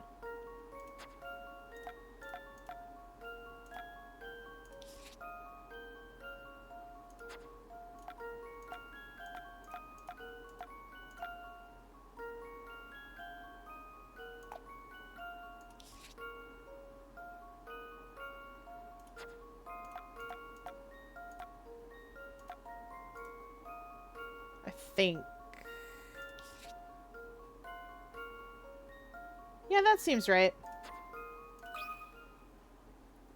Think. Yeah, that seems right.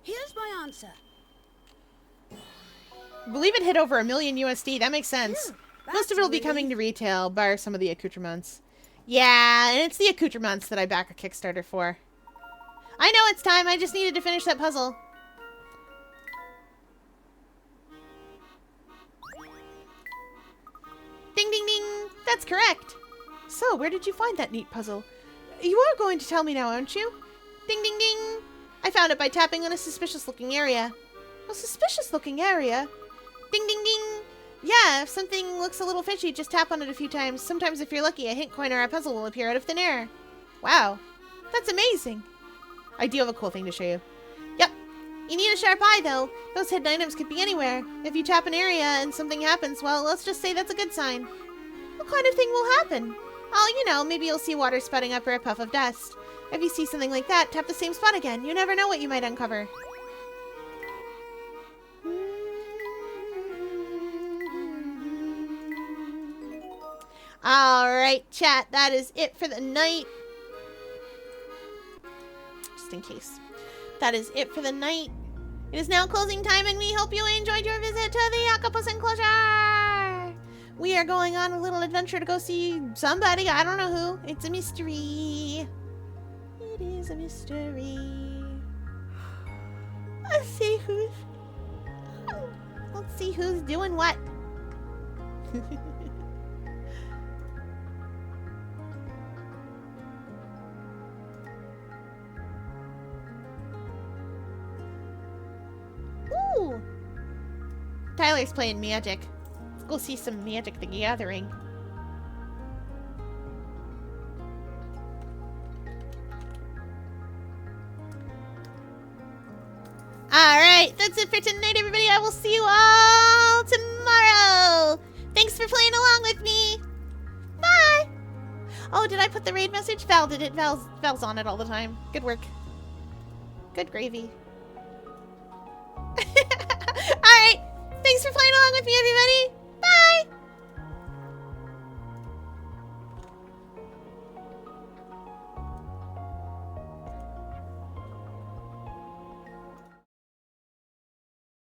Here's my answer.
I believe it hit over $1 million USD. That makes sense. Most of it will be coming to retail, bar some of the accoutrements. Yeah, and it's the accoutrements that I back a Kickstarter for. I know it's time. I just needed to finish that puzzle. That's correct.
So, where did you find that neat puzzle? You are going to tell me now, aren't you?
Ding ding ding! I found it by tapping on a suspicious-looking area.
A suspicious-looking area?
Ding ding ding! Yeah, if something looks a little fishy, just tap on it a few times. Sometimes if you're lucky, a hint coin or a puzzle will appear out of thin air.
Wow, that's amazing.
I do have a cool thing to show you.
Yep. You need a sharp eye, though. Those hidden items could be anywhere. If you tap an area and something happens, well, let's just say that's a good sign. What kind of thing will happen? Oh, you know, maybe you'll see water spouting up or a puff of dust. If you see something like that, tap the same spot again. You never know what you might uncover. Alright, chat, that is it for the night. Just in case. That is it for the night. It is now closing time, and we hope you enjoyed your visit to the Octopus Enclosure. We are going on a little adventure to go see somebody. I don't know who. It's a mystery. It is a mystery. Let's see who's doing what. Ooh. Tyler's playing Magic. Let's go see some Magic the Gathering. Alright, that's it for tonight, everybody. I will see you all tomorrow. Thanks for playing along with me. Bye. Oh, did I put the raid message? Val did it. Val's on it all the time. Good work. Good gravy. Alright, thanks for playing along with me, everybody.